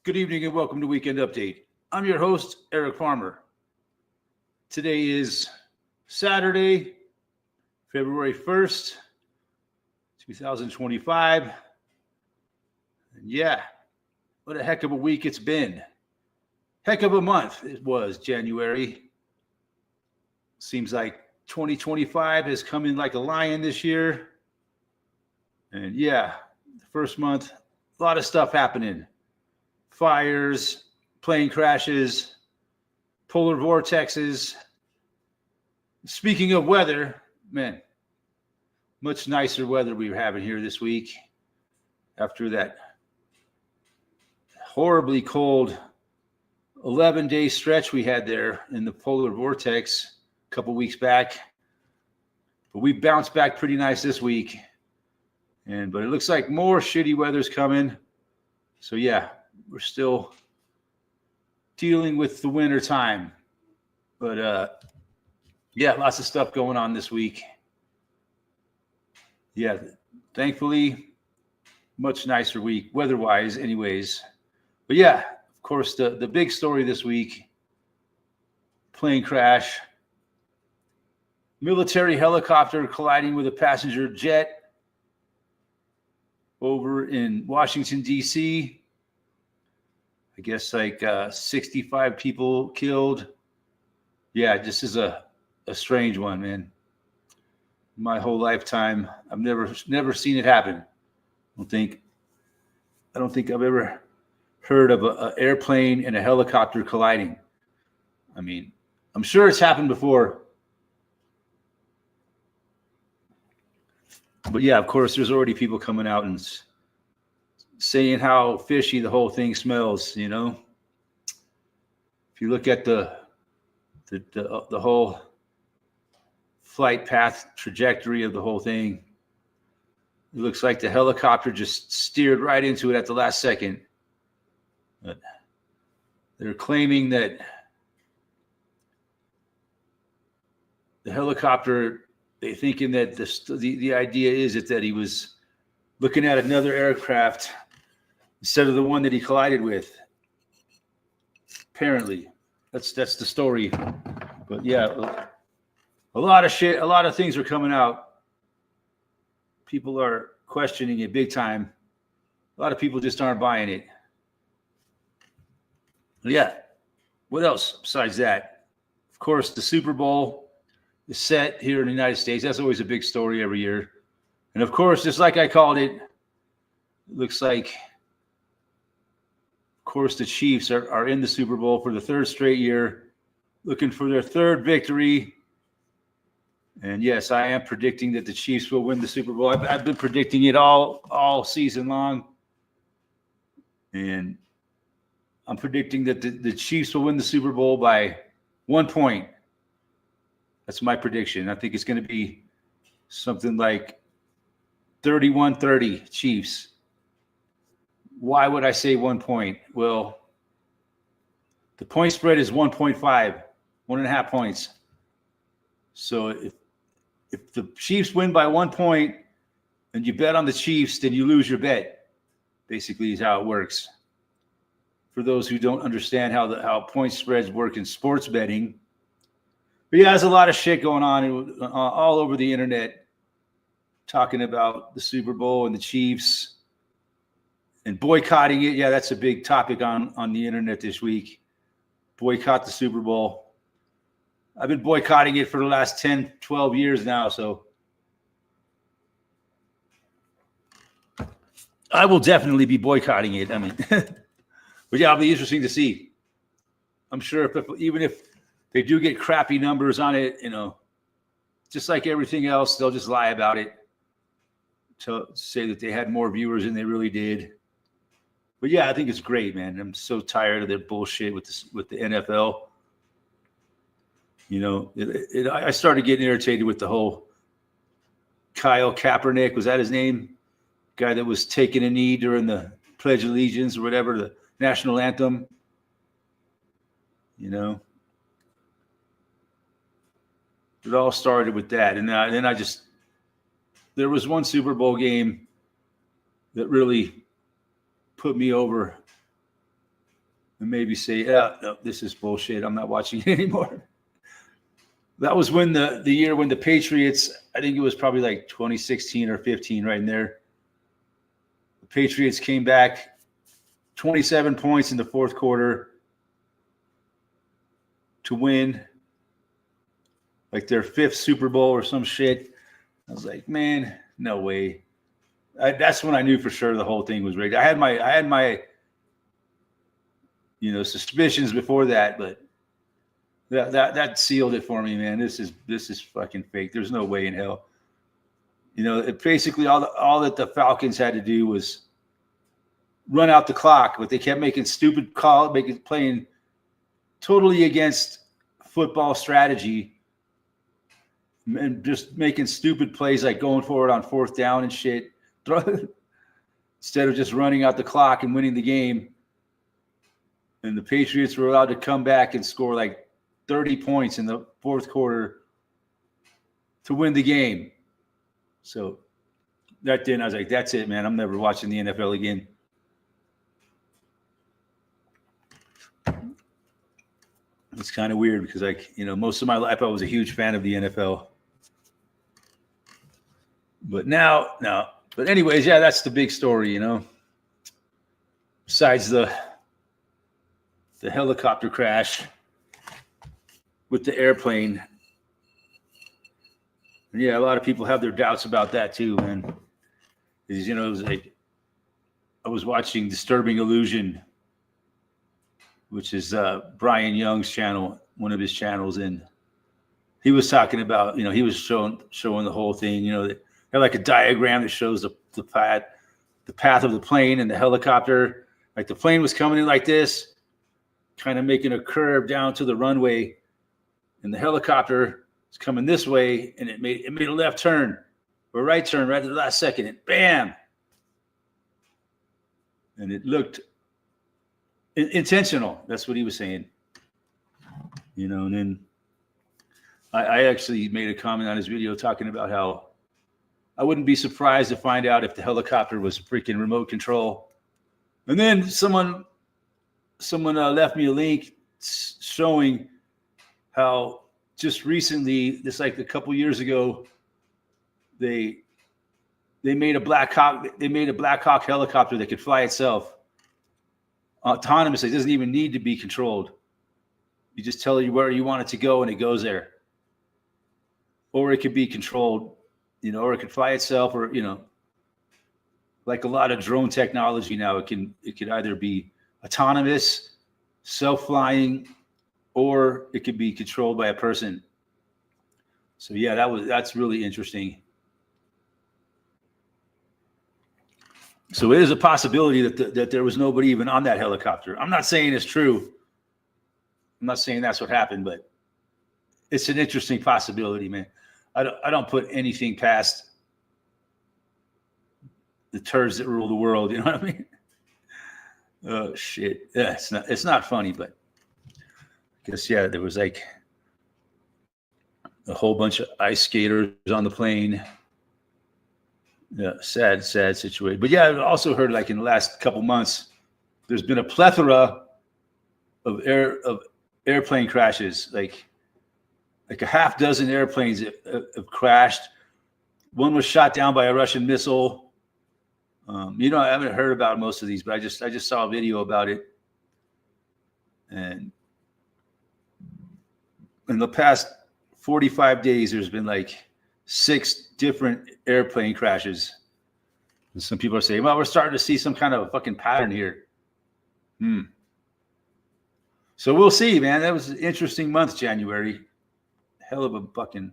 Good evening and welcome to Weekend Update. I'm your host, Eric Farmer. Today is Saturday, February 1st, 2025. And yeah, what a heck of a week it's been. Heck of a month it was, January. Seems like 2025 has come in like a lion this year. And yeah, the first month, a lot of stuff happening. Fires, plane crashes, polar vortexes. Speaking of weather, man, much nicer weather we were having here this week after that horribly cold 11-day stretch we had there in the polar vortex a couple weeks back. But we bounced back pretty nice this week. But it looks like more shitty weather's coming. So yeah, we're still dealing with the winter time. But yeah, lots of stuff going on this week. Yeah, thankfully, much nicer week, weather-wise anyways. But yeah, of course, the big story this week, plane crash. Military helicopter colliding with a passenger jet over in Washington, D.C. I guess like 65 people killed. Yeah, this is a strange one, man. My whole lifetime, I've never seen it happen. I don't think I've ever heard of an airplane and a helicopter colliding. I mean, I'm sure it's happened before. But yeah, of course, there's already people coming out and saying how fishy the whole thing smells, you know. If you look at the whole flight path trajectory of the whole thing, it looks like the helicopter just steered right into it at the last second. But they're claiming that the helicopter, they're thinking that the idea is that he was looking at another aircraft instead of the one that he collided with. Apparently, that's the story. But yeah, a lot of things are coming out. People are questioning it big time. A lot of people just aren't buying it. Yeah, what else besides that? Of course, the Super Bowl is set here in the United States. That's always a big story every year. And of course, just like I called it, it looks like, of course, the Chiefs are in the Super Bowl for the third straight year, looking for their third victory. And yes, I am predicting that the Chiefs will win the Super Bowl. I've been predicting it all season long. And I'm predicting that the Chiefs will win the Super Bowl by 1 point. That's my prediction. I think it's going to be something like 31-30 Chiefs. Why would I say 1 point? Well, the point spread is 1.5, 1.5 points. So if the Chiefs win by 1 point and you bet on the Chiefs, then you lose your bet. Basically is how it works. For those who don't understand how point spreads work in sports betting. But yeah, there's a lot of shit going on all over the internet talking about the Super Bowl and the Chiefs and boycotting it. Yeah, that's a big topic on the internet this week. Boycott the Super Bowl. I've been boycotting it for the last 10, 12 years now, so I will definitely be boycotting it. I mean, but yeah, it'll be interesting to see. I'm sure even if they do get crappy numbers on it, you know, just like everything else, they'll just lie about it to say that they had more viewers than they really did. But yeah, I think it's great, man. I'm so tired of their bullshit with the NFL. You know, I started getting irritated with the whole Kyle Kaepernick, was that his name? Guy that was taking a knee during the Pledge of Allegiance or whatever, the national anthem. You know, it all started with that. And then there was one Super Bowl game that really put me over and maybe say, yeah, no, this is bullshit. I'm not watching it anymore. That was when the year when the Patriots, I think it was probably like 2016 or 15, right in there. The Patriots came back 27 points in the fourth quarter to win like their 5th Super Bowl or some shit. I was like, man, no way. That's when I knew for sure the whole thing was rigged. I had my suspicions before that, but that sealed it for me, man. This is fucking fake. There's no way in hell. It basically all that the Falcons had to do was run out the clock, but they kept making stupid playing totally against football strategy and just making stupid plays like going forward on 4th down and shit. Instead of just running out the clock and winning the game. And the Patriots were allowed to come back and score like 30 points in the fourth quarter to win the game. So that then I was like, that's it, man. I'm never watching the NFL again. It's kind of weird because, most of my life I was a huge fan of the NFL. But now, no. But anyways, yeah, that's the big story, Besides the helicopter crash with the airplane. And yeah, a lot of people have their doubts about that too, man. Because, it was like I was watching Disturbing Illusion, which is Brian Young's channel, one of his channels, and he was talking about, he was showing the whole thing, they had like a diagram that shows the path of the plane and the helicopter. Like the plane was coming in like this, kind of making a curve down to the runway, and the helicopter is coming this way, and it made a left turn or a right turn right at the last second, and bam, and it looked intentional. That's what he was saying, and then I actually made a comment on his video talking about how I wouldn't be surprised to find out if the helicopter was freaking remote control. And then someone left me a link showing how just recently, just like a couple years ago, they made a Black Hawk helicopter that could fly itself autonomously. It doesn't even need to be controlled. You just tell it where you want it to go, and it goes there. Or it could be controlled, or it could fly itself, or like a lot of drone technology now, it could either be autonomous, self-flying, or it could be controlled by a person. So yeah, that's really interesting. So it is a possibility that there was nobody even on that helicopter. I'm not saying it's true. I'm not saying that's what happened, but it's an interesting possibility, man. I don't put anything past the turds that rule the world. You know what I mean? Oh shit! Yeah, it's not funny, but I guess there was like a whole bunch of ice skaters on the plane. Yeah, sad situation. But yeah, I also heard like in the last couple months, there's been a plethora of airplane crashes. Like a half dozen airplanes have crashed. One was shot down by a Russian missile. I haven't heard about most of these, but I just saw a video about it. And in the past 45 days, there's been like 6 different airplane crashes. And some people are saying, well, we're starting to see some kind of a fucking pattern here. So we'll see, man. That was an interesting month, January. Hell of a fucking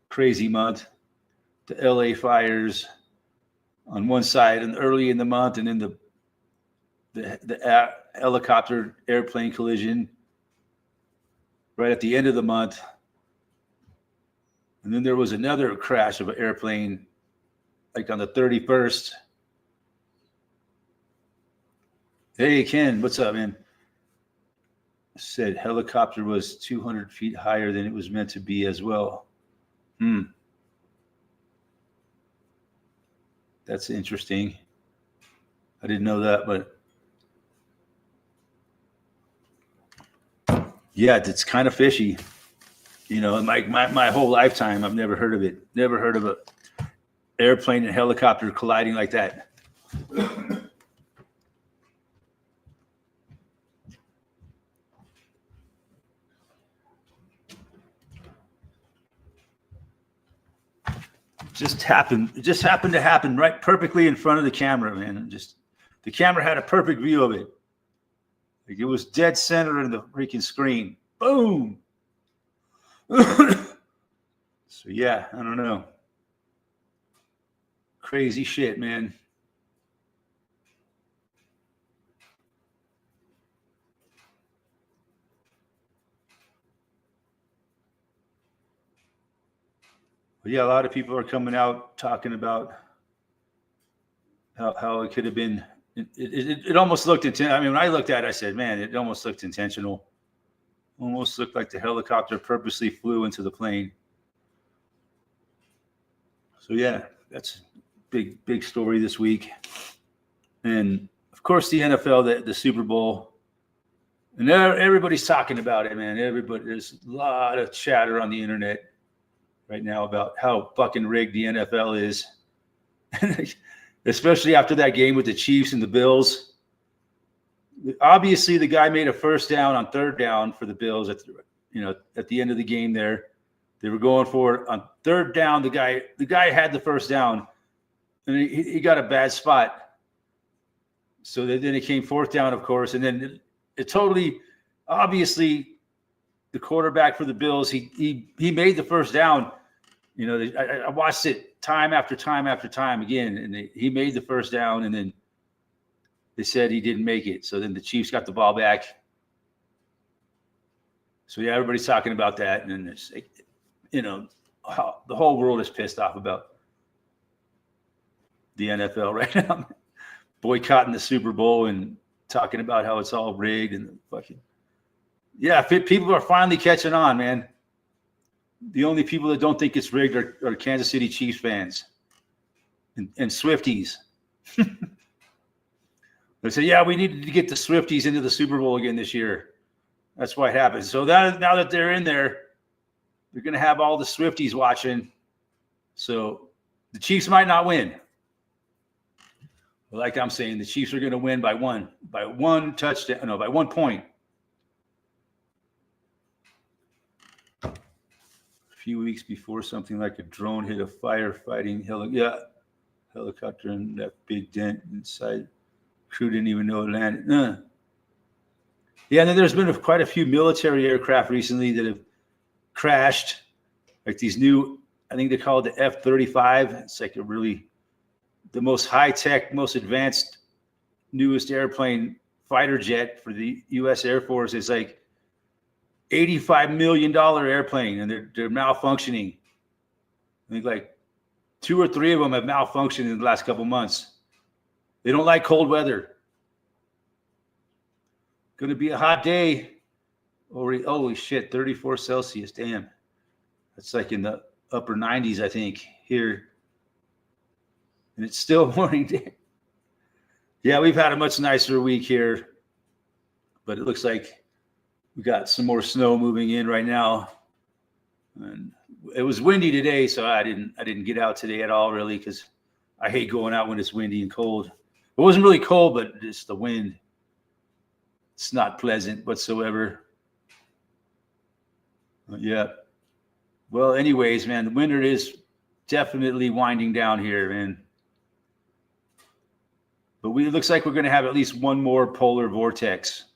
crazy month. The LA fires on one side and early in the month, and then the helicopter airplane collision right at the end of the month. And then there was another crash of an airplane like on the 31st. Hey, Ken, what's up, man? Said helicopter was 200 feet higher than it was meant to be as well. That's interesting. I didn't know that, but Yeah, it's kind of fishy. You know, like my whole lifetime, I've never heard of it. Never heard of a airplane and helicopter colliding like that. Just happened. It just happened to happen right perfectly in front of the camera, man. And just the camera had a perfect view of it. Like it was dead center in the freaking screen. Boom. So yeah, I don't know. Crazy shit, man. But yeah, a lot of people are coming out talking about how it could have been. It almost looked intentional. I mean, when I looked at it, I said, man, it almost looked intentional. Almost looked like the helicopter purposely flew into the plane. So yeah, that's big story this week. And of course, the NFL, the Super Bowl, and everybody's talking about it, man. There's a lot of chatter on the internet right now about how fucking rigged the NFL is, especially after that game with the Chiefs and the Bills. Obviously, the guy made a first down on third down for the Bills at the end of the game. There, they were going for it on third down. The guy had the first down, and he got a bad spot. So then it came fourth down, of course, and then it totally, obviously, the quarterback for the Bills, he made the first down. You know, I watched it time after time after time again, and he made the first down, and then they said he didn't make it. So then the Chiefs got the ball back. So yeah, everybody's talking about that, and then there's, you know, the whole world is pissed off about the NFL right now, boycotting the Super Bowl and talking about how it's all rigged and fucking. Yeah, people are finally catching on, man. The only people that don't think it's rigged are Kansas City Chiefs fans and Swifties. They say, yeah, we needed to get the Swifties into the Super Bowl again this year. That's why it happened. So now that they're in there, they're going to have all the Swifties watching. So the Chiefs might not win. But like I'm saying, the Chiefs are going to win by one touchdown, no, by 1 point. A few weeks before, something like a drone hit a firefighting helicopter and that big dent inside. Crew didn't even know it landed. Yeah, and then there's been quite a few military aircraft recently that have crashed, like these new, I think they call it the F-35. It's like the most high-tech, most advanced, newest airplane fighter jet for the U.S. Air Force. It's like $85 million airplane, and they're malfunctioning. I think like 2 or 3 of them have malfunctioned in the last couple months. They don't like cold weather. Going to be a hot day. Holy shit, 34 Celsius. Damn. That's like in the upper 90s, I think, here. And it's still morning day. Yeah, we've had a much nicer week here. But it looks like we got some more snow moving in right now. And it was windy today, so I didn't get out today at all, really, because I hate going out when it's windy and cold. It wasn't really cold, but just the wind. It's not pleasant whatsoever. Yeah. Well, anyways, man, the winter is definitely winding down here, man. But it looks like we're going to have at least one more polar vortex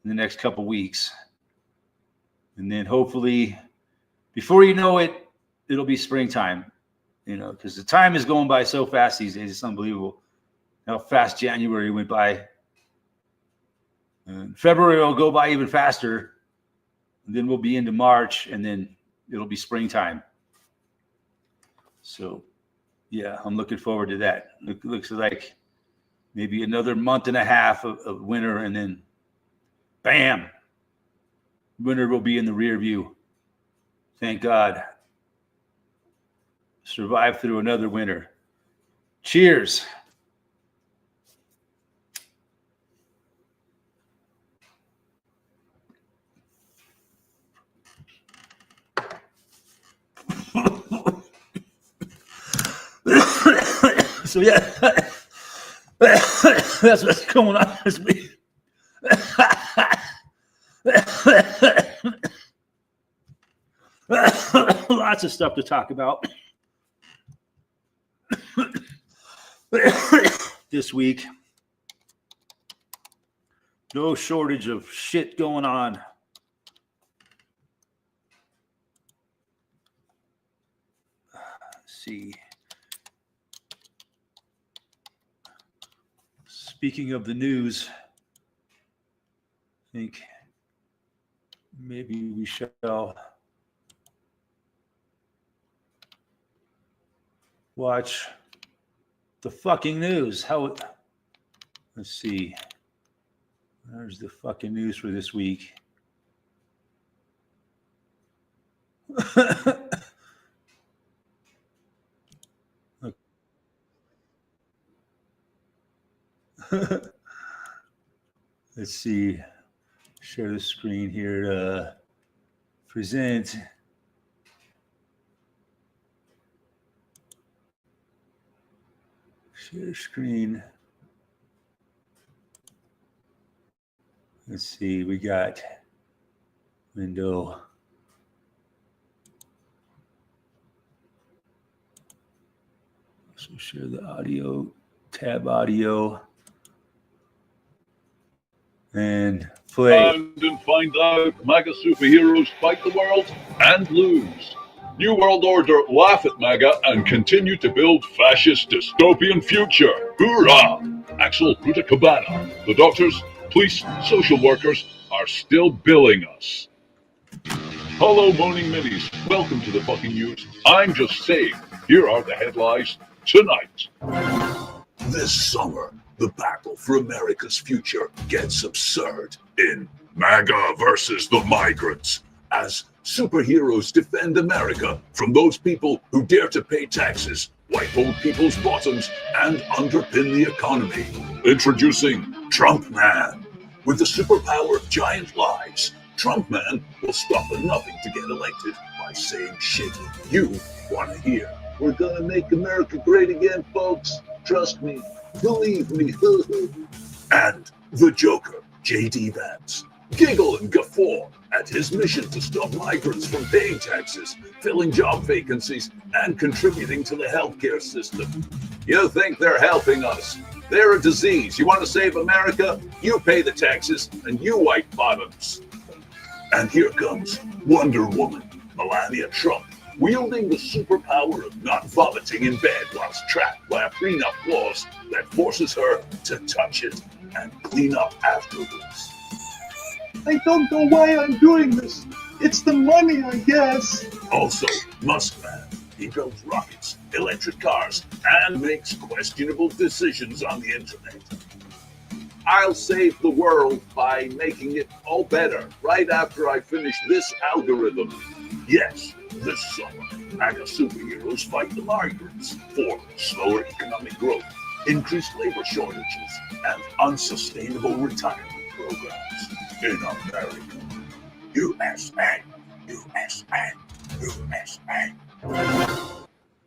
in the next couple weeks. And then hopefully, before you know it, it'll be springtime, you know, because the time is going by so fast these days. It's unbelievable how fast January went by. And February will go by even faster. And then we'll be into March, and then it'll be springtime. So, yeah, I'm looking forward to that. It looks like maybe another month and a half of winter, and then bam, winter will be in the rear view. Thank God. Survive through another winter. Cheers. So yeah, that's what's going on this week. Lots of stuff to talk about this week. No shortage of shit going on. Let's see. Speaking of the news, I think maybe we shall watch the fucking news. Let's see. There's the fucking news for this week. Let's see. Share the screen here to present. Share screen. Let's see. We got window. So share the audio, tab audio, and play. And find out MAGA superheroes fight the world and lose. New World Order laugh at MAGA and continue to build fascist dystopian future. Hoorah! Axel Cabana. The doctors, police, social workers are still billing us. Hello, Moaning Minis. Welcome to the fucking news. I'm just saying, here are the headlines tonight. This summer, the battle for America's future gets absurd in MAGA versus the migrants, as superheroes defend America from those people who dare to pay taxes, wipe old people's bottoms, and underpin the economy. Introducing Trump Man. With the superpower of giant lies, Trump Man will stop at nothing to get elected by saying shit you want to hear. We're gonna make America great again, folks. Trust me. Believe me. And the Joker, J.D. Vance. Giggle and guffaw at his mission to stop migrants from paying taxes, filling job vacancies, and contributing to the healthcare system. You think they're helping us? They're a disease. You want to save America? You pay the taxes and you wipe bottoms. And here comes Wonder Woman, Melania Trump, wielding the superpower of not vomiting in bed whilst trapped by a prenup clause that forces her to touch it and clean up afterwards. I don't know why I'm doing this. It's the money, I guess. Also, Musk Man. He builds rockets, electric cars, and makes questionable decisions on the internet. I'll save the world by making it all better right after I finish this algorithm. Yes, this summer, MAGA superheroes fight the migrants for slower economic growth, increased labor shortages, and unsustainable retirement programs in America. USA, USA, USA.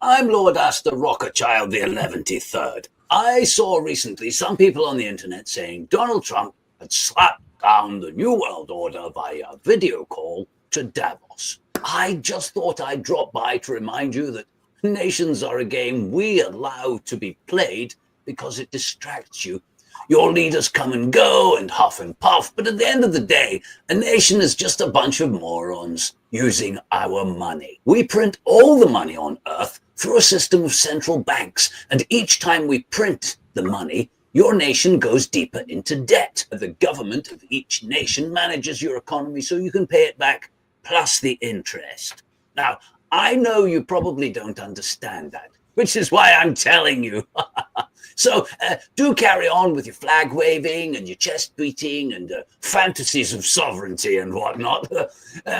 I'm Lord Asta Rockerchild the 11th. I saw recently some people on the internet saying Donald Trump had slapped down the New World Order via video call to Davos. I just thought I'd drop by to remind you that nations are a game we allow to be played because it distracts you. Your leaders come and go and huff and puff, but at the end of the day, a nation is just a bunch of morons using our money. We print all the money on Earth through a system of central banks, and each time we print the money, your nation goes deeper into debt. The government of each nation manages your economy so you can pay it back plus the interest. Now, I know you probably don't understand that, which is why I'm telling you. So do carry on with your flag waving and your chest beating and fantasies of sovereignty and whatnot.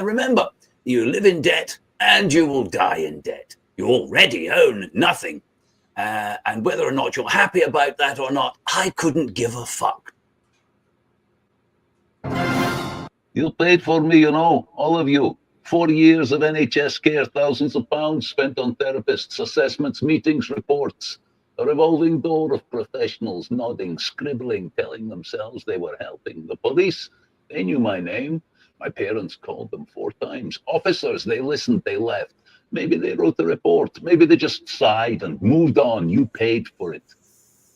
Remember, you live in debt and you will die in debt. You already own nothing. And whether or not you're happy about that or not, I couldn't give a fuck. You paid for me, you know, all of you. 4 years of NHS care, thousands of pounds spent on therapists, assessments, meetings, reports. A revolving door of professionals nodding, scribbling, telling themselves they were helping. The police, they knew my name. My parents called them 4 times. Officers, they listened, they left. Maybe they wrote a report. Maybe they just sighed and moved on. You paid for it.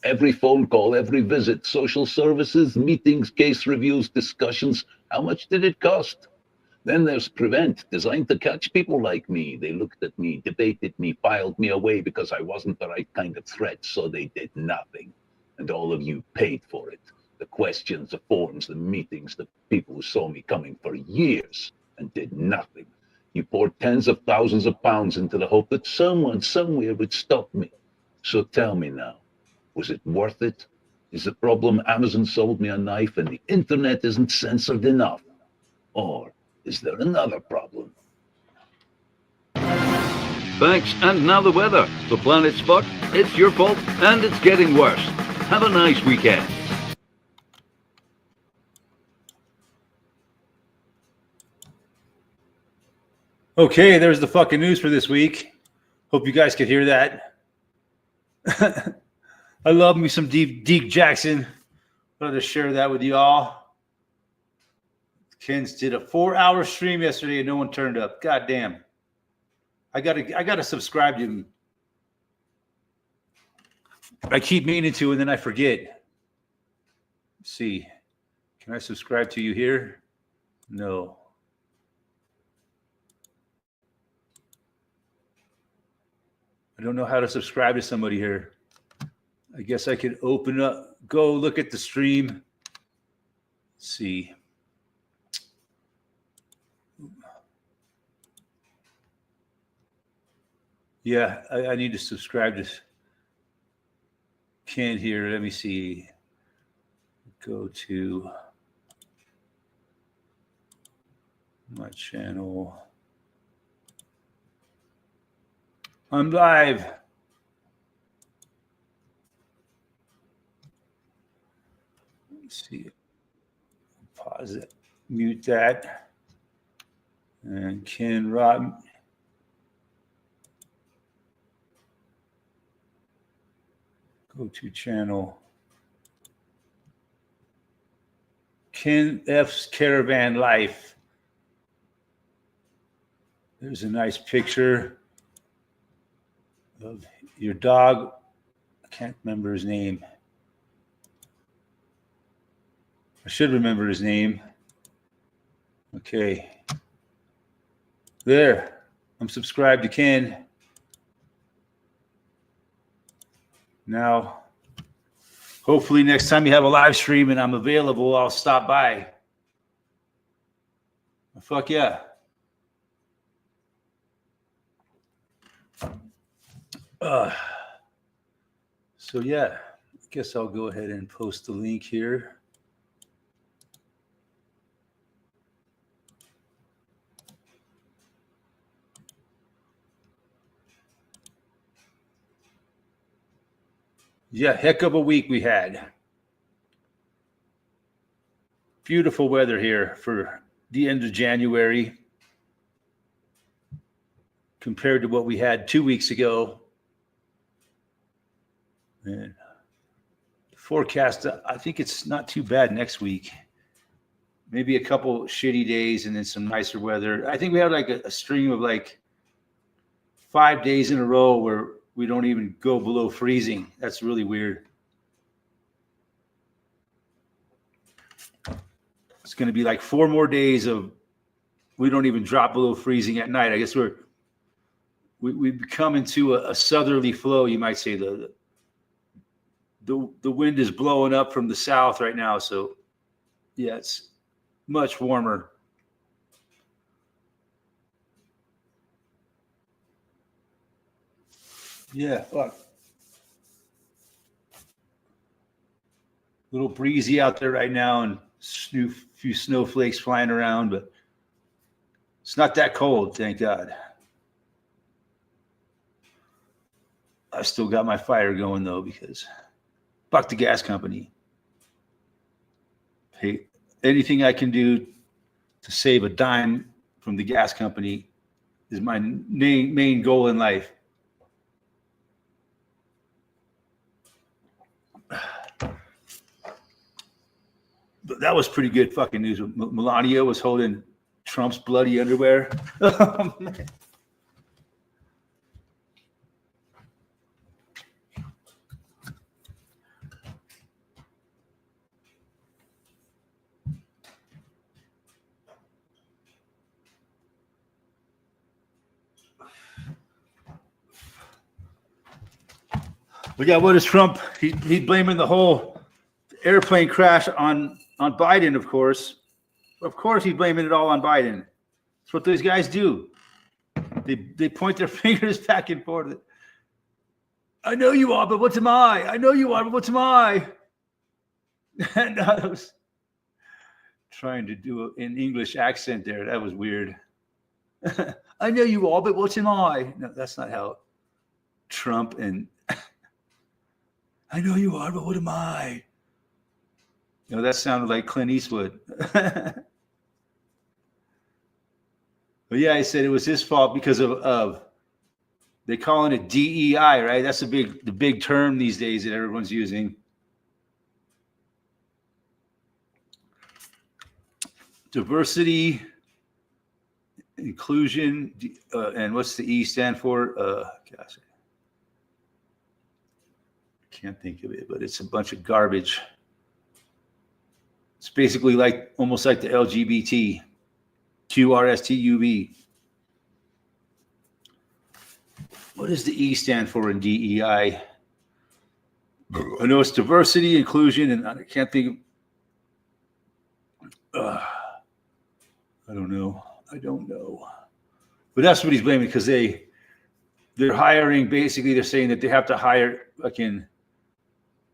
Every phone call, every visit, social services, meetings, case reviews, discussions. How much did it cost? Then there's Prevent, designed to catch people like me. They looked at me, debated me, filed me away because I wasn't the right kind of threat, so they did nothing. And all of you paid for it. The questions, the forms, the meetings, the people who saw me coming for years and did nothing. You poured tens of thousands of pounds into the hope that someone, somewhere would stop me. So tell me now, was it worth it? Is the problem Amazon sold me a knife and the internet isn't censored enough? Or is there another problem? Thanks, and now the weather. The planet's fucked, it's your fault, and it's getting worse. Have a nice weekend. Okay, there's the fucking news for this week. Hope you guys could hear that. I love me some Deke Jackson. Wanted to share that with y'all. Ken's did a 4-hour stream yesterday and no one turned up. God damn. I gotta subscribe to him. I keep meaning to and then I forget. Let's see. Can I subscribe to you here? No. I don't know how to subscribe to somebody here. I guess I could open up, go look at the stream. Let's see. Yeah, I need to subscribe to Ken here. Let me see. Go to my channel. I'm live. Let's see. Pause it. Mute that. And Ken Rob. Go to channel. Ken F's Caravan Life. There's a nice picture of your dog. I can't remember his name. I should remember his name. Okay. There. I'm subscribed to Ken. Now, hopefully next time you have a live stream and I'm available, I'll stop by. Fuck yeah. So yeah, I guess I'll go ahead and post the link here. Yeah, heck of a week we had. Beautiful weather here for the end of January compared to what we had 2 weeks ago. And the forecast, I think it's not too bad next week. Maybe a couple shitty days and then some nicer weather. I think we have like a stream of like 5 days in a row where we don't even go below freezing. That's really weird. It's going to be like 4 more days of we don't even drop below freezing at night. I guess we come into a southerly flow, you might say. The wind is blowing up from the south right now, so yeah, it's much warmer. Yeah, fuck. A little breezy out there right now and few snowflakes flying around, but it's not that cold, thank God. I still got my fire going though, because fuck the gas company. Hey, anything I can do to save a dime from the gas company is my main goal in life. That was pretty good fucking news. Melania was holding Trump's bloody underwear. Oh, man. But yeah, what is Trump? He's blaming the whole airplane crash on Biden, of course. Of course, he's blaming it all on Biden. That's what those guys do. They point their fingers back and forth. I know you are, but what am I? I know you are, but what am I? And I was trying to do an English accent there. That was weird. I know you are, but what am I? No, that's not how Trump and I know you are, but what am I? You know, that sounded like Clint Eastwood. But yeah, I said it was his fault because of they calling it DEI, right? That's the big term these days that everyone's using. Diversity, inclusion, and what's the E stand for? Gosh, can't think of it, but it's a bunch of garbage. It's basically like almost like the LGBT, QRSTUV. What does the E stand for in DEI? I know it's diversity, inclusion, and I can't think of, I don't know. But that's what he's blaming because they're hiring, basically they're saying that they have to hire fucking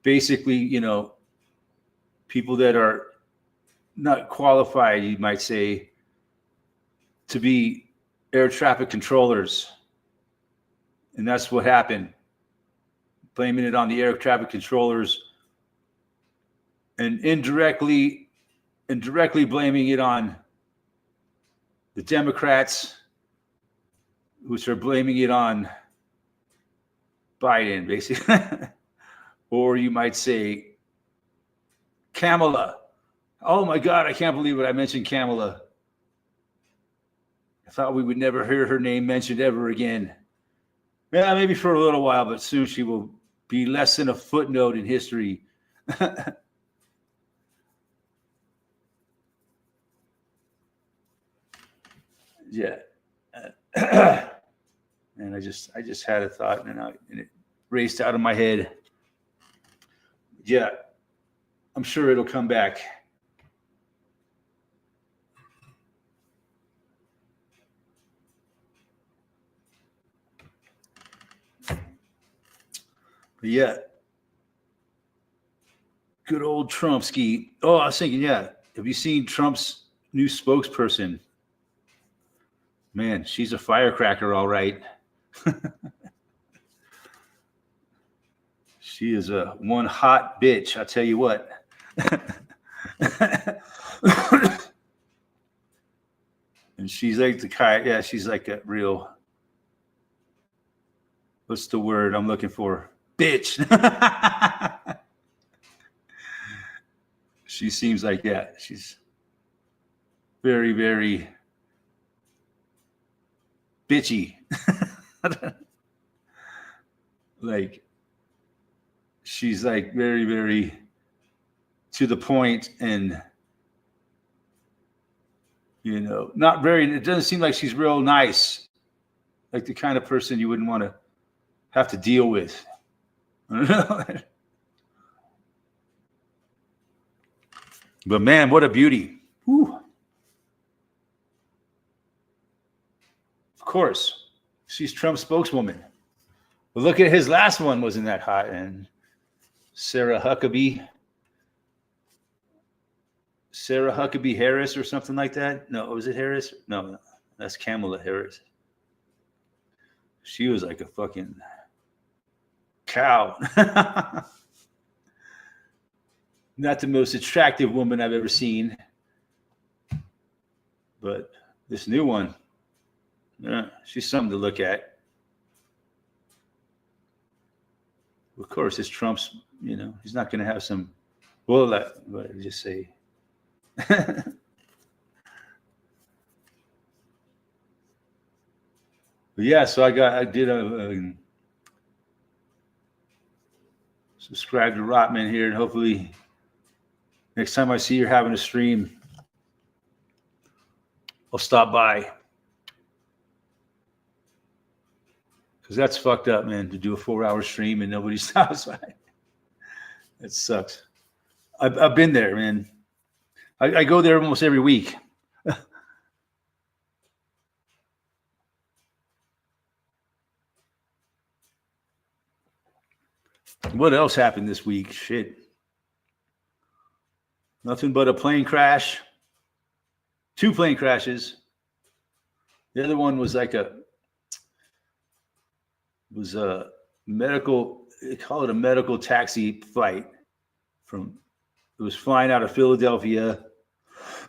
basically, you know, people that are not qualified, you might say, to be air traffic controllers. And that's what happened. Blaming it on the air traffic controllers and indirectly blaming it on the Democrats, which are blaming it on Biden, basically. Or you might say Kamala. Oh my God, I can't believe it. I mentioned Kamala. I thought we would never hear her name mentioned ever again. Yeah, maybe for a little while, but soon she will be less than a footnote in history. Yeah. And I just had a thought and it raced out of my head. Yeah, I'm sure it'll come back. But yeah, good old Trumpski. Oh, I was thinking, yeah, have you seen Trump's new spokesperson? Man, she's a firecracker, all right. She is a one hot bitch, I'll tell you what. And she's like she's like a real, what's the word I'm looking for? Bitch. She seems like that. She's very, very bitchy. Like, she's like very, very to the point and, you know, not very, it doesn't seem like she's real nice. Like the kind of person you wouldn't want to have to deal with. I don't know. But man, what a beauty. Whew. Of course, she's Trump's spokeswoman. But look at his last one, wasn't that hot? And Sarah Huckabee Harris or something like that. No, was it Harris? No, that's Kamala Harris. She was like a fucking cow. Not the most attractive woman I've ever seen. But this new one, she's something to look at. Of course, it's Trump's, you know, he's not going to have some, well, let me just say, But yeah, so I did a subscribe to Rotman here, and hopefully next time I see you're having a stream, I'll stop by. Because that's fucked up, man, to do a 4-hour stream and nobody stops by. That sucks. I've been there, man. I go there almost every week. What else happened this week? Shit. Nothing but a plane crash. 2 plane crashes. The other one was like a medical, they call it a medical taxi flight from, it was flying out of Philadelphia.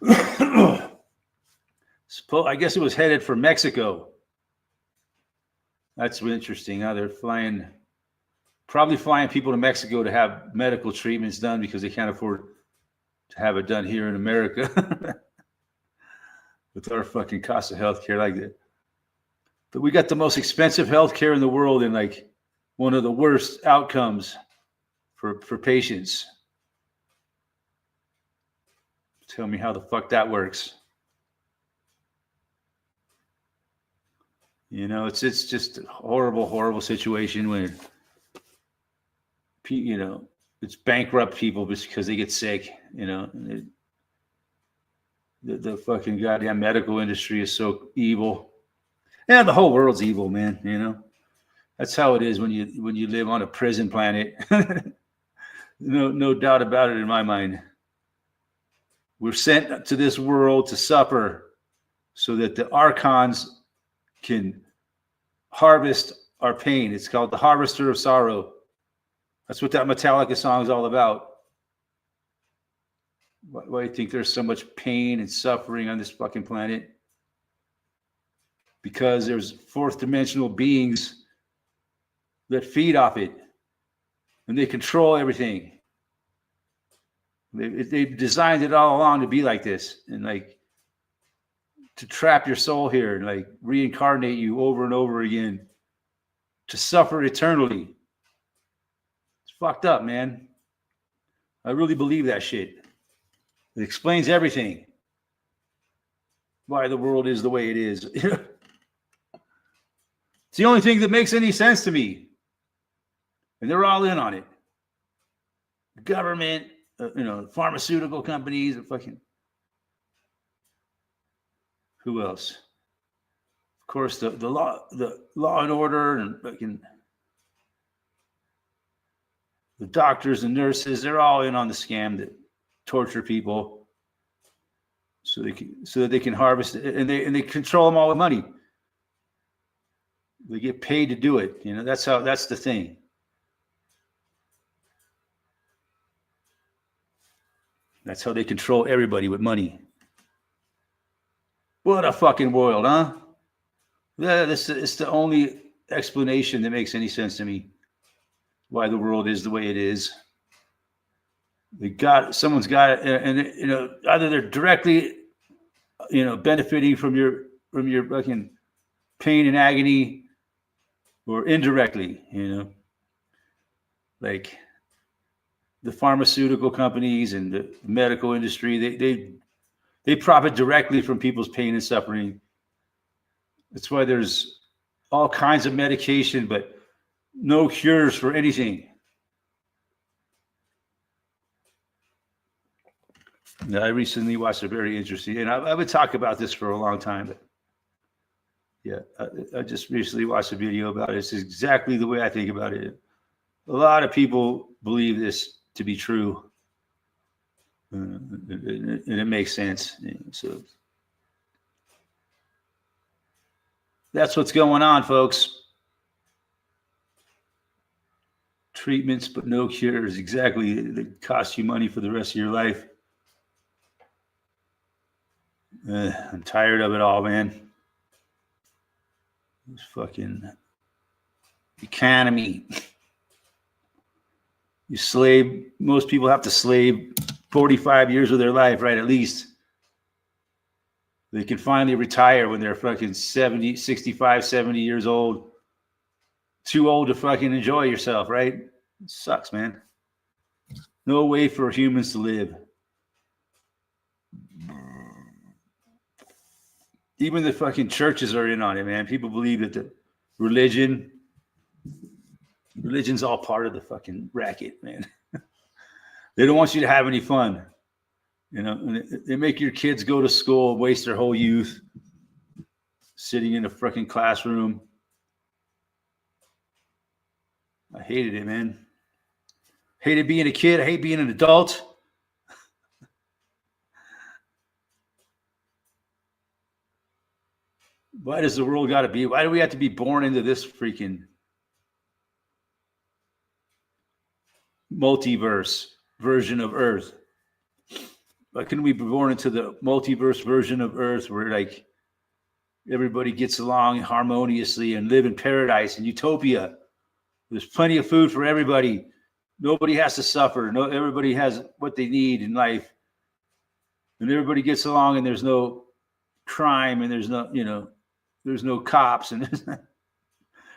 I guess it was headed for Mexico. That's interesting how they're probably flying people to Mexico to have medical treatments done because they can't afford to have it done here in America with our fucking cost of healthcare like that. But we got the most expensive healthcare in the world and like one of the worst outcomes for patients. Tell me how the fuck that works. You know, it's just a horrible, horrible situation when, you know, it's bankrupt people just because they get sick, you know. The fucking goddamn medical industry is so evil. Yeah, the whole world's evil, man, you know. That's how it is when you live on a prison planet. No doubt about it in my mind. We're sent to this world to suffer so that the archons can harvest our pain. It's called the Harvester of Sorrow. That's what that Metallica song is all about. Why do you think there's so much pain and suffering on this fucking planet? Because there's fourth dimensional beings that feed off it and they control everything. They designed it all along to be like this and like to trap your soul here and like reincarnate you over and over again to suffer eternally. It's fucked up, man. I really believe that shit. It explains everything. Why the world is the way it is. It's the only thing that makes any sense to me. And they're all in on it. The government, pharmaceutical companies, fucking. Who else? Of course, the law and order and fucking the doctors and nurses, they're all in on the scam that torture people so that they can harvest it, and they control them all with money. They get paid to do it. You know, that's the thing. That's how they control everybody with money. What a fucking world, huh? Yeah, it's the only explanation that makes any sense to me. Why the world is the way it is. Someone's got it, and either they're directly, benefiting from your fucking pain and agony, or indirectly, like the pharmaceutical companies and the medical industry, they profit directly from people's pain and suffering. That's why there's all kinds of medication, but no cures for anything. Now, I recently watched a very interesting, and I would talk about this for a long time, but yeah, I just recently watched a video about it. It's exactly the way I think about it. A lot of people believe this to be true, and it makes sense. So that's what's going on, folks. Treatments, but no cures. Exactly. They cost you money for the rest of your life. I'm tired of it all, man. This fucking economy. Most people have to slave 45 years of their life, right? At least they can finally retire when they're fucking 70, 65, 70 years old. Too old to fucking enjoy yourself, right? It sucks, man. No way for humans to live. Even the fucking churches are in on it, man. People believe that the religion's all part of the fucking racket, man. They don't want you to have any fun. You know, they make your kids go to school, waste their whole youth sitting in a fucking classroom. I hated it, man. Hated being a kid. I hate being an adult. Why does the world got to be? Why do we have to be born into this freaking multiverse version of Earth? Why couldn't we be born into the multiverse version of Earth where like everybody gets along harmoniously and live in paradise and utopia? There's plenty of food for everybody. Nobody has to suffer. No, everybody has what they need in life. And everybody gets along and there's no crime and there's no, you know, there's no cops and there's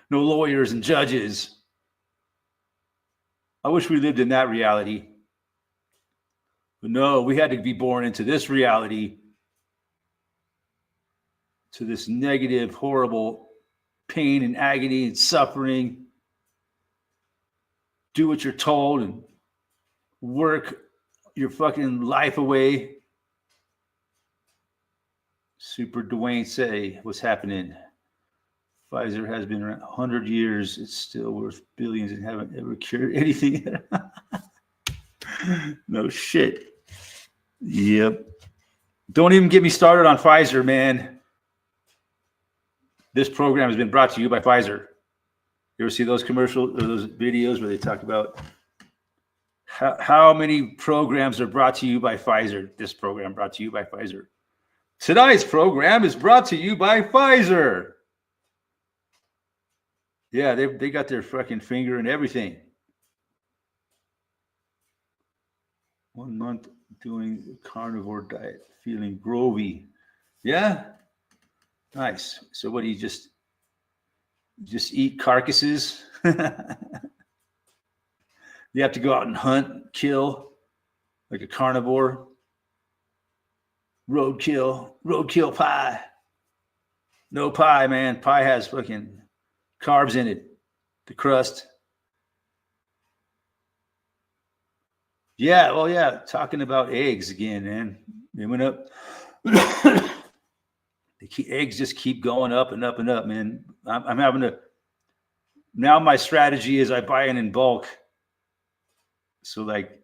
no lawyers and judges. I wish we lived in that reality. But no, we had to be born into this reality, to this negative, horrible pain and agony and suffering. Do what you're told and work your fucking life away. Super Dwayne say, what's happening? Pfizer has been around 100 years. It's still worth billions and haven't ever cured anything. No shit. Yep. Don't even get me started on Pfizer, man. This program has been brought to you by Pfizer. You ever see those commercials or those videos where they talk about how many programs are brought to you by Pfizer? This program brought to you by Pfizer. Tonight's program is brought to you by Pfizer. Yeah, they got their fucking finger in everything. 1 month doing the carnivore diet, feeling grovy. Yeah? Nice. So what do you just eat carcasses? You have to go out and hunt, kill, like a carnivore. Roadkill pie. No pie, man. Pie has fucking carbs in it. The crust. Yeah, well, yeah. Talking about eggs again, man. They went up. Eggs just keep going up and up and up, man. I'm having to. Now my strategy is I buy it in bulk. So like,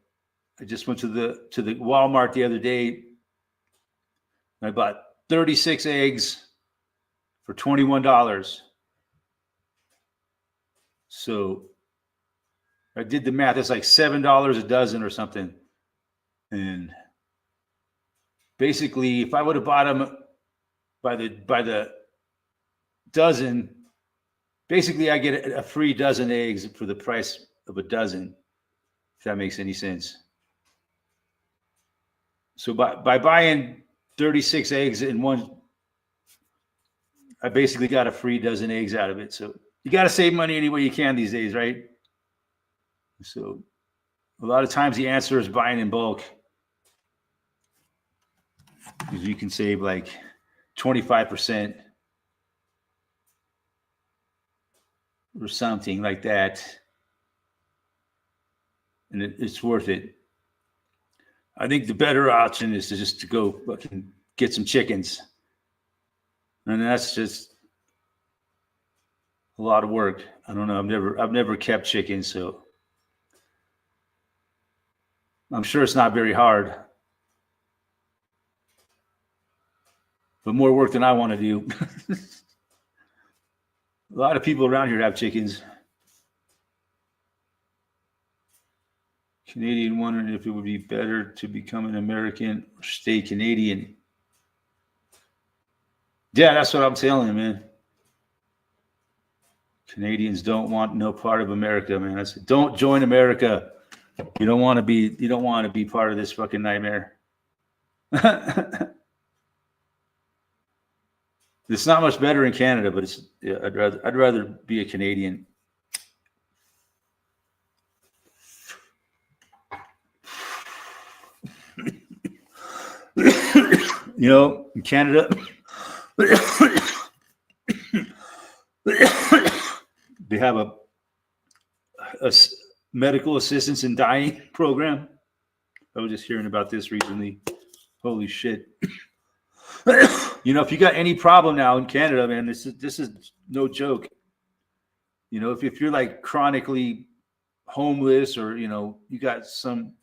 I just went to the Walmart the other day. I bought 36 eggs for $21. So I did the math. It's like $7 a dozen or something. And basically, if I would have bought them by the dozen, basically I get a free dozen eggs for the price of a dozen, if that makes any sense. So by buying 36 eggs in one, I basically got a free dozen eggs out of it. So you got to save money any way you can these days, right? So a lot of times the answer is buying in bulk, because you can save like 25% or something like that. And it's worth it. I think the better option is to go fucking get some chickens. And that's just a lot of work. I don't know. I've never kept chickens, so I'm sure it's not very hard. But more work than I want to do. A lot of people around here have chickens. Canadian wondering if it would be better to become an American or stay Canadian. Yeah, that's what I'm telling you, man. Canadians don't want no part of America, man. Don't join America. You don't want to be part of this fucking nightmare. It's not much better in Canada, but I'd rather be a Canadian. You know, in Canada, they have a medical assistance in dying program. I was just hearing about this recently. Holy shit. You know, if you got any problem now in Canada, man, this is no joke. You know, if you're like chronically homeless, or, you know, you got some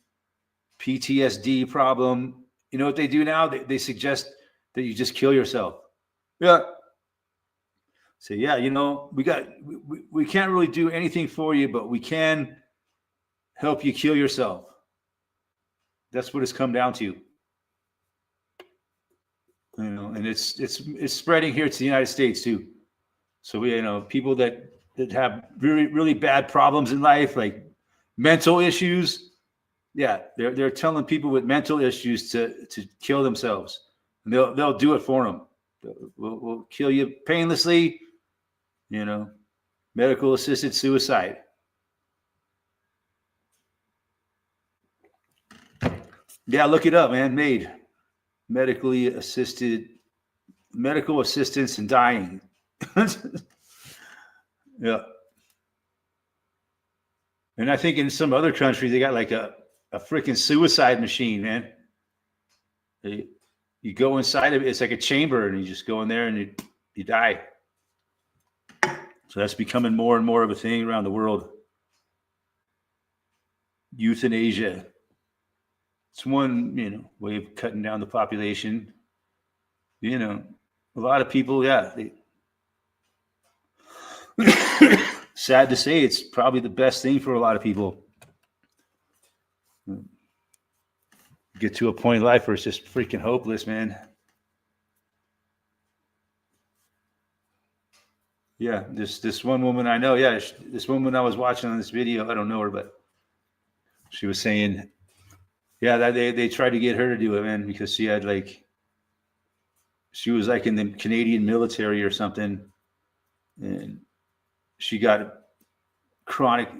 PTSD problem, you know what they do now? They suggest that you just kill yourself. Yeah. So yeah, you know, we can't really do anything for you, but we can help you kill yourself. That's what it's come down to. You know, and it's spreading here to the United States too. So we, you know, people that have really, really bad problems in life, like mental issues. Yeah, they're telling people with mental issues to kill themselves, and they'll do it for them. We'll kill you painlessly. You know, medical assisted suicide. Yeah, look it up, man. MAID, medical assistance in dying. Yeah. And I think in some other countries, they got like a freaking suicide machine, man. You go inside of it, it's like a chamber, and you just go in there and you die. So that's becoming more and more of a thing around the world. Euthanasia. It's one, you know, way of cutting down the population. You know, a lot of people, yeah. Sad to say, it's probably the best thing for a lot of people. Get to a point in life where it's just freaking hopeless, man. Yeah, this one woman I know, yeah, this woman I was watching on this video, I don't know her, but she was saying, yeah, that they tried to get her to do it, man, because she was like in the Canadian military or something, and she got a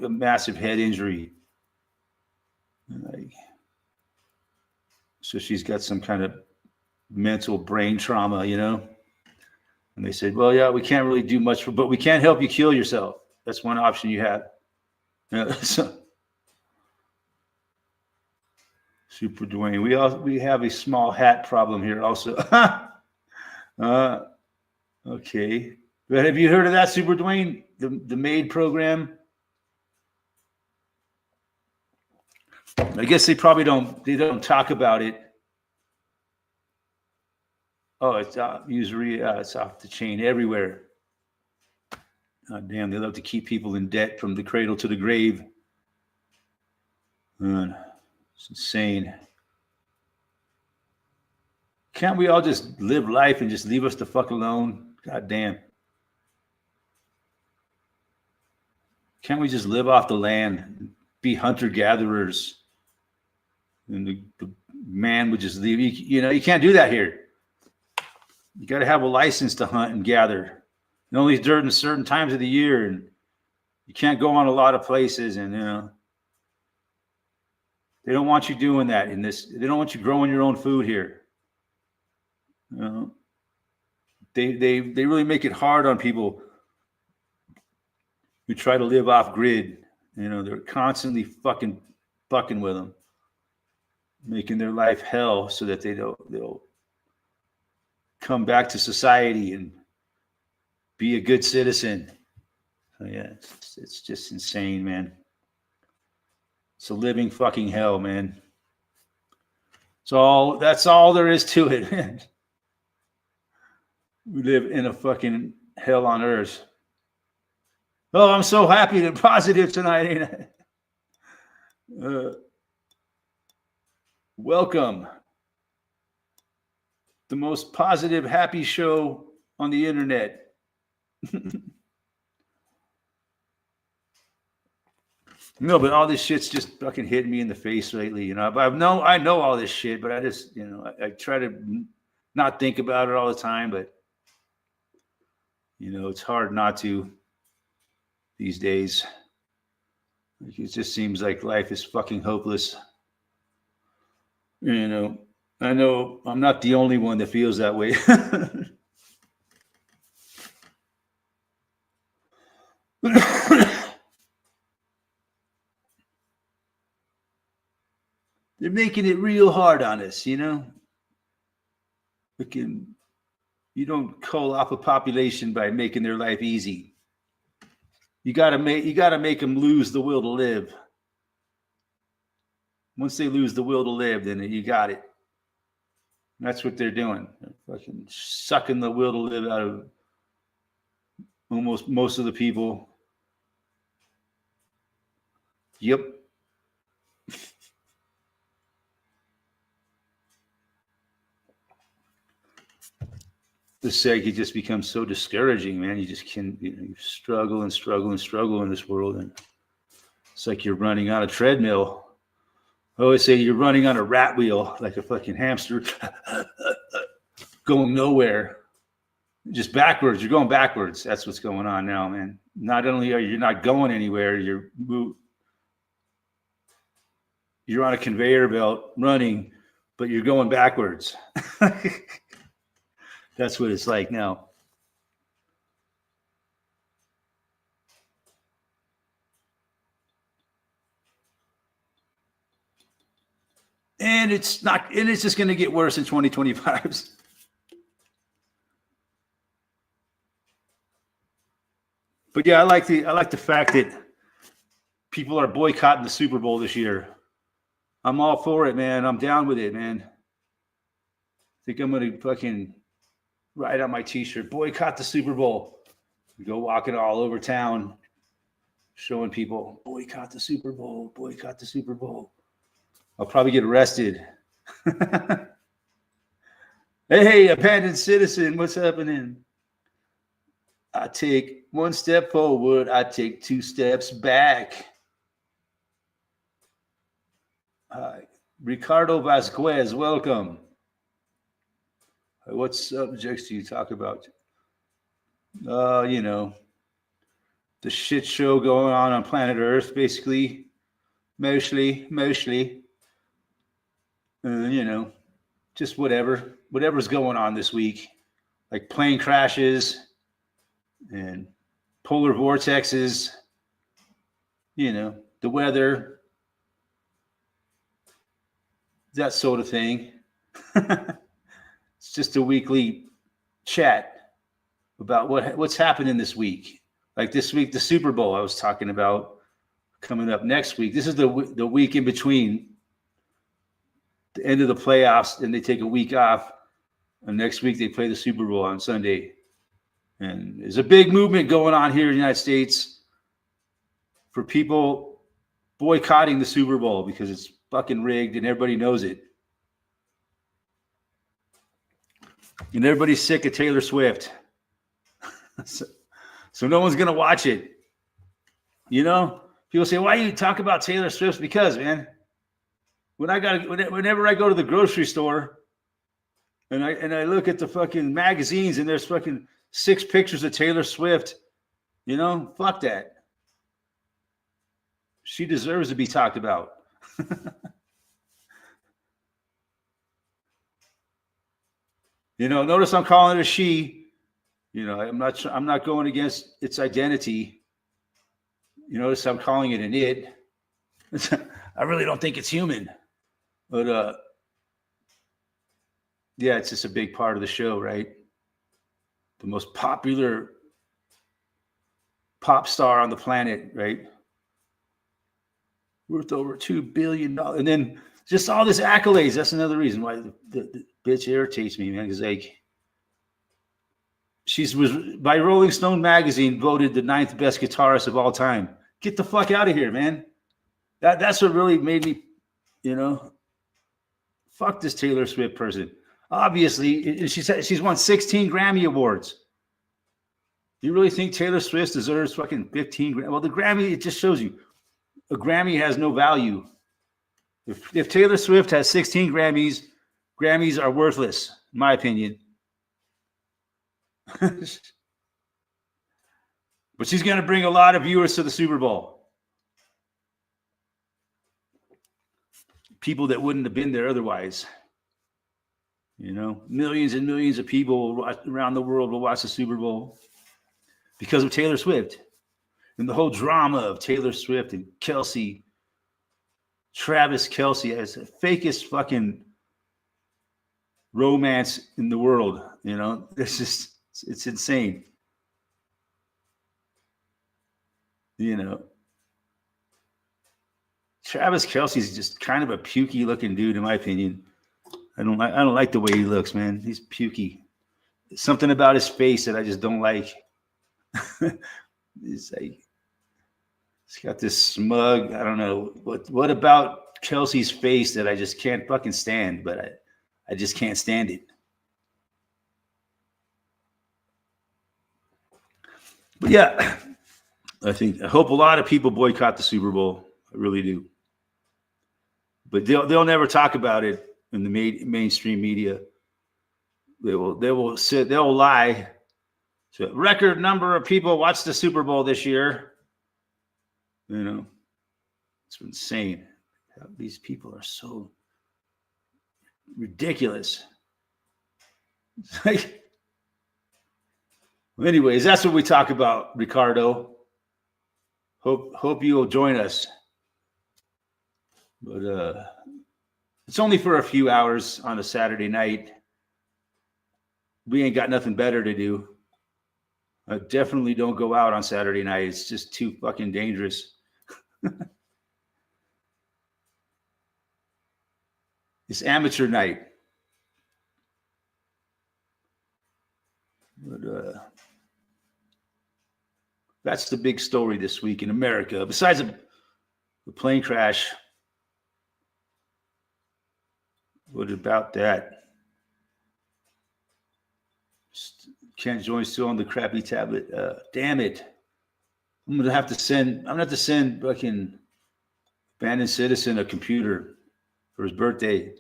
massive head injury. Like, so she's got some kind of mental brain trauma, you know? And they said, well, yeah, we can't really do much, but we can help you kill yourself. That's one option you have. Yeah, so, Super Dwayne. We have a small hat problem here also. Okay. But have you heard of that, Super Dwayne? The MAID program? I guess they probably don't talk about it. Oh, it's usually it's off the chain everywhere. God damn, they love to keep people in debt from the cradle to the grave. It's insane. Can't we all just live life and just leave us the fuck alone? God damn. Can't we just live off the land, be hunter-gatherers, and the man would just leave? You know, you can't do that here. You got to have a license to hunt and gather. And only during certain times of the year, and you can't go on a lot of places. And, you know, they don't want you doing that in this. They don't want you growing your own food here. You know, they really make it hard on people who try to live off grid. You know, they're constantly fucking bucking with them, making their life hell so that they'll come back to society and be a good citizen. So yeah, it's just insane, man. It's a living fucking hell, man. So that's all there is to it, man. We live in a fucking hell on earth. Oh, I'm so happy and positive tonight, ain't I? Welcome. The most positive, happy show on the internet. No, but all this shit's just fucking hitting me in the face lately, you know. But I know all this shit, but I just, you know, I try to not think about it all the time, but you know, it's hard not to these days. It just seems like life is fucking hopeless. You know, I know I'm not the only one that feels that way. They're making it real hard on us, you know. You don't call off a population by making their life easy. You gotta make them lose the will to live. Once they lose the will to live, then you got it. And that's what they're doing. They're fucking sucking the will to live out of almost most of the people. Yep. This segment just becomes so discouraging, man. You just you struggle and struggle and struggle in this world, and it's like you're running on a treadmill. I always say you're running on a rat wheel, like a fucking hamster, going nowhere, just backwards. You're going backwards. That's what's going on now, man. Not only are you not going anywhere, you're on a conveyor belt running, but you're going backwards. That's what it's like now. And it's just going to get worse in 2025. But yeah, I like the fact that people are boycotting the Super Bowl this year. I'm all for it, man. I'm down with it, man. I think I'm going to fucking write on my t-shirt, boycott the Super Bowl. Go walking all over town, showing people, boycott the Super Bowl, boycott the Super Bowl. I'll probably get arrested. Hey, abandoned citizen, what's happening? I take one step forward, I take two steps back. Ricardo Vasquez, welcome. What subjects do you talk about? You know, the shit show going on planet Earth, basically, mostly. You know, just whatever's going on this week, like plane crashes and polar vortexes. You know, the weather, that sort of thing. It's just a weekly chat about what's happening this week. Like this week, the Super Bowl I was talking about coming up next week. This is the week in between the end of the playoffs, and they take a week off. And next week they play the Super Bowl on Sunday. And there's a big movement going on here in the United States for people boycotting the Super Bowl because it's fucking rigged and everybody knows it. And everybody's sick of Taylor Swift. So no one's going to watch it. You know? People say, why you talk about Taylor Swift? Because, man, whenever I go to the grocery store and I look at the fucking magazines and there's fucking 6 pictures of Taylor Swift, you know, fuck that. She deserves to be talked about. You know, notice I'm calling it a she. You know, I'm not going against its identity. You notice I'm calling it an it. I really don't think it's human. But yeah, it's just a big part of the show, right? The most popular pop star on the planet, right? Worth over $2 billion. And then just all this accolades. That's another reason why the bitch irritates me, man. Because like she was by Rolling Stone magazine voted the 9th best guitarist of all time. Get the fuck out of here, man. That's what really made me, you know, fuck this Taylor Swift person. Obviously, she's won 16 Grammy Awards. You really think Taylor Swift deserves fucking 15 Grammy? Well, the Grammy, it just shows you a Grammy has no value. If Taylor Swift has 16 Grammys, Grammys are worthless, in my opinion. But she's going to bring a lot of viewers to the Super Bowl. People that wouldn't have been there otherwise. You know, millions and millions of people around the world will watch the Super Bowl because of Taylor Swift and the whole drama of Taylor Swift and Kelce. Travis Kelce has the fakest fucking romance in the world. You know, it's insane. You know, Travis Kelce is just kind of a pukey looking dude, in my opinion. I don't like the way he looks, man. He's pukey. There's something about his face that I just don't like. It's like he's got this smug. I don't know what about Kelce's face that I just can't fucking stand. But I just can't stand it. But yeah, I hope a lot of people boycott the Super Bowl. I really do. But they'll never talk about it in the mainstream media. They'll lie. So a record number of people watched the Super Bowl this year. You know, it's insane. These people are so ridiculous. It's like, well, anyways, that's what we talk about, Ricardo. Hope you'll join us. But it's only for a few hours on a Saturday night. We ain't got nothing better to do. I definitely don't go out on Saturday night. It's just too fucking dangerous. It's amateur night. But that's the big story this week in America. Besides the plane crash, what about that? Ken Joyce still on the crappy tablet. Damn it. I'm gonna have to send fucking abandoned citizen a computer for his birthday.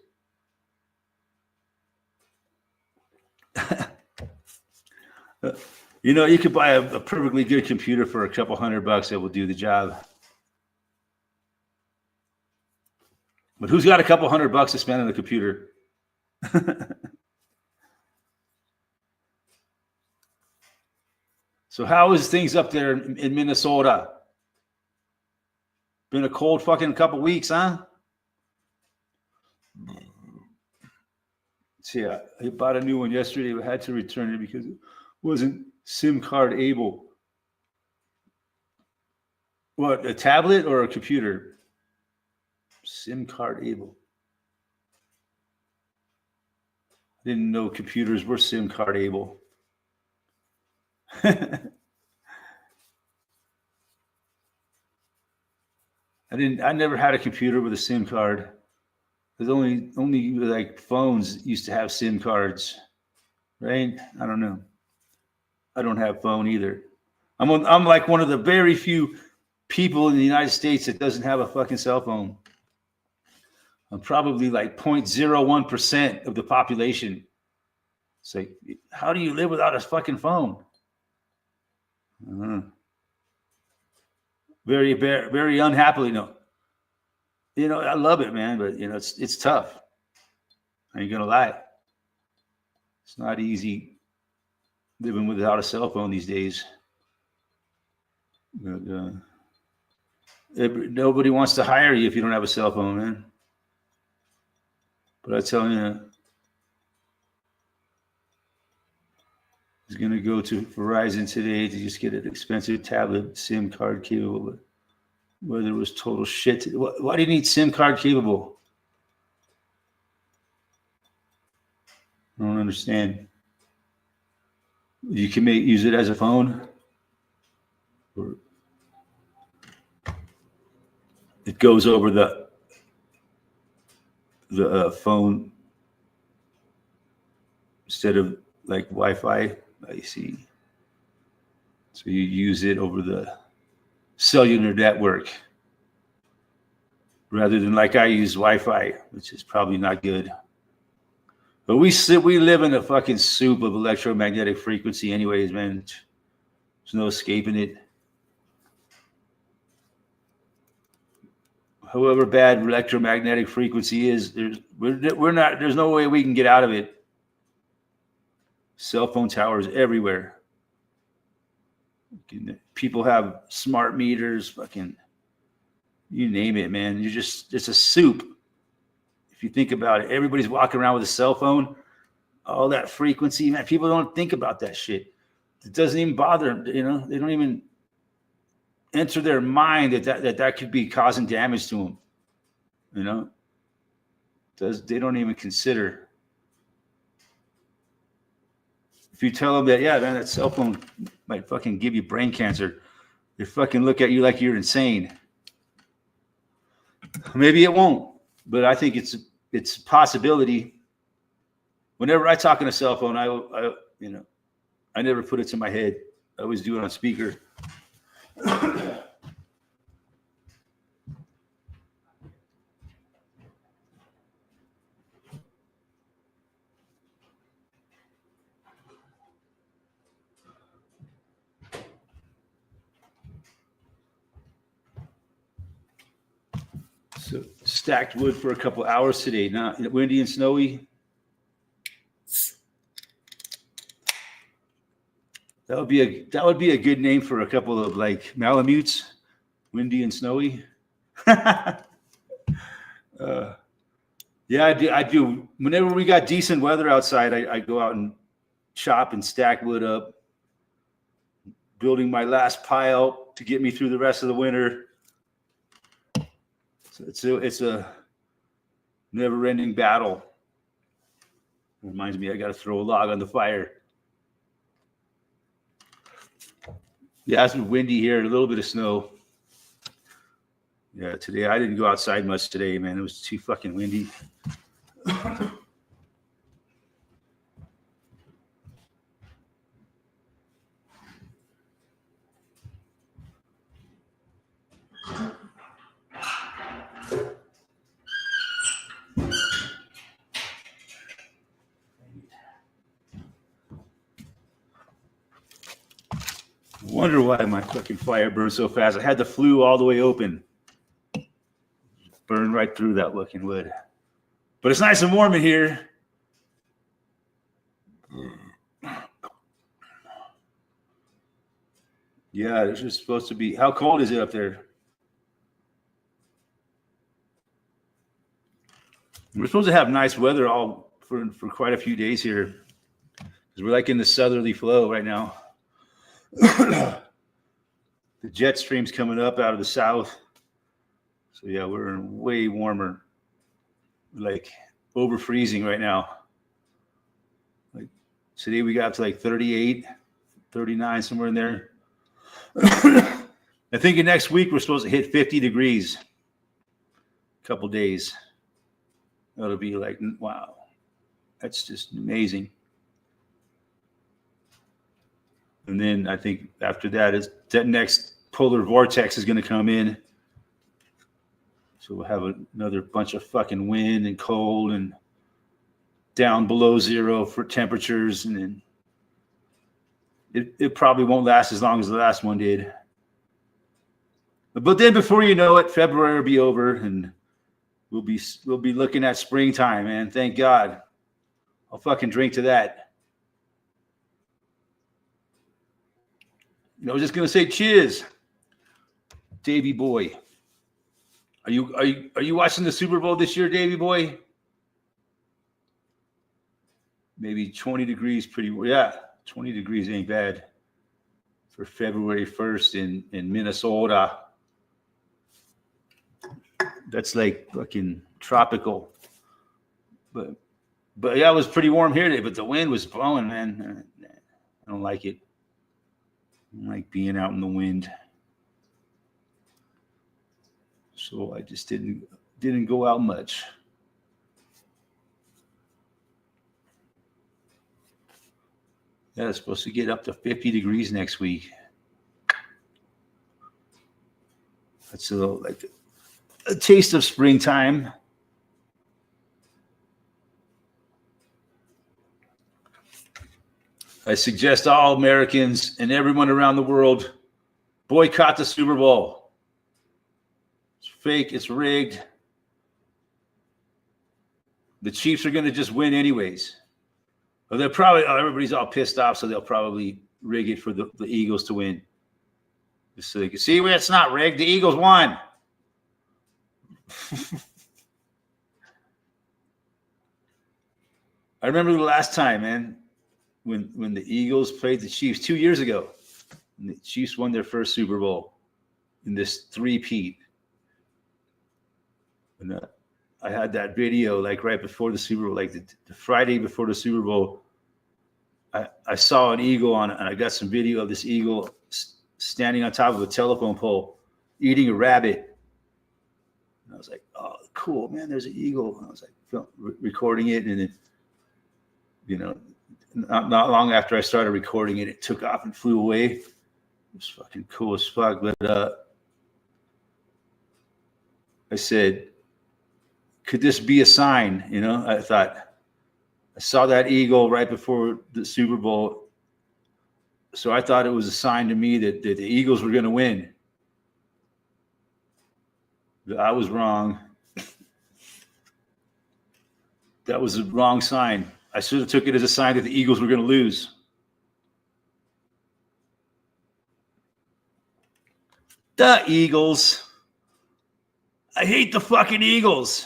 You know, you could buy a perfectly good computer for a couple $100 that will do the job. But who's got a couple $100 to spend on a computer? So how is things up there in Minnesota? Been a cold fucking couple weeks, huh? See, I bought a new one yesterday, but had to return it because it wasn't SIM card able. What, a tablet or a computer? SIM card able. I didn't know computers were SIM card able. I never had a computer with a SIM card. There's only like phones used to have SIM cards, right? I don't know. I don't have phone either. I'm like one of the very few people in the United States that doesn't have a fucking cell phone. I'm probably like 0.01% of the population. It's like, how do you live without a fucking phone? Very, very unhappily, no. You know, I love it, man, but you know, it's tough. I ain't gonna lie. It's not easy living without a cell phone these days. But, nobody wants to hire you if you don't have a cell phone, man. But I tell you, I was going to go to Verizon today to just get an expensive tablet, SIM card capable, whether it was total shit. Why do you need SIM card capable? I don't understand. You can use it as a phone. Or it goes over the phone instead of like Wi-Fi. I see. So you use it over the cellular network. rather than like I use Wi-Fi, which is probably not good. But we live in a fucking soup of electromagnetic frequency anyways, man. There's no escaping it. However bad electromagnetic frequency is, there's no way we can get out of it. Cell phone towers everywhere. People have smart meters, fucking, you name it, man. It's a soup. If you think about it, everybody's walking around with a cell phone, all that frequency, man. People don't think about that shit. It doesn't even bother them, you know. They don't even enter their mind that could be causing damage to them, you know. They don't even consider. If you tell them that, yeah, man, that cell phone might fucking give you brain cancer, they fucking look at you like you're insane. Maybe it won't, but I think it's a possibility. Whenever I talk on a cell phone, I never put it to my head. I always do it on speaker. So stacked wood for a couple hours today. Not windy and snowy. That would be a good name for a couple of like Malamutes. Windy and snowy. Yeah, I do. Whenever we got decent weather outside, I go out and chop and stack wood up, building my last pile to get me through the rest of the winter. So it's a never-ending battle. Reminds me, I got to throw a log on the fire. Yeah, it's been windy here, a little bit of snow. Yeah, today I didn't go outside much today, man. It was too fucking windy. Wonder why my fucking fire burned so fast. I had the flue all the way open. Burned right through that looking wood. But it's nice and warm in here. Yeah, this is supposed to be. How cold is it up there? We're supposed to have nice weather all for quite a few days here. Because we're like in the southerly flow right now. The jet stream's coming up out of the south. So yeah, we're way warmer. Like over freezing right now. Like today we got up to like 38, 39, somewhere in there. I think in next week we're supposed to hit 50 degrees. A couple days. That'll be like, wow. That's just amazing. And then I think after that, that next polar vortex is going to come in. So we'll have another bunch of fucking wind and cold and down below zero for temperatures. And then it probably won't last as long as the last one did. But then before you know it, February will be over and we'll be looking at springtime, man. Thank God. I'll fucking drink to that. I was just gonna say cheers, Davey boy. Are you watching the Super Bowl this year, Davey boy? Maybe 20 degrees, yeah. 20 degrees ain't bad for February 1st in Minnesota. That's like fucking tropical. But yeah, it was pretty warm here today. But the wind was blowing, man. I don't like it. I don't like being out in the wind. So I just didn't go out much. Yeah, it's supposed to get up to 50 degrees next week. That's a little like a taste of springtime. I suggest all Americans and everyone around the world boycott the Super Bowl. It's fake. It's rigged. The Chiefs are going to just win anyways. Well, they're probably everybody's all pissed off, so they'll probably rig it for the Eagles to win. Just so they can see it's not rigged. The Eagles won. I remember the last time, man, when the Eagles played the Chiefs 2 years ago. And the Chiefs won their first Super Bowl in this three-peat. And I had that video like right before the Super Bowl, like the Friday before the Super Bowl. I saw an eagle and I got some video of this eagle standing on top of a telephone pole eating a rabbit. And I was like, oh, cool, man, there's an eagle. And I was like recording it. And then, you know, not long after I started recording it, it took off and flew away. It was fucking cool as fuck. But I said, could this be a sign? You know, I thought, I saw that eagle right before the Super Bowl. So I thought it was a sign to me that the Eagles were going to win. But I was wrong. That was the wrong sign. I should have took it as a sign that the Eagles were going to lose. The Eagles. I hate the fucking Eagles.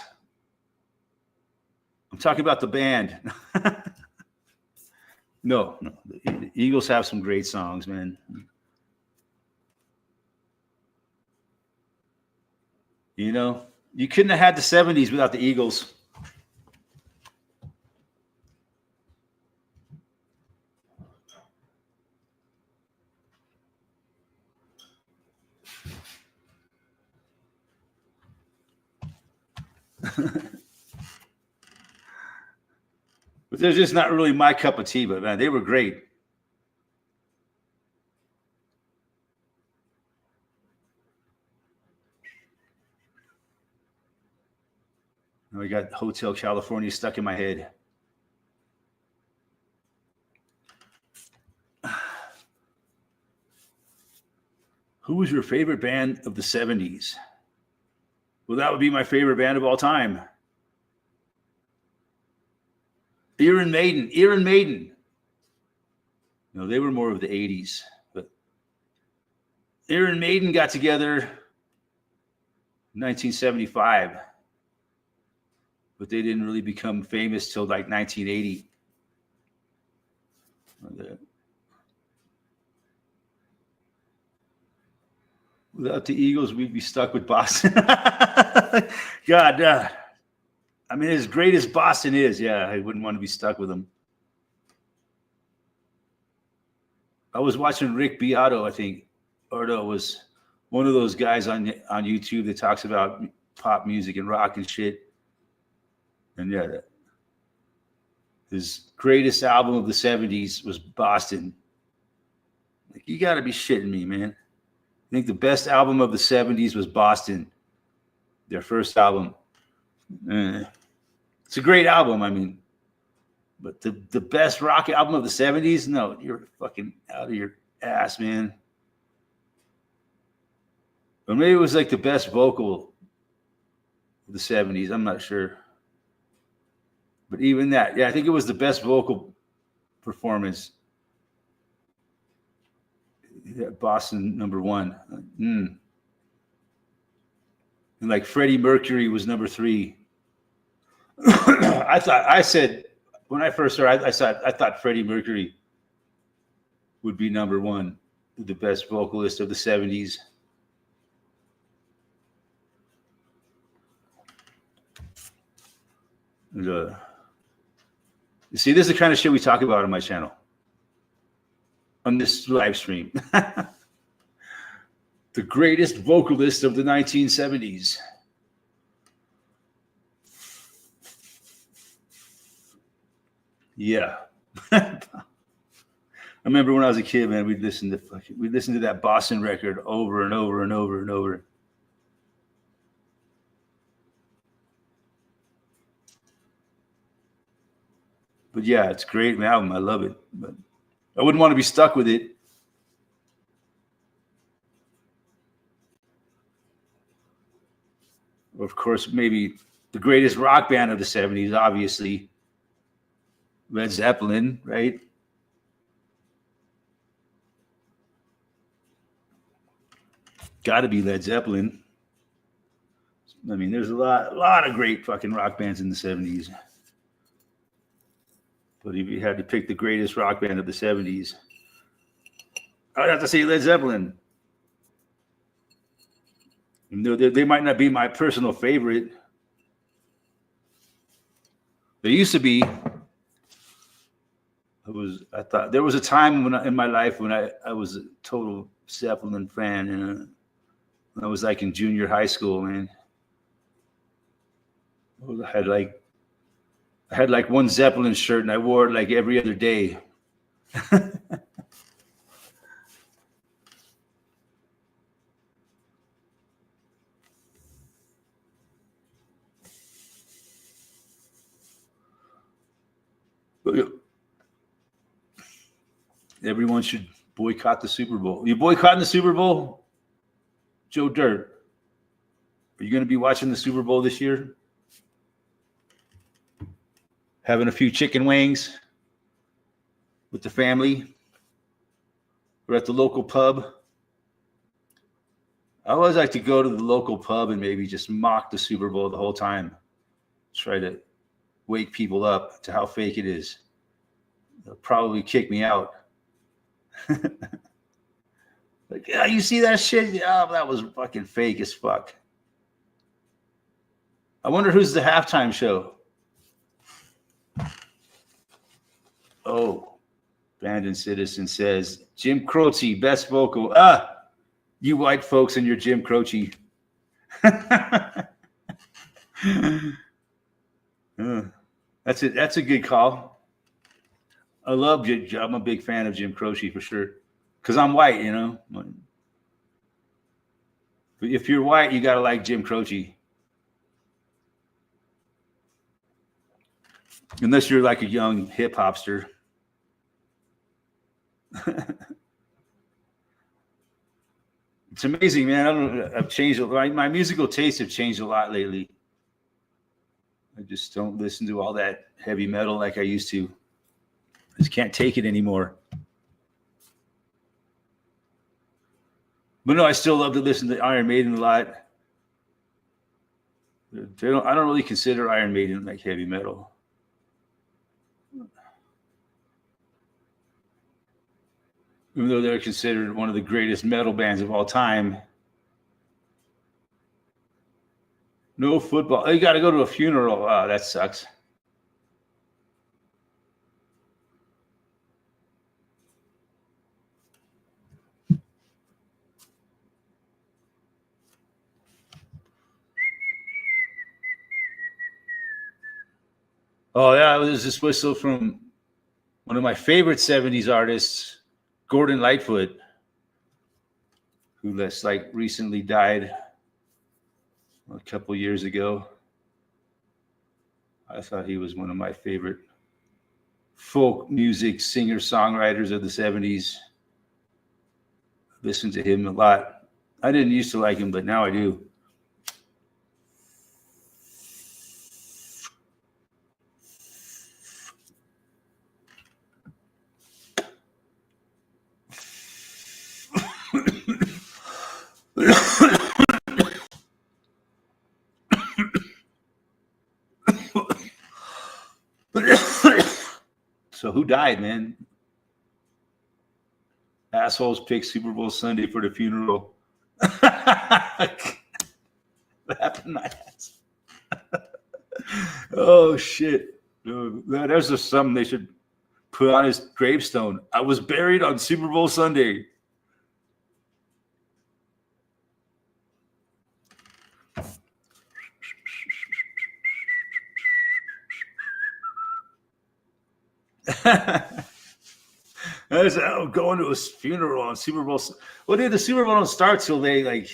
I'm talking about the band. No. The Eagles have some great songs, man. You know, you couldn't have had the 70s without the Eagles. But they're just not really my cup of tea, but man, they were great. Now I got Hotel California stuck in my head. Who was your favorite band of the 70s? Well, that would be my favorite band of all time. Iron Maiden. No, they were more of the 80s. But Iron Maiden got together in 1975. But they didn't really become famous till like 1980. Without the Eagles, we'd be stuck with Boston. God, I mean, as great as Boston is, yeah, I wouldn't want to be stuck with them. I was watching Rick Beato, I think, or no, it was one of those guys on YouTube that talks about pop music and rock and shit. And yeah, his greatest album of the 70s was Boston. Like, you got to be shitting me, man. I think the best album of the 70s was Boston, their first album. It's a great album, I mean, but the best rock album of the 70s? No, you're fucking out of your ass, man. Or maybe it was like the best vocal of the 70s. I'm not sure. But even that, yeah, I think it was the best vocal performance. Yeah, Boston, number one. And like Freddie Mercury was number 3. I said when I first heard, I thought Freddie Mercury would be number 1, the best vocalist of the 70s. And, you see, this is the kind of shit we talk about on my channel, on this live stream. The greatest vocalist of the 1970s. Yeah. I remember when I was a kid, man, we'd listen to that Boston record over and over and over and over. But yeah, it's a great album. I love it. But I wouldn't want to be stuck with it. Of course, maybe the greatest rock band of the 70s, obviously, Led Zeppelin, right? Got to be Led Zeppelin. I mean, there's a lot of great fucking rock bands in the 70s. But if you had to pick the greatest rock band of the 70s, I'd have to say Led Zeppelin. Even though they might not be my personal favorite. They used to be. I thought there was a time in my life when I was a total Zeppelin fan, and I was like in junior high school, man. I had like one Zeppelin shirt, and I wore it like every other day. Everyone should boycott the Super Bowl. You boycotting the Super Bowl? Joe Dirt, are you going to be watching the Super Bowl this year? Having a few chicken wings with the family? We're at the local pub. I always like to go to the local pub and maybe just mock the Super Bowl the whole time. Try to wake people up to how fake it is. They'll probably kick me out. Like, yeah, you see that shit? Yeah, that was fucking fake as fuck. I wonder who's the halftime show. Oh, Brandon Citizen says Jim Croce, best vocal. You white folks and your Jim Croce. That's it. That's a good call. I love Jim. I'm a big fan of Jim Croce for sure. Because I'm white, you know. But if you're white, you got to like Jim Croce. Unless you're like a young hip hopster. It's amazing, man. I've changed a lot. My musical tastes have changed a lot lately. I just don't listen to all that heavy metal like I used to. I just can't take it anymore. But no, I still love to listen to Iron Maiden a lot. I don't really consider Iron Maiden like heavy metal. Even though they're considered one of the greatest metal bands of all time. No football. Oh, you got to go to a funeral. Oh, that sucks. Oh, yeah, there's this whistle from one of my favorite 70s artists, Gordon Lightfoot, who just like recently died a couple years ago. I thought he was one of my favorite folk music singer-songwriters of the 70s. Listened to him a lot. I didn't used to like him, but now I do. So who died, man? Assholes picked Super Bowl Sunday for the funeral. That happened my ass. Oh shit. There's just something they should put on his gravestone. I was buried on Super Bowl Sunday. I'm going to a funeral on Super Bowl. Well, dude, the Super Bowl don't start till they like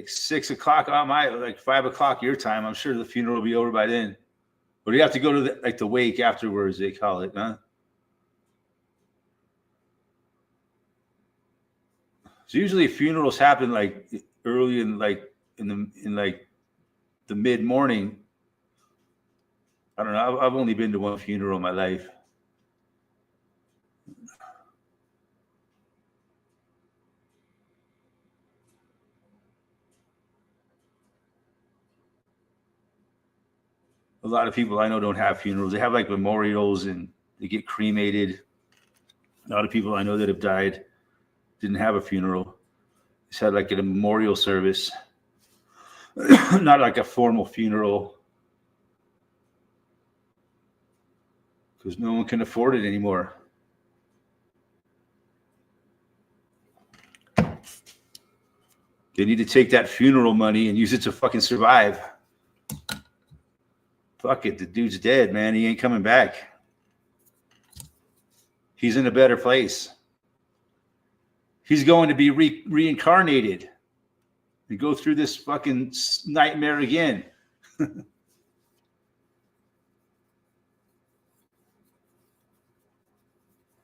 6 o'clock on my 5 o'clock your time. I'm sure the funeral will be over by then. Or do you have to go to the wake afterwards? They call it, huh? So usually funerals happen like early in the mid morning. I don't know. I've only been to one funeral in my life. A lot of people I know don't have funerals. They have like memorials and they get cremated. A lot of people I know that have died didn't have a funeral. Just had like a memorial service, not like a formal funeral, because no one can afford it anymore. They need to take that funeral money and use it to fucking survive. Fuck it, the dude's dead, man. He ain't coming back. He's in a better place. He's going to be reincarnated and go through this fucking nightmare again.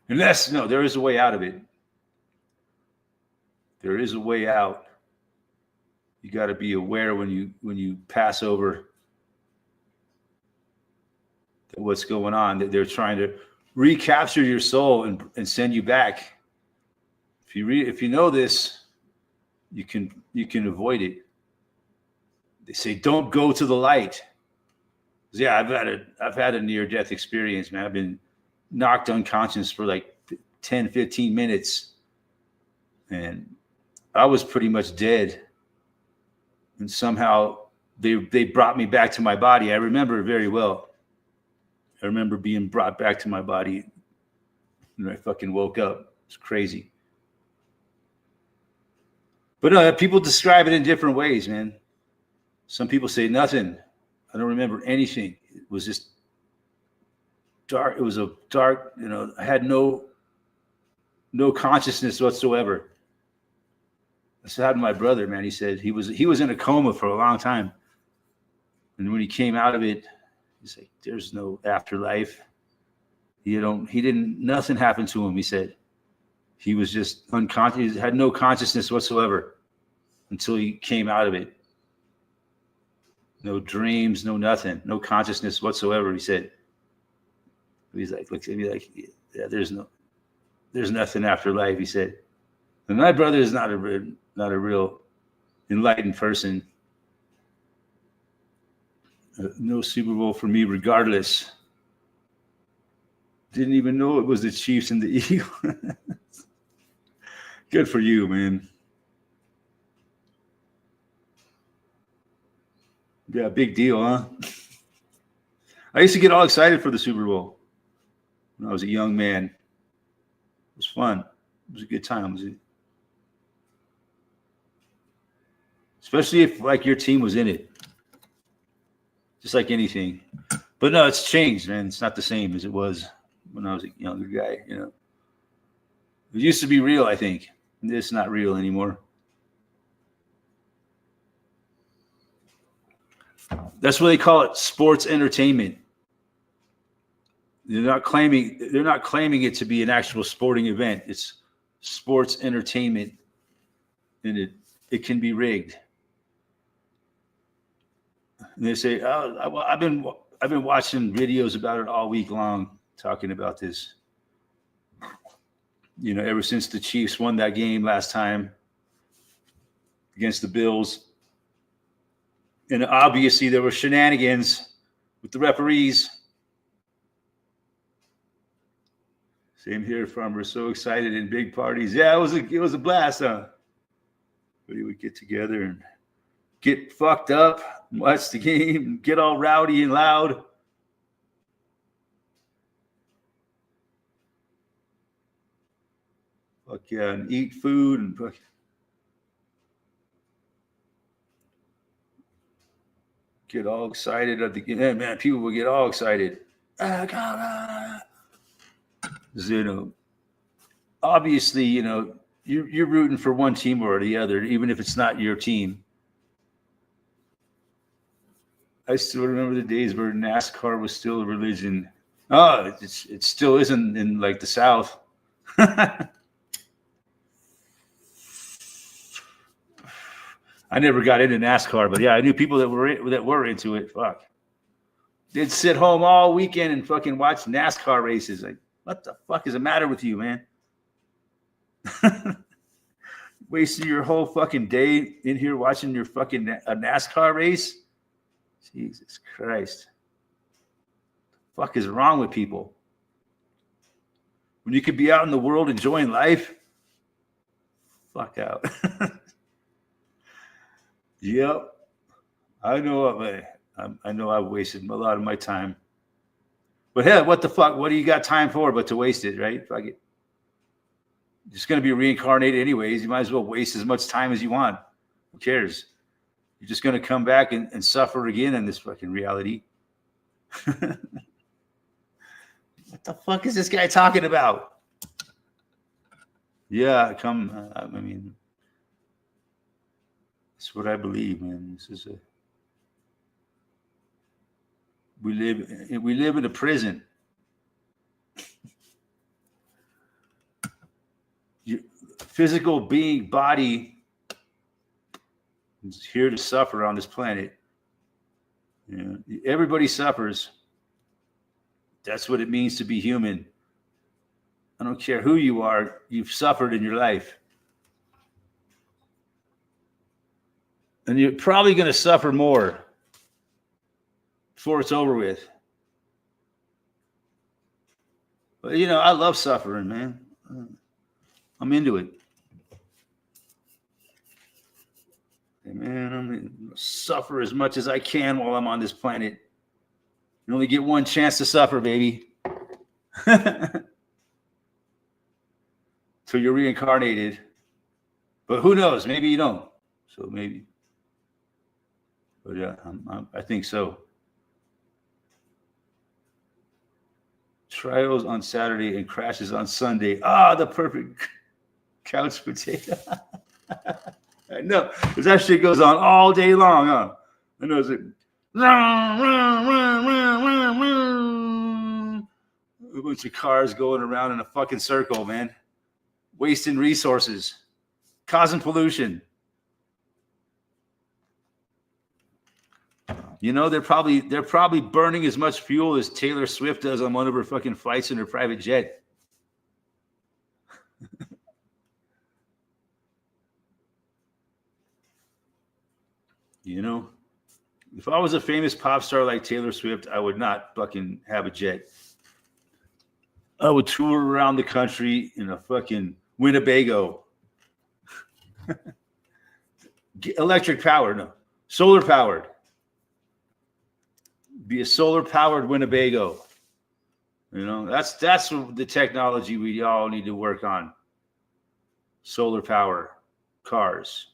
Unless, no, there is a way out of it. There is a way out. You got to be aware when you pass over what's going on, that they're trying to recapture your soul and send you back. If you know this, you can avoid it. They say don't go to the light. Yeah, I've had a near-death experience, man. I've been knocked unconscious for like 10, 15 minutes, and I was pretty much dead. And somehow they brought me back to my body. I remember it very well. I remember being brought back to my body, and I fucking woke up. It's crazy. But people describe it in different ways, man. Some people say nothing. I don't remember anything. It was just dark. It was a dark, I had no consciousness whatsoever. That's what happened to my brother, man. He said he was in a coma for a long time. And when he came out of it, he's like, there's no afterlife. Nothing happened to him, he said. He was just unconscious. He had no consciousness whatsoever until he came out of it. No dreams, no nothing, no consciousness whatsoever, he said. He's like, looks at me like, yeah, there's nothing after life, he said. And my brother is not a real enlightened person. No Super Bowl for me, regardless. Didn't even know it was the Chiefs and the Eagles. Good for you, man. Yeah, big deal, huh? I used to get all excited for the Super Bowl when I was a young man. It was fun. It was a good time. Especially if like your team was in it. Just like anything. But no, it's changed, man. It's not the same as it was when I was a younger guy, It used to be real, I think. It's not real anymore. That's what they call it, sports entertainment. They're not claiming it to be an actual sporting event. It's sports entertainment, and it can be rigged. And they say, "Oh, I've been watching videos about it all week long, talking about this. Ever since the Chiefs won that game last time against the Bills, and obviously there were shenanigans with the referees." Same here, Farmer. So excited in big parties. Yeah, it was a blast, huh? We would get together and get fucked up, watch the game, get all rowdy and loud. Fuck yeah, and eat food and fuck. Get all excited at the game. Man, people would get all excited. Obviously, you're rooting for one team or the other, even if it's not your team. I still remember the days where NASCAR was still a religion. Oh, it still isn't in like the South. I never got into NASCAR, but yeah, I knew people that were into it. Fuck, they'd sit home all weekend and fucking watch NASCAR races. Like, what the fuck is the matter with you, man? Wasting your whole fucking day in here watching your fucking a NASCAR race? Jesus Christ. The fuck is wrong with people? When you could be out in the world enjoying life? Fuck out. Yep. I know I know I've wasted a lot of my time. But hell, what the fuck? What do you got time for but to waste it, right? Fuck it. You're just going to be reincarnated anyways. You might as well waste as much time as you want. Who cares? You're just going to come back and suffer again in this fucking reality. What the fuck is this guy talking about? Yeah, I mean, that's what I believe, man. This is we live in a prison. Your physical body is here to suffer on this planet. You know, everybody suffers. That's what it means to be human. I don't care who you are, you've suffered in your life. And you're probably going to suffer more before it's over with. But, you know, I love suffering, man. I'm into it. Hey, man, I'm going to suffer as much as I can while I'm on this planet. You only get one chance to suffer, baby. So you're reincarnated. But who knows? Maybe you don't. So maybe. But yeah, I think so. Trials on Saturday and crashes on Sunday. Ah, the perfect couch potato. I know. Because that shit goes on all day long, huh? I know. It's like, a bunch of cars going around in a fucking circle, man. Wasting resources. Causing pollution. You know, they're probably burning as much fuel as Taylor Swift does on one of her fucking flights in her private jet. You know, if I was a famous pop star like Taylor Swift, I would not fucking have a jet. I would tour around the country in a fucking Winnebago. Electric powered, no, solar powered. Be a solar powered Winnebago. You know, that's the technology we all need to work on. Solar power cars.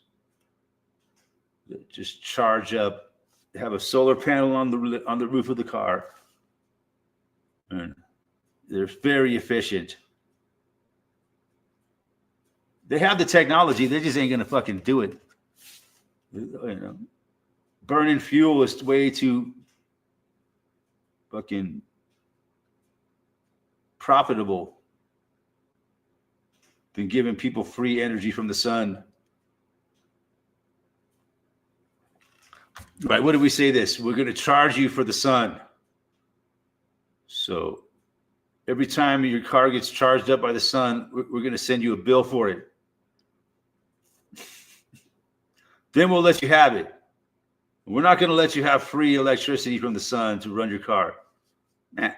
Just charge up, have a solar panel on the roof of the car. And they're very efficient. They have the technology, they just ain't gonna fucking do it. You know, burning fuel is way too fucking profitable than giving people free energy from the sun. Right? What did we say this? We're going to charge you for the sun. So every time your car gets charged up by the sun, we're going to send you a bill for it. Then we'll let you have it. We're not going to let you have free electricity from the sun to run your car. Ain't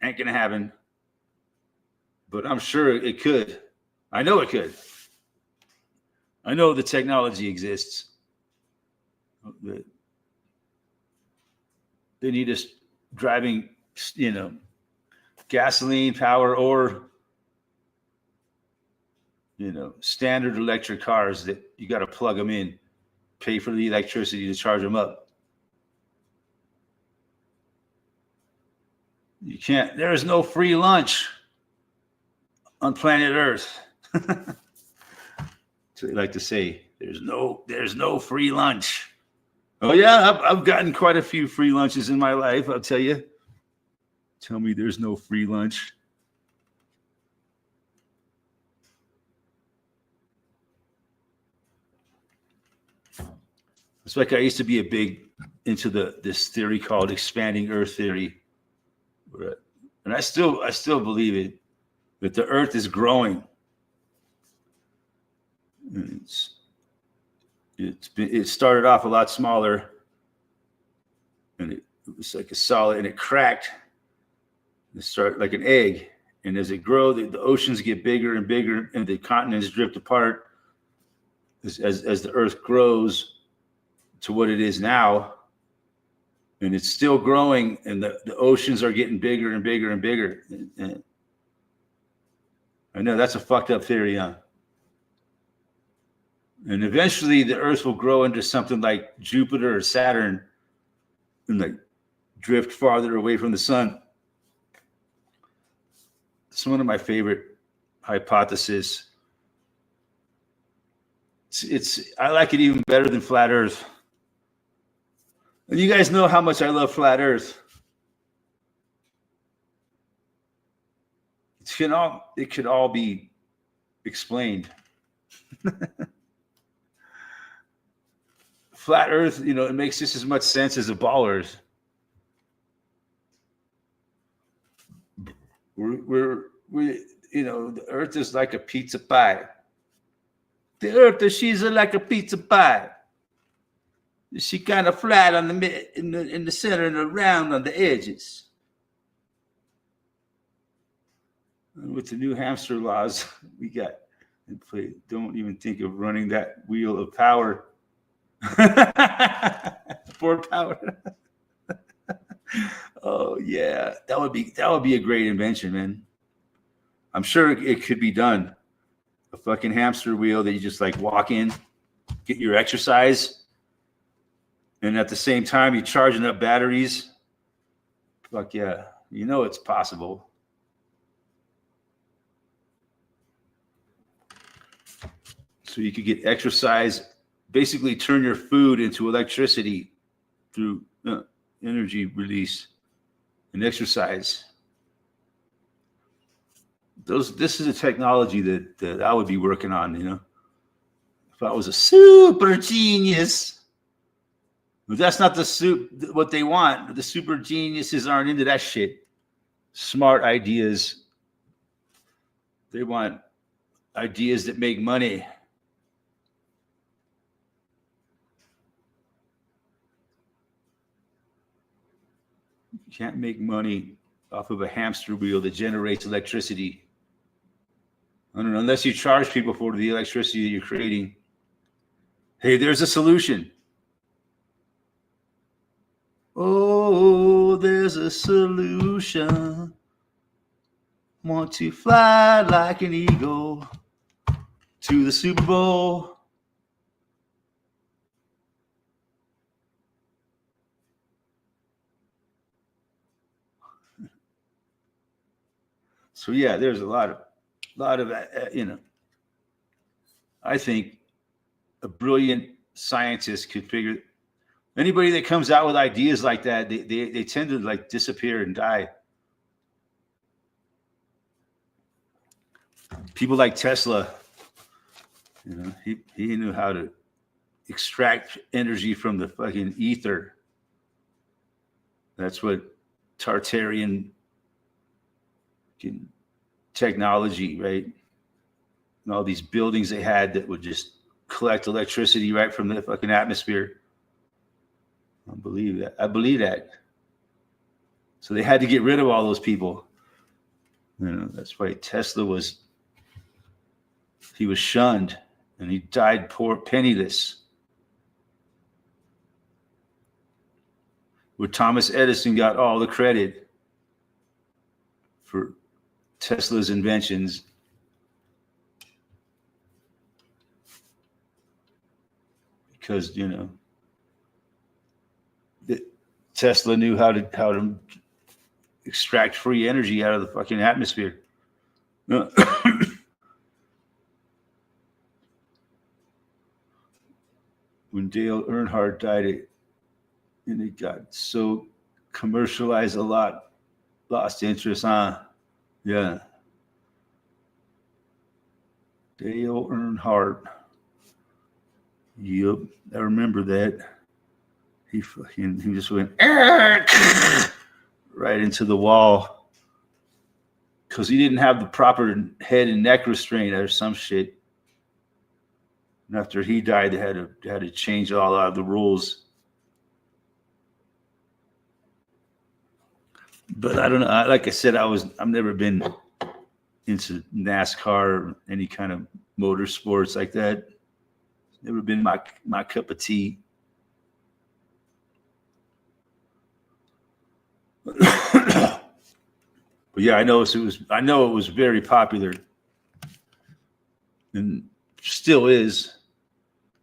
going to happen. But I'm sure it could. I know it could. I know the technology exists. They need us driving, you know, gasoline power or, you know, standard electric cars that you got to plug them in, pay for the electricity to charge them up. You can't, there is no free lunch on planet Earth. So they like to say, there's no free lunch. Oh yeah, I've gotten quite a few free lunches in my life. I'll tell you. Tell me there's no free lunch. It's like I used to be a big into this theory called expanding Earth theory, and I still believe it, that the Earth is growing. It started off a lot smaller, and it was like a solid, and it cracked. It started like an egg, and as it grows, the oceans get bigger and bigger, and the continents drift apart as the Earth grows to what it is now, and it's still growing, and the oceans are getting bigger and bigger and bigger. And I know that's a fucked up theory, huh? And eventually the Earth will grow into something like Jupiter or Saturn and like drift farther away from the sun. It's one of my favorite hypotheses. I like it even better than flat Earth. And you guys know how much I love flat Earth. It could all be explained. Flat Earth, it makes just as much sense as a ball Earth. The Earth is like a pizza pie. The Earth, she's like a pizza pie. She kind of flat in the center and round on the edges. And with the new hamster laws we got in play, don't even think of running that wheel of power. For power. Oh yeah, that would be a great invention, man. I'm sure it could be done. A fucking hamster wheel that you just like walk in, get your exercise, and at the same time you're charging up batteries. Fuck yeah, it's possible. So you could get exercise, basically turn your food into electricity through energy release and exercise. This is a technology that I would be working on, if I was a super genius. But that's not what they want. The super geniuses aren't into that shit. Smart ideas. They want ideas that make money. You can't make money off of a hamster wheel that generates electricity. I don't know, unless you charge people for the electricity that you're creating. Hey, there's a solution. Oh, there's a solution. Want to fly like an eagle to the Super Bowl. So yeah, there's a lot of, I think a brilliant scientist could figure. Anybody that comes out with ideas like that, they tend to like disappear and die. People like Tesla, he knew how to extract energy from the fucking ether. That's what Tartarian technology, right? And all these buildings they had that would just collect electricity right from the fucking atmosphere. I believe that. So they had to get rid of all those people. That's why Tesla was shunned and he died poor, penniless. Where Thomas Edison got all the credit for Tesla's inventions. Because, Tesla knew how to extract free energy out of the fucking atmosphere. When Dale Earnhardt died And it got so commercialized a lot. Lost interest, huh? Yeah. Dale Earnhardt. Yep, I remember that. He just went right into the wall because he didn't have the proper head and neck restraint or some shit. And after he died, they had to change all of the rules. But I don't know. Like I said, I've never been into NASCAR or any kind of motorsports like that. Never been my cup of tea. But yeah, I know it was very popular, and still is.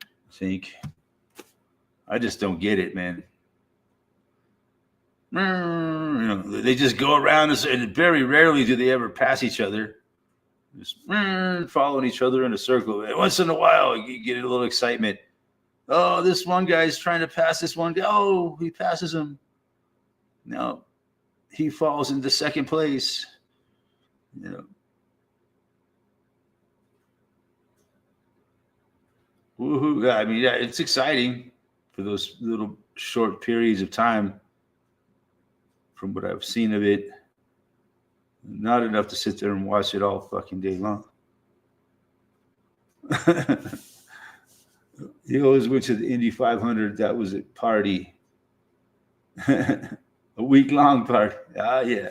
I think. I just don't get it, man. You know, they just go around and very rarely do they ever pass each other. Just following each other in a circle. And once in a while, you get a little excitement. Oh, this one guy's trying to pass this one guy. Oh, he passes him. No, he falls into second place. You know. Woohoo. I mean, yeah, it's exciting for those little short periods of time from what I've seen of it. Not enough to sit there and watch it all fucking day long. He always went to the Indy 500. That was a party. A week-long party. Ah, yeah.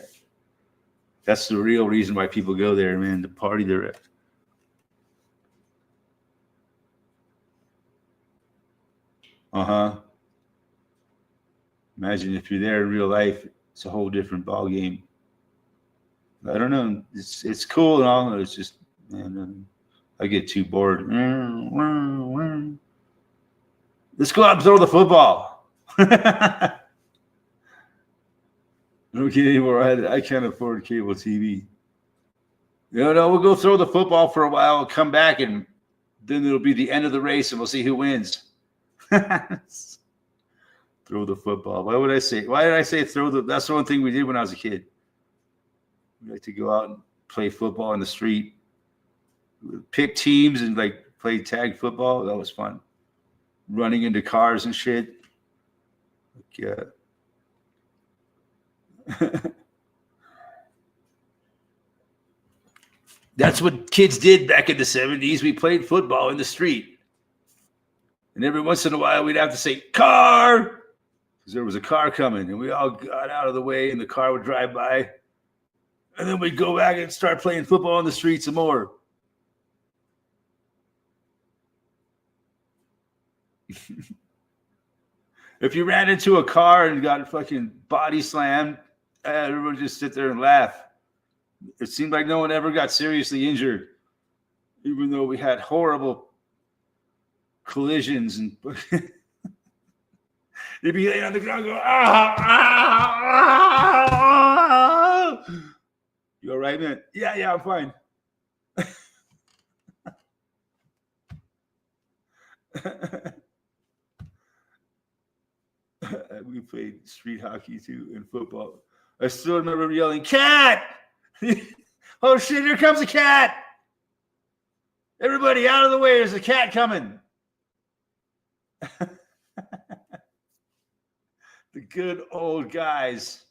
That's the real reason why people go there, man, to party there. Uh-huh. Imagine if you're there in real life, it's a whole different ball game. I don't know. It's cool and all. It's just, man, I get too bored. Let's go out and throw the football. I don't get anymore. I can't afford cable TV. No, we'll go throw the football for a while. We'll come back, and then it'll be the end of the race, and we'll see who wins. Throw the football. Why did I say throw the? That's the one thing we did when I was a kid. We like to go out and play football in the street, pick teams and like play tag football. That was fun. Running into cars and shit. Yeah. That's what kids did back in the 70s. We played football in the street. And every once in a while, we'd have to say, car, because there was a car coming. And we all got out of the way, and the car would drive by. And then we'd go back and start playing football on the street some more. If you ran into a car and got fucking body slammed, everyone would just sit there and laugh. It seemed like no one ever got seriously injured, even though we had horrible collisions and they'd be laying on the ground going, ah. You all right, man? Yeah, I'm fine. We played street hockey too and football. I still remember yelling, cat! Oh shit, here comes a cat! Everybody out of the way, there's a cat coming. The good old guys.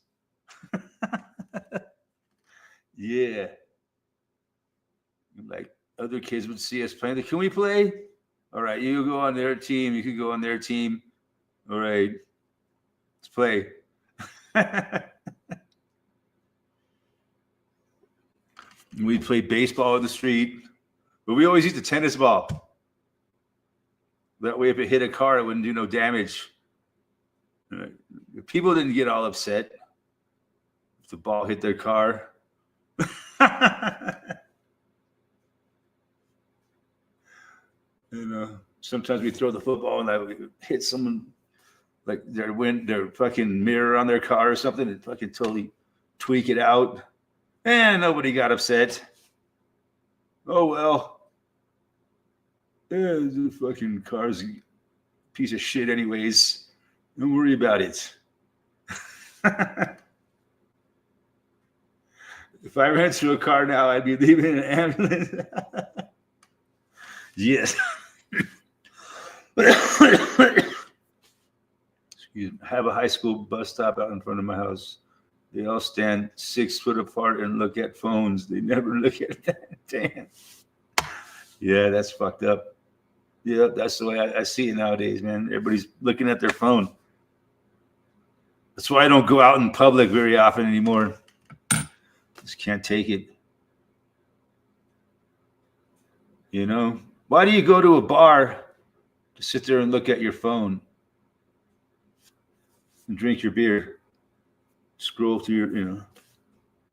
Yeah. Like other kids would see us playing. Can we play? All right, you go on their team. You can go on their team. All right, let's play. We played baseball in the street, but we always used a tennis ball. That way, if it hit a car, it wouldn't do no damage. People didn't get all upset if the ball hit their car. And sometimes we throw the football and I would hit someone, like their fucking mirror on their car or something, and fucking totally tweak it out. And nobody got upset. Oh well. Yeah, the fucking car's a piece of shit anyways. Don't worry about it. If I ran to a car now, I'd be leaving an ambulance. Yes. Excuse me. I have a high school bus stop out in front of my house. They all stand 6 foot apart and look at phones. They never look at that. Damn. Yeah, that's fucked up. Yeah, that's the way I see it nowadays, man. Everybody's looking at their phone. That's why I don't go out in public very often anymore. Just can't take it. You know? Why do you go to a bar to sit there and look at your phone and drink your beer? Scroll through your, you know.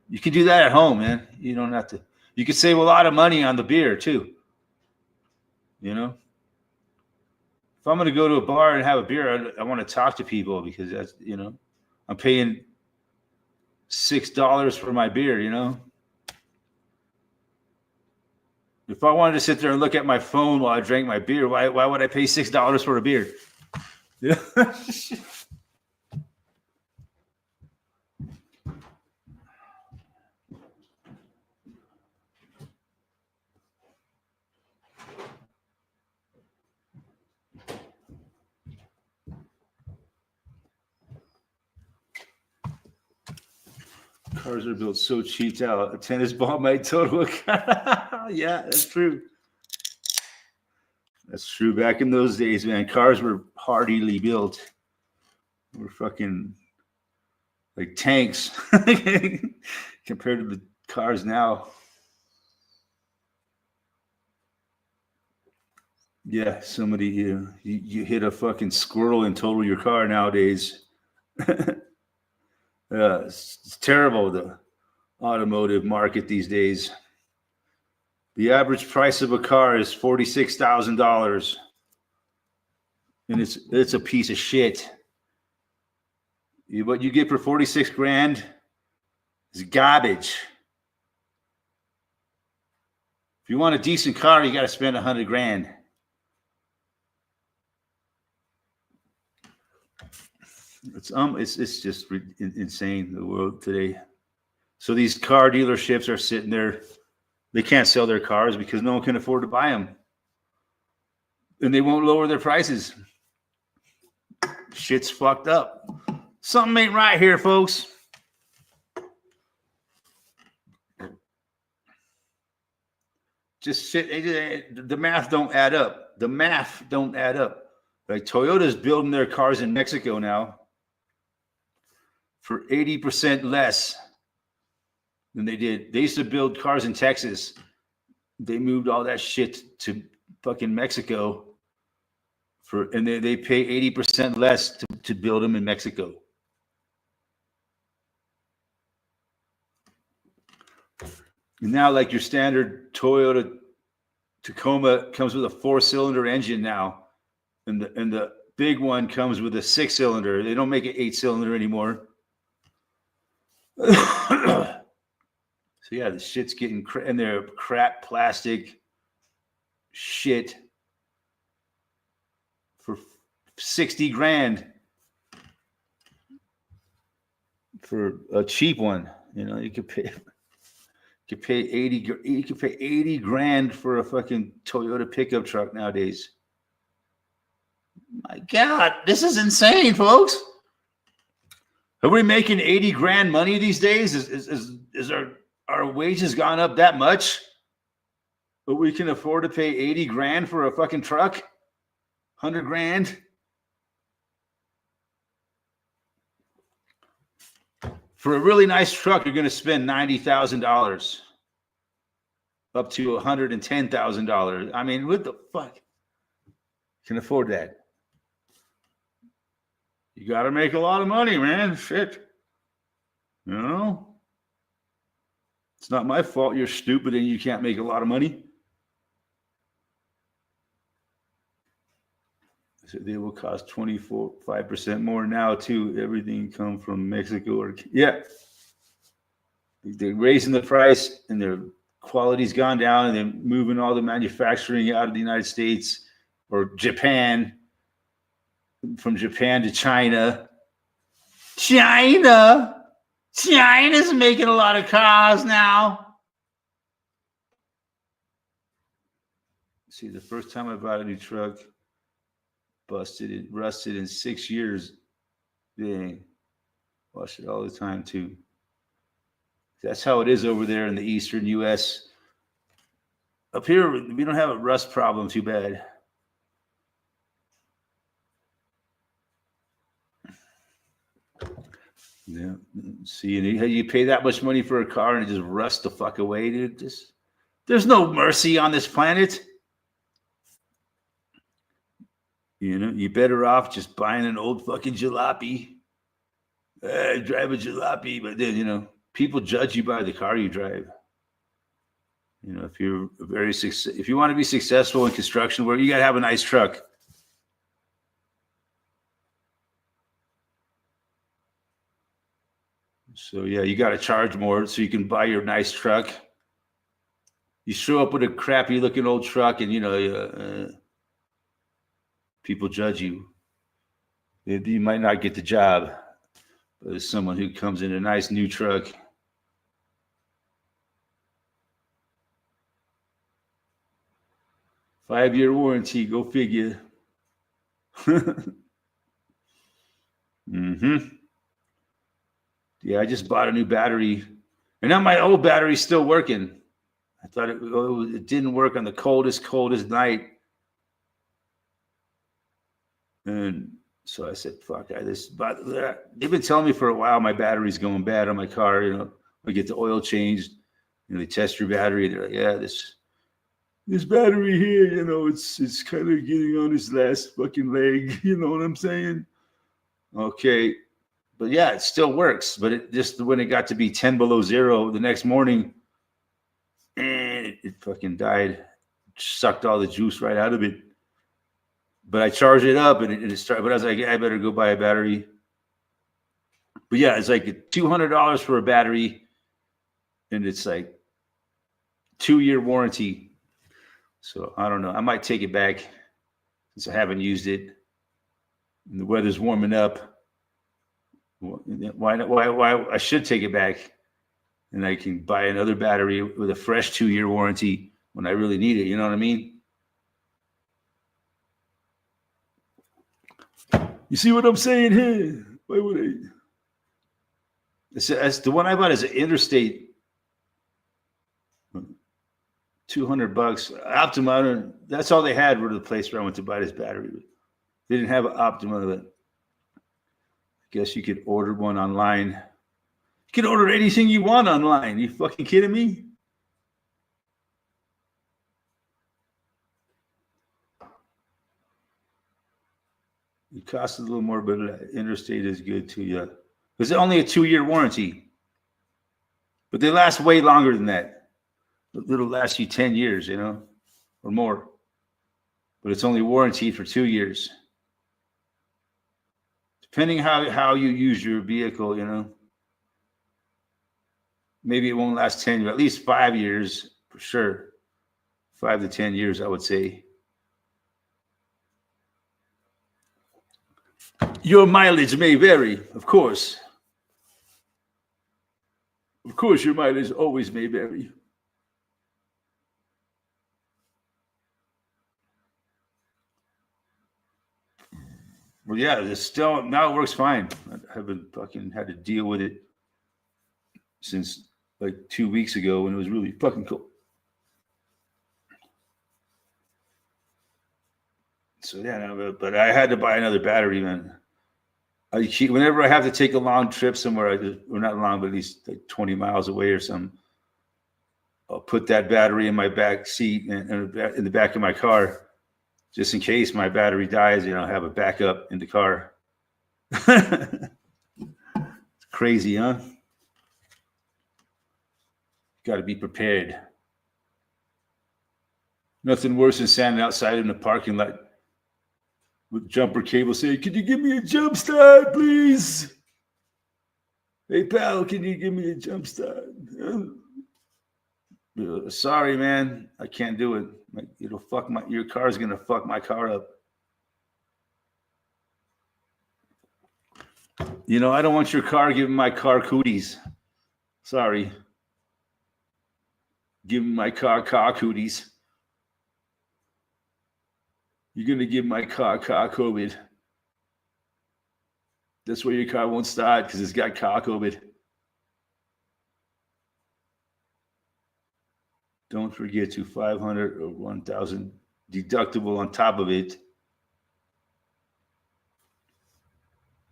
You can do that at home, man. You don't have to. You can save a lot of money on the beer, too. You know? If I'm going to go to a bar and have a beer, I want to talk to people because that's, you know, I'm paying $6 for my beer, you know? If I wanted to sit there and look at my phone while I drank my beer, why would I pay $6 for a beer? Yeah. Cars are built so cheap now. A tennis ball might total a car. Yeah, that's true. That's true. Back in those days, man, cars were hardily built. We're fucking like tanks compared to the cars now. Yeah, somebody you hit a fucking squirrel and total your car nowadays. It's terrible, the automotive market these days. The average price of a car is $46,000, and it's a piece of shit. What you get for 46 grand is garbage. If you want a decent car, you got to spend 100 grand. It's just insane, the world today. So these car dealerships are sitting there. They can't sell their cars because no one can afford to buy them, and they won't lower their prices. Shit's fucked up. Something ain't right here, folks. Just shit. The math don't add up. The math don't add up. Like Toyota's building their cars in Mexico now for 80% less than they did. They used to build cars in Texas. They moved all that shit to fucking Mexico and they pay 80% less to build them in Mexico. And now, like your standard Toyota Tacoma comes with a 4-cylinder engine now, and the big one comes with a 6-cylinder. They don't make an 8-cylinder anymore. So yeah, the shit's getting and they're crap plastic shit for 60 grand for a cheap one. You know, you could pay 80 grand for a fucking Toyota pickup truck nowadays. My God, this is insane, folks. Are we making 80 grand money these days? Is our wages gone up that much? But we can afford to pay 80 grand for a fucking truck? 100 grand? For a really nice truck, you're going to spend $90,000 up to $110,000. I mean, what the fuck? Can afford that. You got to make a lot of money, man. Shit. You know? It's not my fault you're stupid and you can't make a lot of money. So they will cost 5% more now, too. Everything come from Mexico. Yeah. They're raising the price and their quality's gone down, and they're moving all the manufacturing out of the United States or Japan. from Japan to China. China's making a lot of cars now. See, the first time I bought a new truck, rusted in 6 years. Dang. Wash it all the time too. That's how it is over there in the eastern U.S. Up here, we don't have a rust problem too bad. Yeah. See, you pay that much money for a car and it just rusts the fuck away, dude. There's no mercy on this planet. You know, you're better off just buying an old fucking jalopy. Drive a jalopy, but then, you know, people judge you by the car you drive. You know, if you want to be successful in construction work, you got to have a nice truck. So yeah, you got to charge more so you can buy your nice truck. You show up with a crappy looking old truck and, you know, people judge you. You might not get the job. But as someone who comes in a nice new truck. 5-year warranty, go figure. Yeah, I just bought a new battery. And now my old battery's still working. I thought it didn't work on the coldest night. And so I said, fuck, they've been telling me for a while my battery's going bad on my car. You know, I get the oil changed. You know, they test your battery. They're like, yeah, this battery here, you know, it's kind of getting on its last fucking leg. You know what I'm saying? Okay. But yeah, it still works. But it just, when it got to be 10 below zero the next morning, it fucking died. Sucked all the juice right out of it. But I charged it up and it started. But I was like, I better go buy a battery. But yeah, it's like $200 for a battery. And it's like 2-year warranty. So I don't know. I might take it back since I haven't used it. And the weather's warming up. Why not? Why I should take it back. And I can buy another battery with a fresh 2-year warranty when I really need it. You know what I mean? You see what I'm saying here? Why would I? That's the one I bought is an Interstate. $200. Optima. That's all they had were the place where I went to buy this battery. They didn't have an Optima, but I guess you could order one online. You can order anything you want online. You fucking kidding me? It costs a little more, but Interstate is good too. Yeah, it's only a 2-year warranty, but they last way longer than that. It'll last you 10 years, you know, or more. But it's only warranted for 2 years, depending how you use your vehicle. You know, maybe it won't last 10, but at least 5 years for sure. 5 to 10 years, I would say. Your mileage may vary, of course. Of course, your mileage always may vary. Well, yeah, now it works fine. I haven't fucking had to deal with it since like 2 weeks ago when it was really fucking cool. So yeah, but I had to buy another battery, man. Whenever I have to take a long trip somewhere, or not long, but at least like 20 miles away or something, I'll put that battery in my back seat and in the back of my car, just in case my battery dies. You know, have a backup in the car. It's crazy, huh? Got to be prepared. Nothing worse than standing outside in the parking lot with jumper cable saying, "Can you give me a jump start, please? Hey, pal, can you give me a jump start?" Sorry, man, I can't do it. Your car's gonna fuck my car up. I don't want your car giving my car cooties. Sorry. Giving my car cooties. You're going to give my car COVID. That's why your car won't start, because it's got car COVID. Don't forget to 500 or 1,000 deductible on top of it.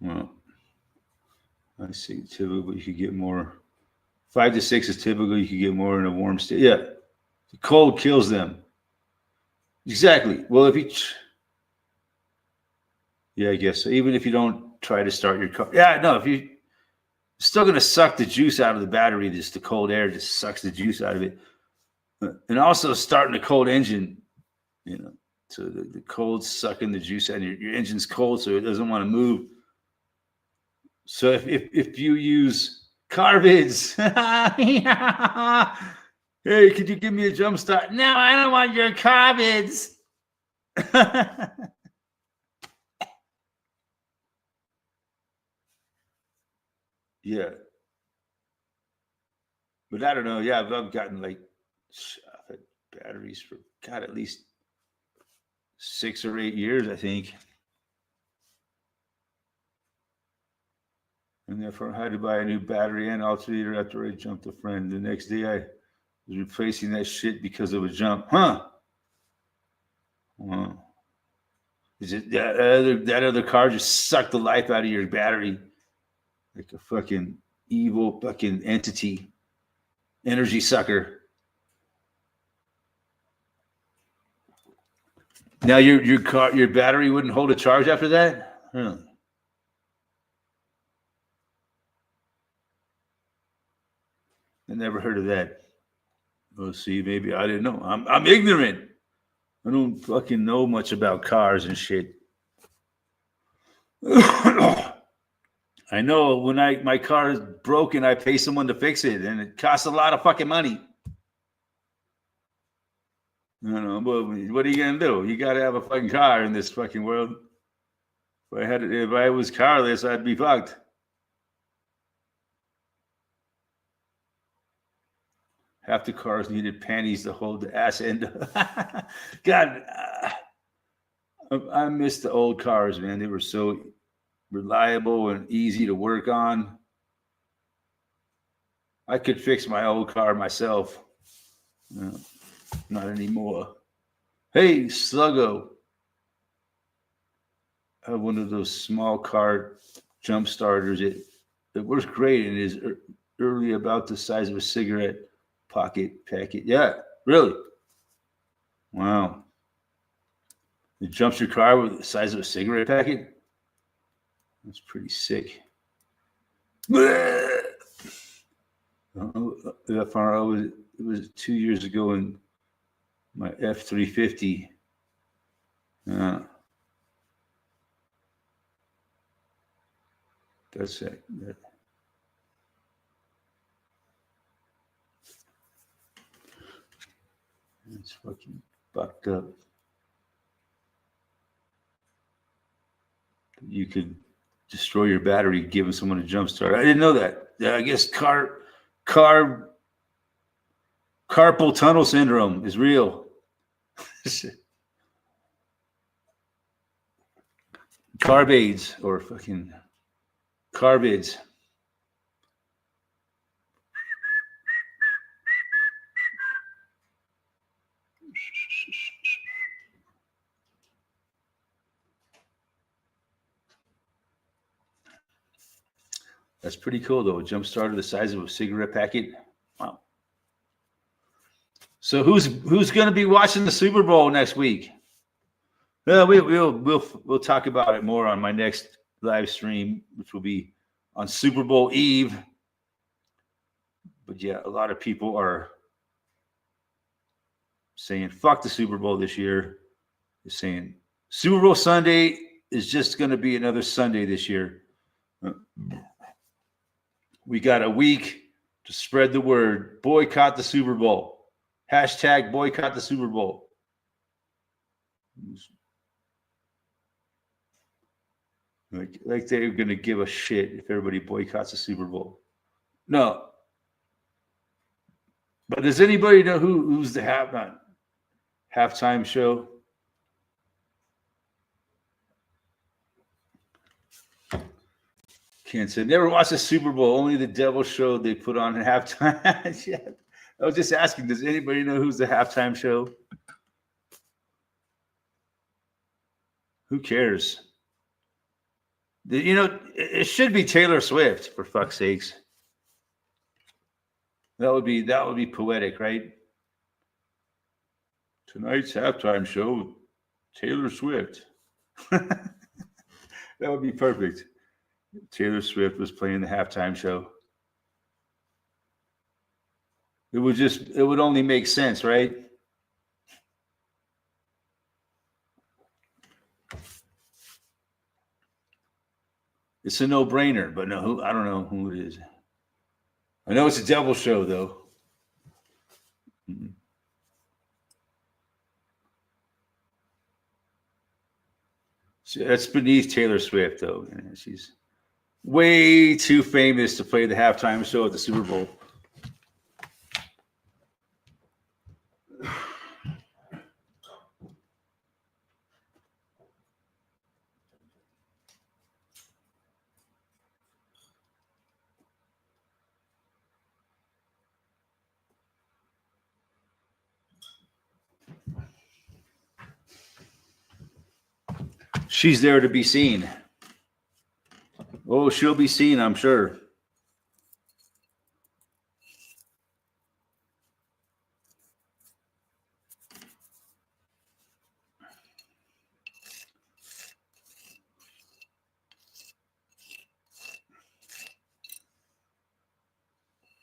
Well, I see typical you could get more. 5 to 6 is typical. You could get more in a warm state. Yeah, the cold kills them. Exactly. Well, I guess so. Even if you don't try to start your car, if you still going to suck the juice out of the battery, just the cold air just sucks the juice out of it. And also starting a cold engine, so the cold's sucking the juice out, and your engine's cold, so it doesn't want to move. So if you use carbids, hey, could you give me a jump start? No, I don't want your carbids. Yeah. But I don't know. Yeah, I've gotten I've had batteries for at least 6 or 8 years, I think. And therefore I had to buy a new battery and alternator after I jumped a friend. The next day I was replacing that shit because of a jump. Huh? Wow. Is it that other car just sucked the life out of your battery like a fucking evil fucking entity, energy sucker. Now your battery wouldn't hold a charge after that? Huh. I never heard of that. Oh, see, maybe I didn't know. I'm ignorant. I don't fucking know much about cars and shit. I know when my car is broken, I pay someone to fix it, and it costs a lot of fucking money. But what are you gonna do? You gotta have a fucking car in this fucking world. If I was carless, I'd be fucked. Half the cars needed panties to hold the ass end. God, I miss the old cars, man. They were so reliable and easy to work on. I could fix my old car myself. No, not anymore. Hey, Sluggo. I have one of those small car jump starters. It works great and is early about the size of a cigarette pocket packet. Yeah, really? Wow. It jumps your car with the size of a cigarette packet? That's pretty sick. That far it was 2 years ago in my F-350. That's it. It's fucking fucked up. You could destroy your battery giving someone a jump start. I didn't know that. Yeah, I guess carpal tunnel syndrome is real. Carbids or fucking carbids. That's pretty cool, though. A jump starter the size of a cigarette packet. Wow. So who's going to be watching the Super Bowl next week? Well, we'll talk about it more on my next live stream, which will be on Super Bowl Eve. But yeah, a lot of people are saying fuck the Super Bowl this year. They're saying Super Bowl Sunday is just going to be another Sunday this year. We got a week to spread the word. Boycott the Super Bowl. Hashtag boycott the Super Bowl. Like they're gonna give a shit if everybody boycotts the Super Bowl. No. But does anybody know who's the halftime show? Can't say. Never watched the Super Bowl. Only the Devil show they put on at halftime. Yeah. I was just asking, does anybody know who's the halftime show? Who cares? You know, it should be Taylor Swift, for fuck's sakes. That would be poetic, right? Tonight's halftime show, Taylor Swift. That would be perfect. Taylor Swift was playing the halftime show. It would only make sense, right? It's a no-brainer, but no, I don't know who it is. I know it's a Devil show, though. So that's beneath Taylor Swift, though. She's way too famous to play the halftime show at the Super Bowl. She's there to be seen. Oh, she'll be seen, I'm sure.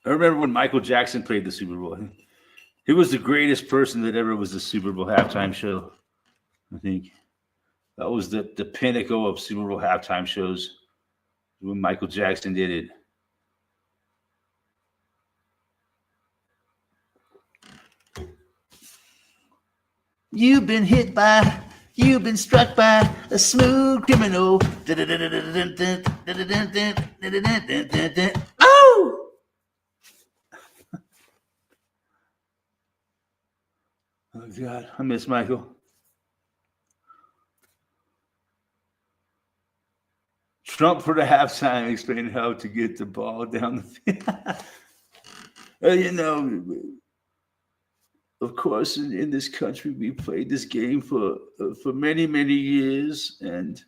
I remember when Michael Jackson played the Super Bowl. He was the greatest person that ever was the Super Bowl halftime show. I think that was the pinnacle of Super Bowl halftime shows when Michael Jackson did it. You've been struck by a smooth criminal. Oh! Oh, God, I miss Michael. Trump for the halftime explained how to get the ball down the field. You know, of course, in this country, we played this game for many, many years, and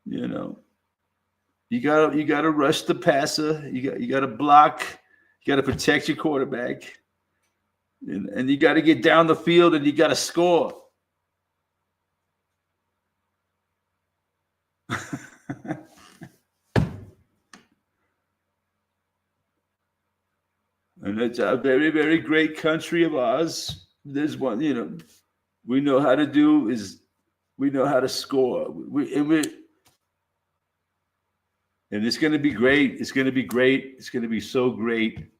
you know, you gotta rush the passer. You gotta block. You gotta protect your quarterback, and you gotta get down the field, and you gotta score. And it's a very, very great country of ours. There's one, you know, we know how to do is we know how to score. And it's going to be great. It's going to be great. It's going to be so great.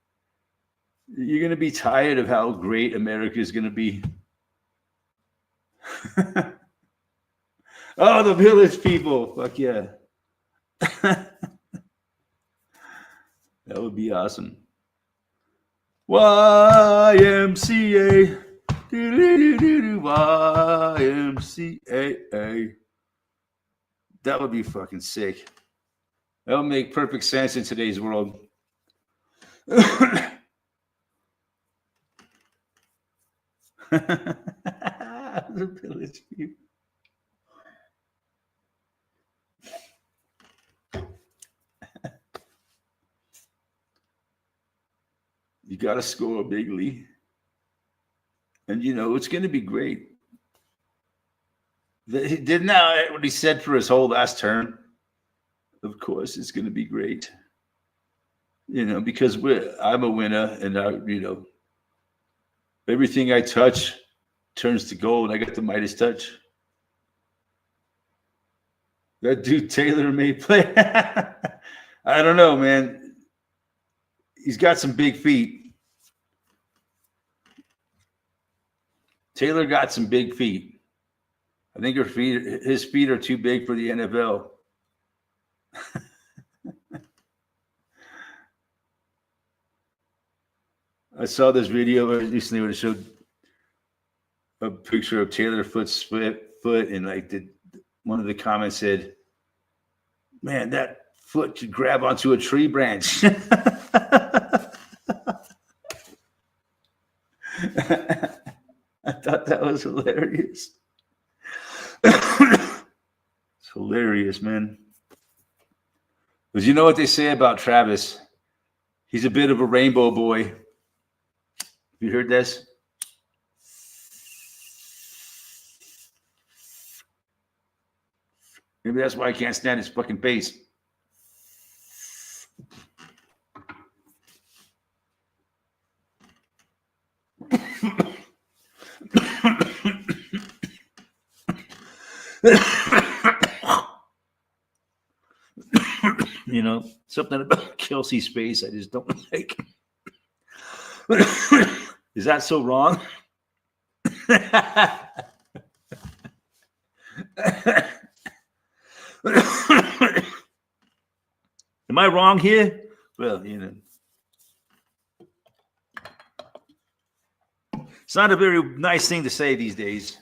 You're going to be tired of how great America is going to be. Oh, the Village People. Fuck yeah. That would be awesome. YMCA. YMCA. That would be fucking sick. That would make perfect sense in today's world. The Village People. You got to score bigly. And, you know, it's going to be great. Didn't that what he said for his whole last term? Of course, it's going to be great. You know, because I'm a winner, and you know, everything I touch turns to gold. I got the Midas touch. That dude Taylor may play. I don't know, man. He's got some big feet. Taylor got some big feet. I think his feet are too big for the NFL. I saw this video recently where it showed a picture of Taylor Swift's foot, and like one of the comments said, "Man, that foot could grab onto a tree branch." I thought that was hilarious. It's hilarious, man. Because you know what they say about Travis? He's a bit of a rainbow boy. Have you heard this? Maybe that's why I can't stand his fucking bass. You know, something about Kelsey's face I just don't like. Is that so wrong? Am I wrong here? Well, you know. It's not a very nice thing to say these days.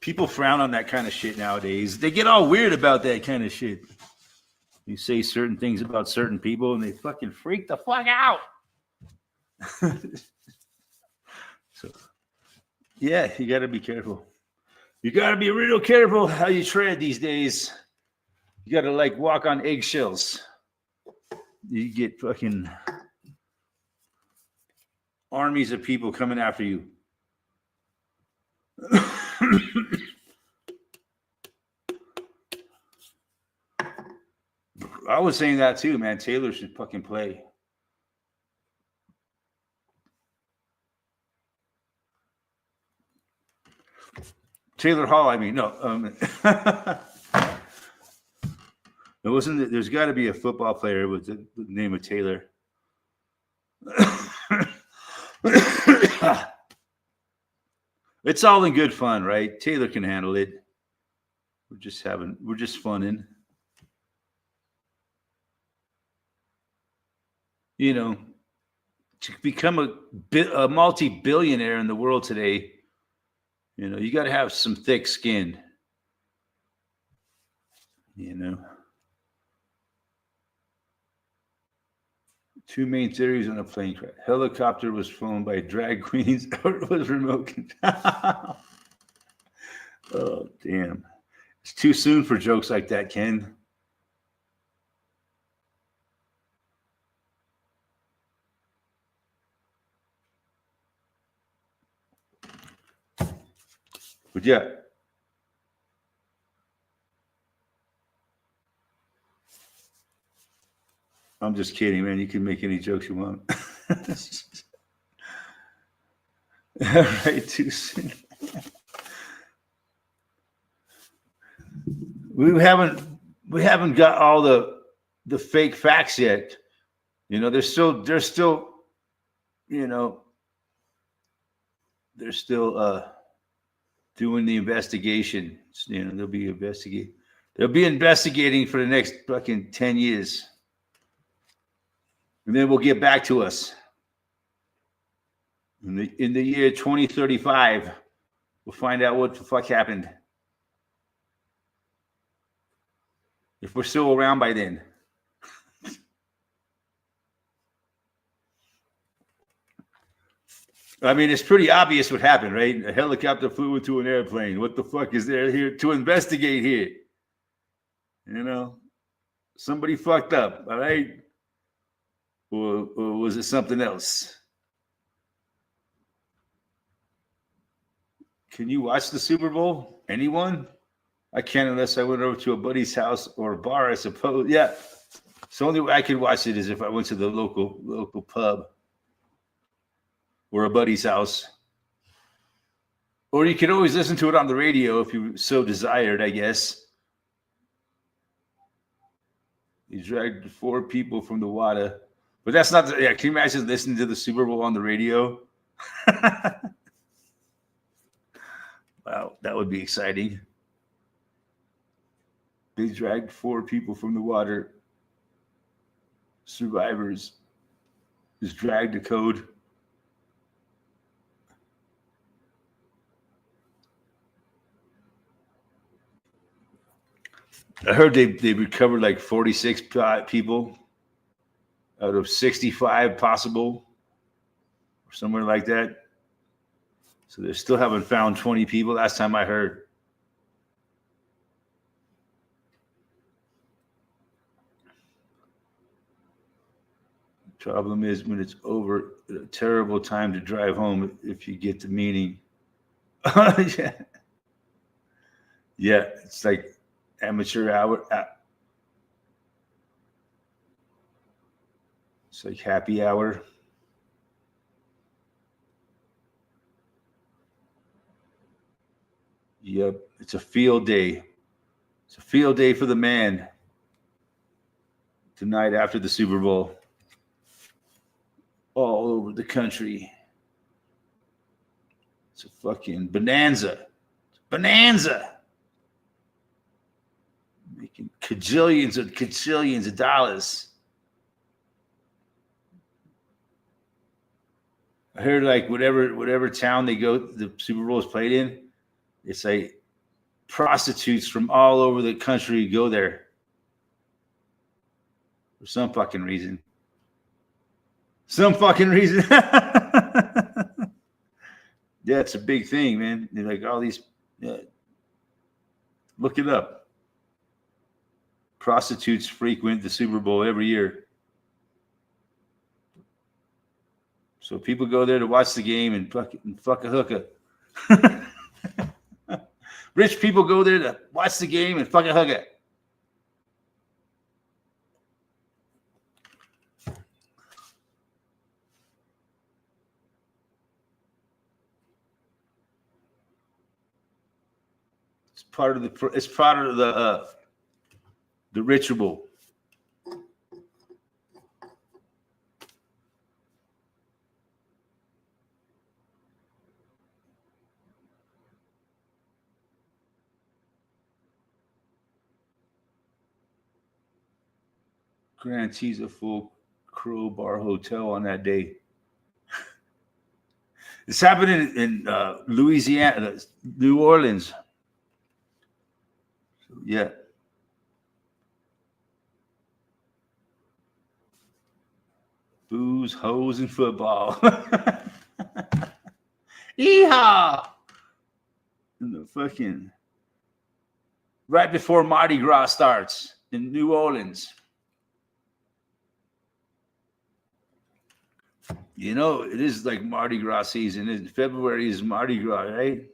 People frown on that kind of shit nowadays. They get all weird about that kind of shit. You say certain things about certain people and they fucking freak the fuck out. So, yeah, you got to be careful. You got to be real careful how you tread these days. You got to like walk on eggshells. You get fucking armies of people coming after you. I was saying that too, man. Taylor should fucking play. Taylor Hall, I mean, no. It wasn't. There's got to be a football player with the name of Taylor. It's all in good fun, right? Taylor can handle it. We're just funning. You know, to become a multi-billionaire in the world today, you know, you got to have some thick skin. You know. Two main theories on a plane crash. Helicopter was flown by drag queens or it was remote control. Oh, damn. It's too soon for jokes like that, Ken. But yeah. I'm just kidding, man. You can make any jokes you want. All right, too soon. We haven't got all the fake facts yet. You know, they're still, you know, they're still doing the investigation. You know, they'll be investigating for the next fucking 10 years. And then we'll get back to us. In the year 2035, we'll find out what the fuck happened. If we're still around by then. I mean, it's pretty obvious what happened, right? A helicopter flew into an airplane. What the fuck is there here to investigate here? You know, somebody fucked up, all right? Or was it something else? Can you watch the Super Bowl? Anyone? I can't unless I went over to a buddy's house or a bar, I suppose. Yeah. So the only way I could watch it is if I went to the local pub or a buddy's house. Or you can always listen to it on the radio if you so desired, I guess. He dragged 4 people from the water. But that's not the, yeah, can you imagine listening to the Super Bowl on the radio? Wow, that would be exciting. They dragged 4 people from the water. Survivors is dragged to code. I heard they recovered like 46 people out of 65 possible, or somewhere like that. So they still haven't found 20 people. Last time I heard. Problem is when it's over, a terrible time to drive home if you get the meaning. Yeah. Yeah, it's like amateur hour. It's like happy hour. Yep, it's a field day. It's a field day for the man tonight after the Super Bowl. All over the country. It's a fucking bonanza. Bonanza. Making cajillions of dollars. I heard like whatever town they go, the Super Bowl is played in, it's like prostitutes from all over the country go there for some fucking reason. Some fucking reason. Yeah, it's a big thing, man. They're like all these. Look it up. Prostitutes frequent the Super Bowl every year. So people go there to watch the game and fuck a hooker. Rich people go there to watch the game and fuck a hooker. It's part of the ritual. Guarantees a full Crowbar Hotel on that day. It's happening in Louisiana, New Orleans. Yeah. Booze, hoes, and football. Yeehaw! And the fucking right before Mardi Gras starts in New Orleans. You know, it is like Mardi Gras season. February is Mardi Gras, right?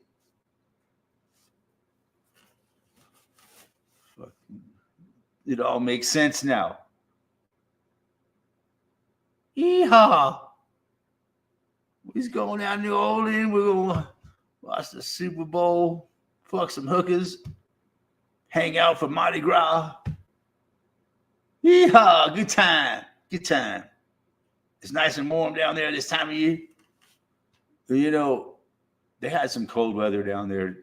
It all makes sense now. Yeehaw! He's going down to New Orleans. We're going to watch the Super Bowl, fuck some hookers, hang out for Mardi Gras. Yeehaw! Good time. Good time. It's nice and warm down there this time of year. You know, they had some cold weather down there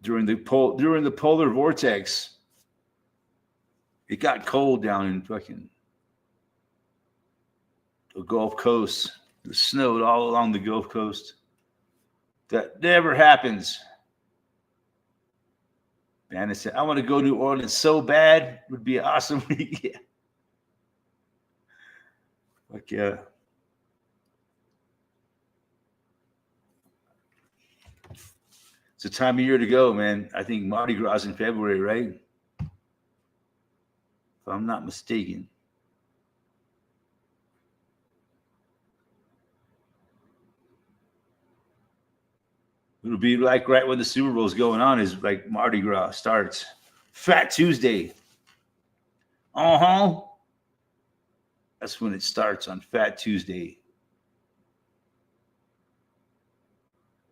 during the polar vortex. It got cold down in fucking the Gulf Coast. It snowed all along the Gulf Coast. That never happens. Man, I said, I want to go to New Orleans so bad. It would be awesome. Yeah. Like, yeah. It's a time of year to go, man. I think Mardi Gras is in February, right? If I'm not mistaken. It'll be like right when the Super Bowl is going on is like Mardi Gras starts. Fat Tuesday. Uh-huh. That's when it starts on Fat Tuesday.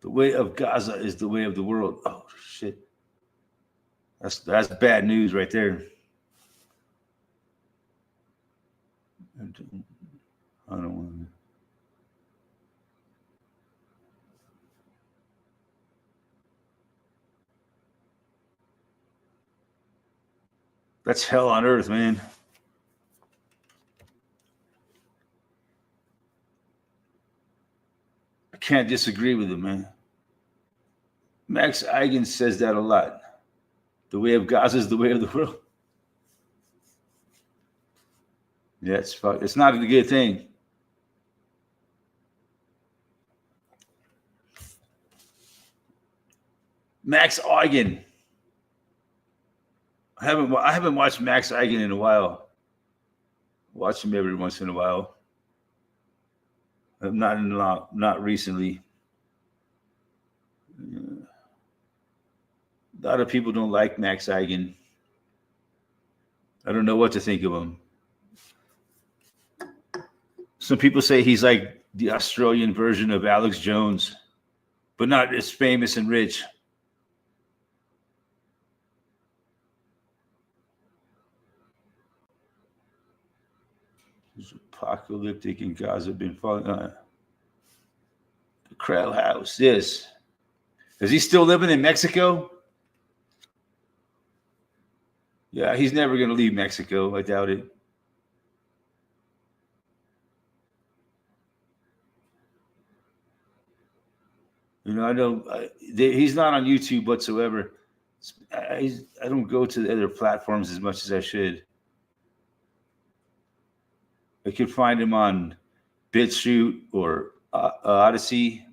The way of Gaza is the way of the world. Oh shit. That's bad news right there. I don't want to. That's hell on earth, man. I can't disagree with him, man. Max Eigen says that a lot. The way of Gaza is the way of the world. Yeah, it's not a good thing. Max Eigen. I haven't watched Max Eigen in a while. Watch him every once in a while. Not recently. Yeah. A lot of people don't like Max Eigen. I don't know what to think of him. Some people say he's like the Australian version of Alex Jones, but not as famous and rich. It's apocalyptic in Gaza been falling on. The Krell House, yes. Is he still living in Mexico? Yeah, he's never going to leave Mexico. I doubt it. You know, he's not on YouTube whatsoever. I don't go to the other platforms as much as I should. I could find him on BitChute or Odyssey.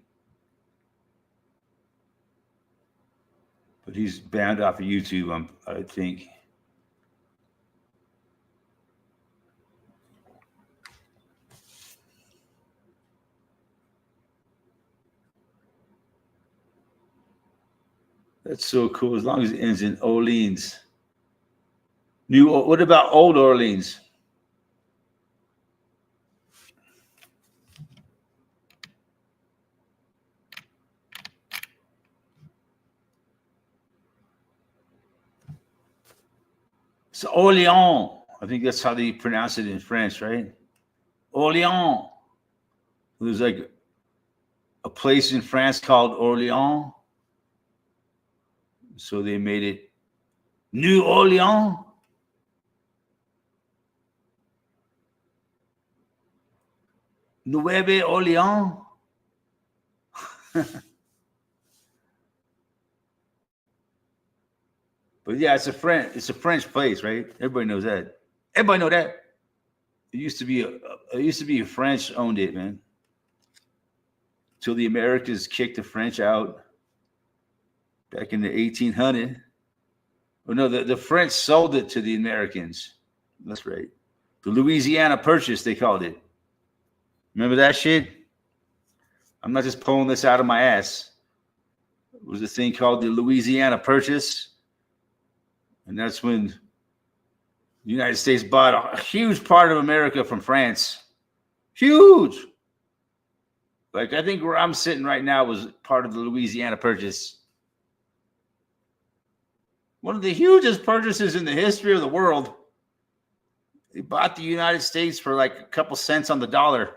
But he's banned off of YouTube, I think. That's so cool. As long as it ends in Orleans. What about Old Orleans? It's Orléans. I think that's how they pronounce it in French, right? Orléans. There's like a place in France called Orléans. So they made it New Orleans. Nueve Orleans. But yeah, it's a French place, right? Everybody knows that. Everybody know that. It used to be a French owned it, man. Till the Americans kicked the French out back in the 1800s. Well, no, the French sold it to the Americans. That's right. The Louisiana Purchase, they called it. Remember that shit? I'm not just pulling this out of my ass. It was a thing called the Louisiana Purchase. And that's when the United States bought a huge part of America from France. Huge. Like, I think where I'm sitting right now was part of the Louisiana Purchase. One of the hugest purchases in the history of the world. They bought the United States for like a couple cents on the dollar.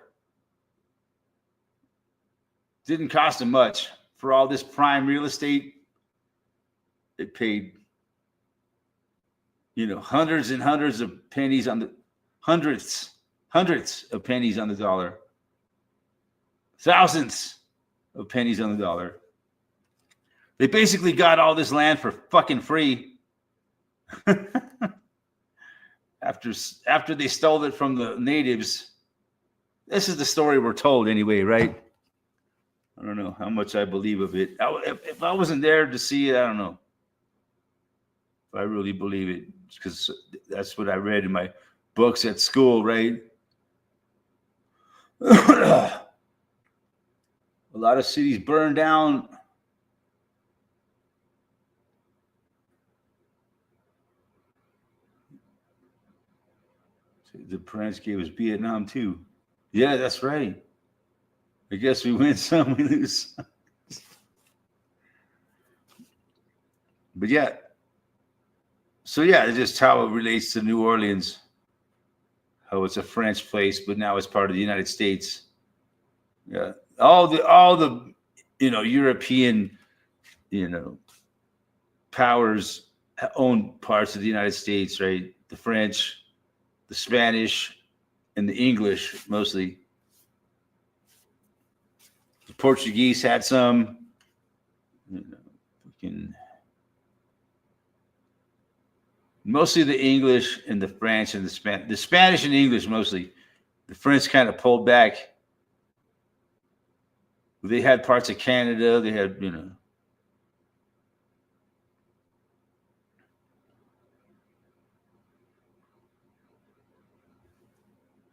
Didn't cost them much. For all this prime real estate, they paid, hundreds and hundreds of pennies on the hundreds of pennies on the dollar. Thousands of pennies on the dollar. They basically got all this land for fucking free. After they stole it from the natives. This is the story we're told anyway, right? I don't know how much I believe of it. If I wasn't there to see it, I don't know if I really believe it, because that's what I read in my books at school, right? A lot of cities burned down. The French gave us Vietnam too. Yeah, that's right. I guess we win some, we lose some. But yeah. So yeah, it's just how it relates to New Orleans. How it's a French place, but now it's part of the United States. Yeah. All the European, powers own parts of the United States, right? The French, the Spanish, and the English mostly. The Portuguese had some, mostly the English and the French and the Spanish. The Spanish and English mostly. The French kind of pulled back. They had parts of Canada. They had,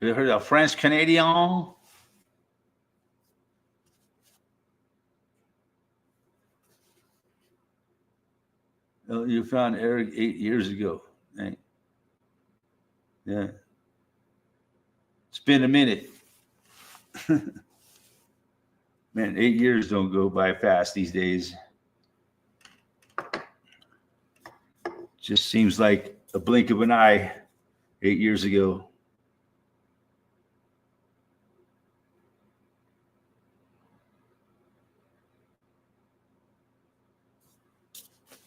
You heard of French Canadian? You found Eric 8 years ago. Right? Yeah. It's been a minute. Man, 8 years don't go by fast these days. Just seems like a blink of an eye 8 years ago.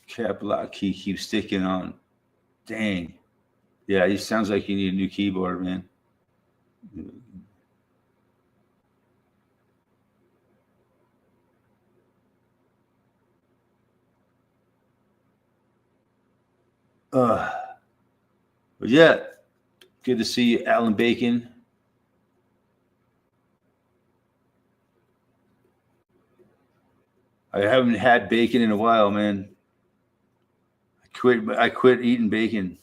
Cap lock key keeps sticking on. Dang. Yeah, it sounds like you need a new keyboard, man. But yeah, good to see you, Alan Bacon. I haven't had bacon in a while, man. I quit eating bacon.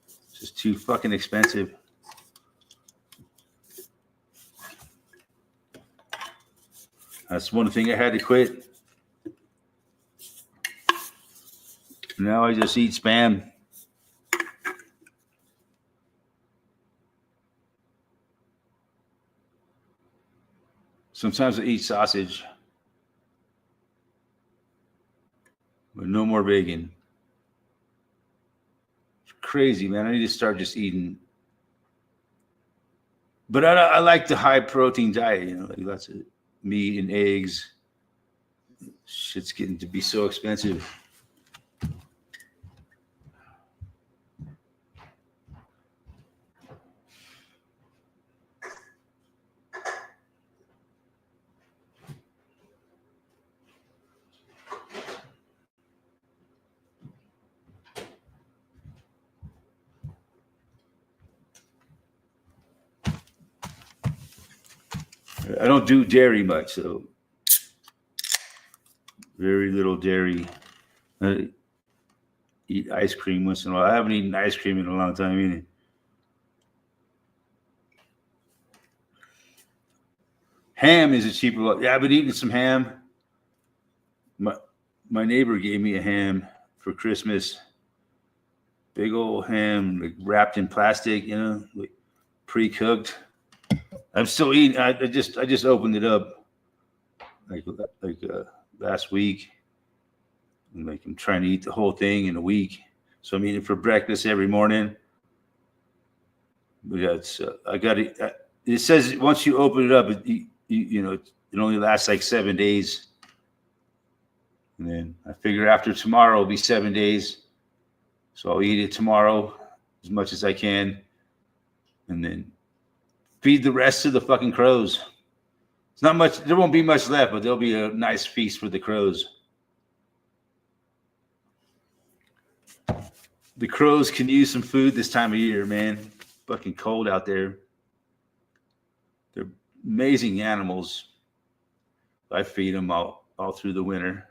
It's just too fucking expensive. That's one thing I had to quit. Now I just eat Spam. Sometimes I eat sausage. But no more bacon. It's crazy, man. I need to start just eating. But I like the high protein diet, like lots of meat and eggs. Shit's getting to be so expensive. I don't do dairy much, so very little dairy. I eat ice cream once in a while. I haven't eaten ice cream in a long time either. Ham is a cheaper. Yeah, I've been eating some ham. My neighbor gave me a ham for Christmas. Big old ham, like wrapped in plastic, like pre-cooked. I'm still eating. I just opened it up like last week. And I'm trying to eat the whole thing in a week. So I'm eating for breakfast every morning. But that's I got it. It says once you open it up, it only lasts like 7 days. And then I figure after tomorrow it'll be 7 days. So I'll eat it tomorrow as much as I can. And then feed the rest of the fucking crows. It's not much. There won't be much left, but there'll be a nice feast for the crows. The crows can use some food this time of year, man. Fucking cold out there. They're amazing animals. I feed them all through the winter.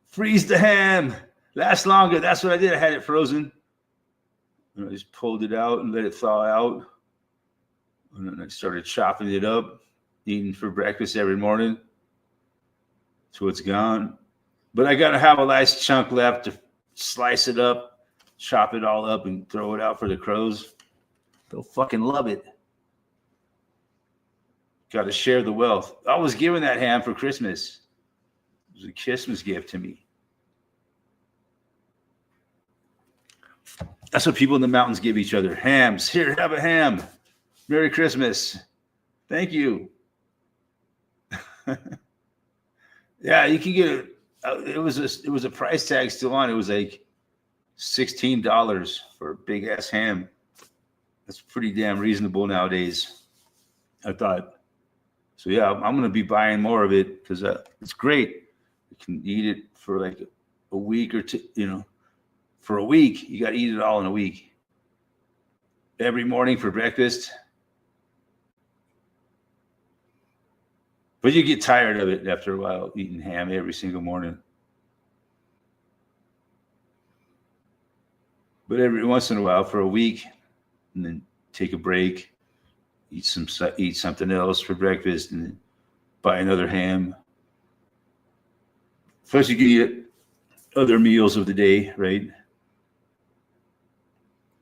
Freeze the ham. Lasts longer. That's what I did. I had it frozen. And I just pulled it out and let it thaw out. And then I started chopping it up, eating for breakfast every morning. So it's gone. But I got to have a nice chunk left to slice it up, chop it all up, and throw it out for the crows. They'll fucking love it. Got to share the wealth. I was given that ham for Christmas. It was a Christmas gift to me. That's what people in the mountains give each other. Hams. Here, have a ham. Merry Christmas. Thank you. Yeah, you can get it. It was a price tag still on. It was like $16 for a big ass ham. That's pretty damn reasonable nowadays, I thought. So yeah, I'm gonna be buying more of it because it's great. You can eat it for like a week or two. You know, for a week, you got to eat it all in a week. Every morning for breakfast. But you get tired of it after a while, eating ham every single morning. But every once in a while, for a week, and then take a break, eat something else for breakfast, and then buy another ham. Plus, you can eat other meals of the day, right?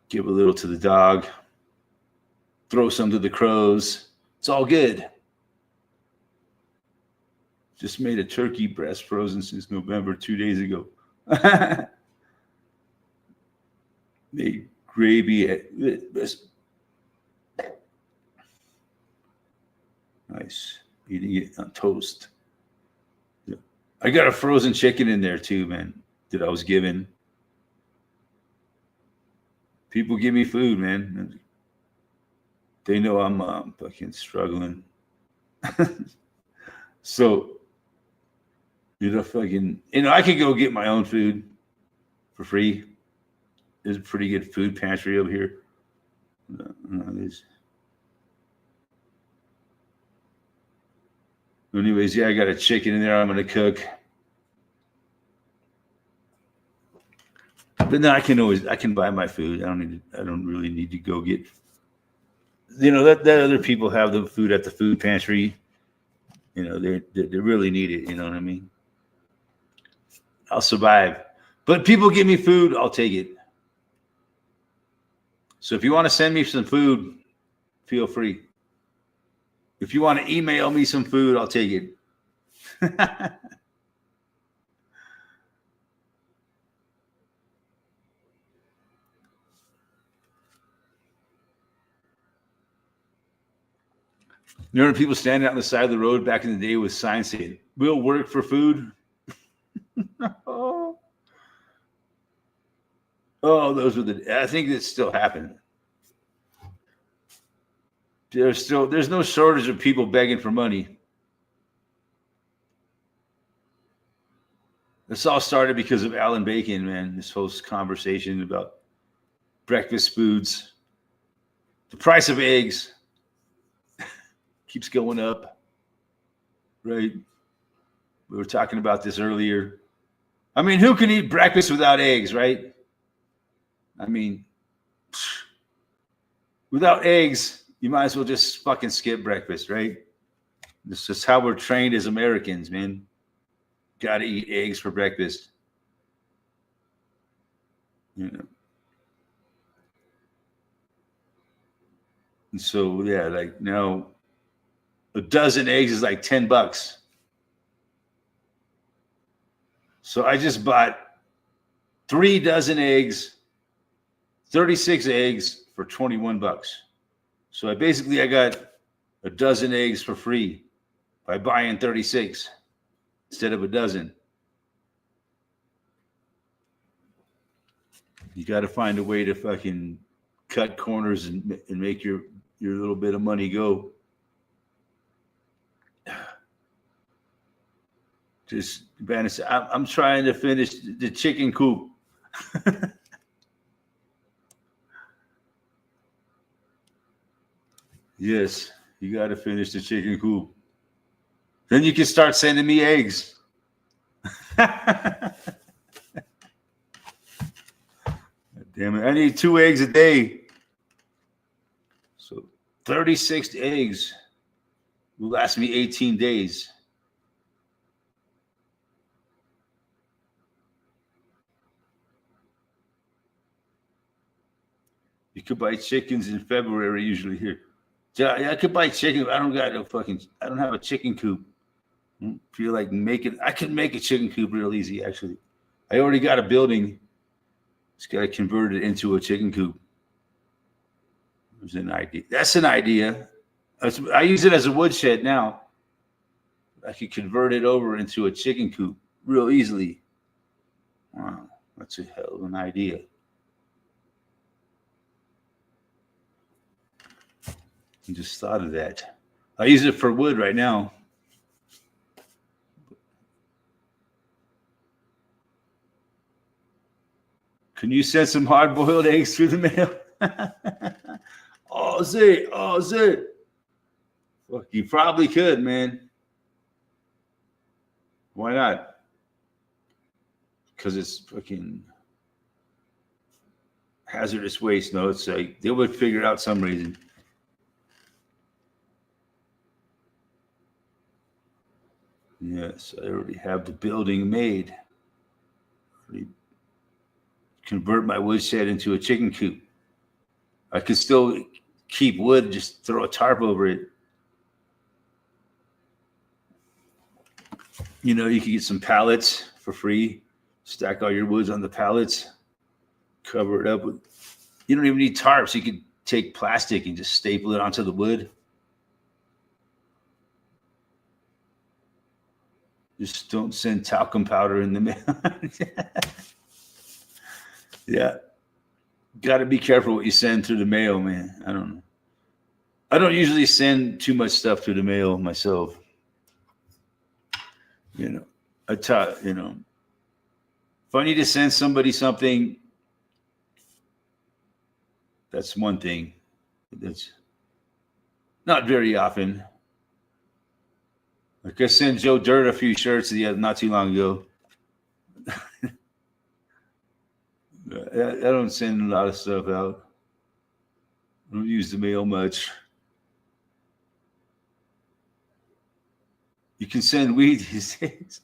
Give a little to the dog, throw some to the crows. It's all good. Just made a turkey breast frozen since November 2 days ago. Made gravy at this. Nice. Eating it on toast. Yeah. I got a frozen chicken in there too, man, that I was given. People give me food, man. They know I'm fucking struggling. So, I could go get my own food for free. There's a pretty good food pantry over here. Anyways, yeah, I got a chicken in there I'm going to cook. But then I can buy my food. I don't really need to go get, that other people have the food at the food pantry. They really need it. You know what I mean? I'll survive. But people give me food, I'll take it. So if you want to send me some food, feel free. If you want to email me some food, I'll take it. You know, people standing out on the side of the road back in the day with signs saying, "We'll work for food." Oh, those were I think that still happen. There's no shortage of people begging for money. This all started because of Alan Bacon, man. This whole conversation about breakfast foods. The price of eggs keeps going up, right? We were talking about this earlier. I mean, who can eat breakfast without eggs, right? I mean, without eggs, you might as well just fucking skip breakfast, right? This is how we're trained as Americans, man. Got to eat eggs for breakfast. And so, yeah, like now, a dozen eggs is like $10. So I just bought 3 dozen eggs, 36 eggs for $21. So I got a dozen eggs for free by buying 36 instead of a dozen. You got to find a way to fucking cut corners and make your little bit of money go. Just, I'm trying to finish the chicken coop. Yes, you got to finish the chicken coop. Then you can start sending me eggs. Damn it. I need 2 eggs a day. So 36 eggs will last me 18 days. You could buy chickens in February usually here. Yeah, I could buy chicken. I don't have a chicken coop. I feel like I could make a chicken coop real easy, actually. I already got a building Just got to convert it into a chicken coop. There's an idea. That's an idea. I use it as a woodshed now. I could convert it over into a chicken coop real easily. Wow, that's a hell of an idea. I just thought of that. I use it for wood right now. Can you send some hard-boiled eggs through the mail? Oh, Zay. Fuck, you probably could, man. Why not? Because it's fucking hazardous waste. No, it's like they would figure out some reason. Yes, I already have the building made. Already convert my woodshed into a chicken coop. I could still keep wood, just throw a tarp over it. You know, you could get some pallets for free, stack all your woods on the pallets, cover it up with, you don't even need tarps. You could take plastic and just staple it onto the wood. Just don't send talcum powder in the mail. Yeah. Got to be careful what you send through the mail, man. I don't know. I don't usually send too much stuff through the mail myself. You know, if I need to send somebody something, that's one thing. That's not very often. Like I sent Joe Dirt a few shirts not too long ago. I don't send a lot of stuff out. I don't use the mail much. You can send weed these days.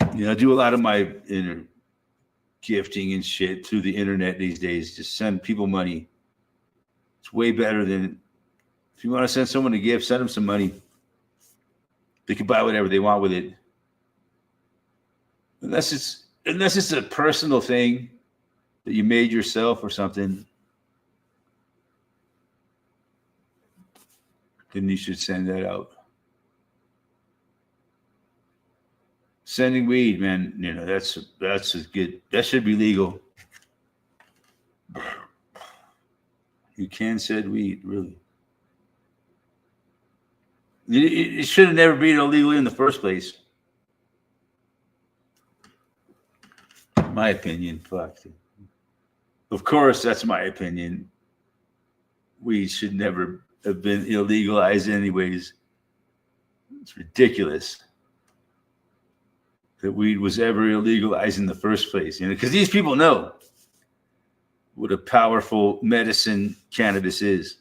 I do a lot of my gifting and shit through the internet these days. Just send people money. It's way better than if you want to send someone a gift, send them some money. They can buy whatever they want with it. Unless it's a personal thing that you made yourself or something, then you should send that out. Sending weed, man, that's a good. That should be legal. You can send weed, really. It should have never been illegal in the first place. My opinion, fuck. Of course, that's my opinion. Weed should never have been illegalized anyways. It's ridiculous that weed was ever illegalized in the first place, because these people know what a powerful medicine cannabis is.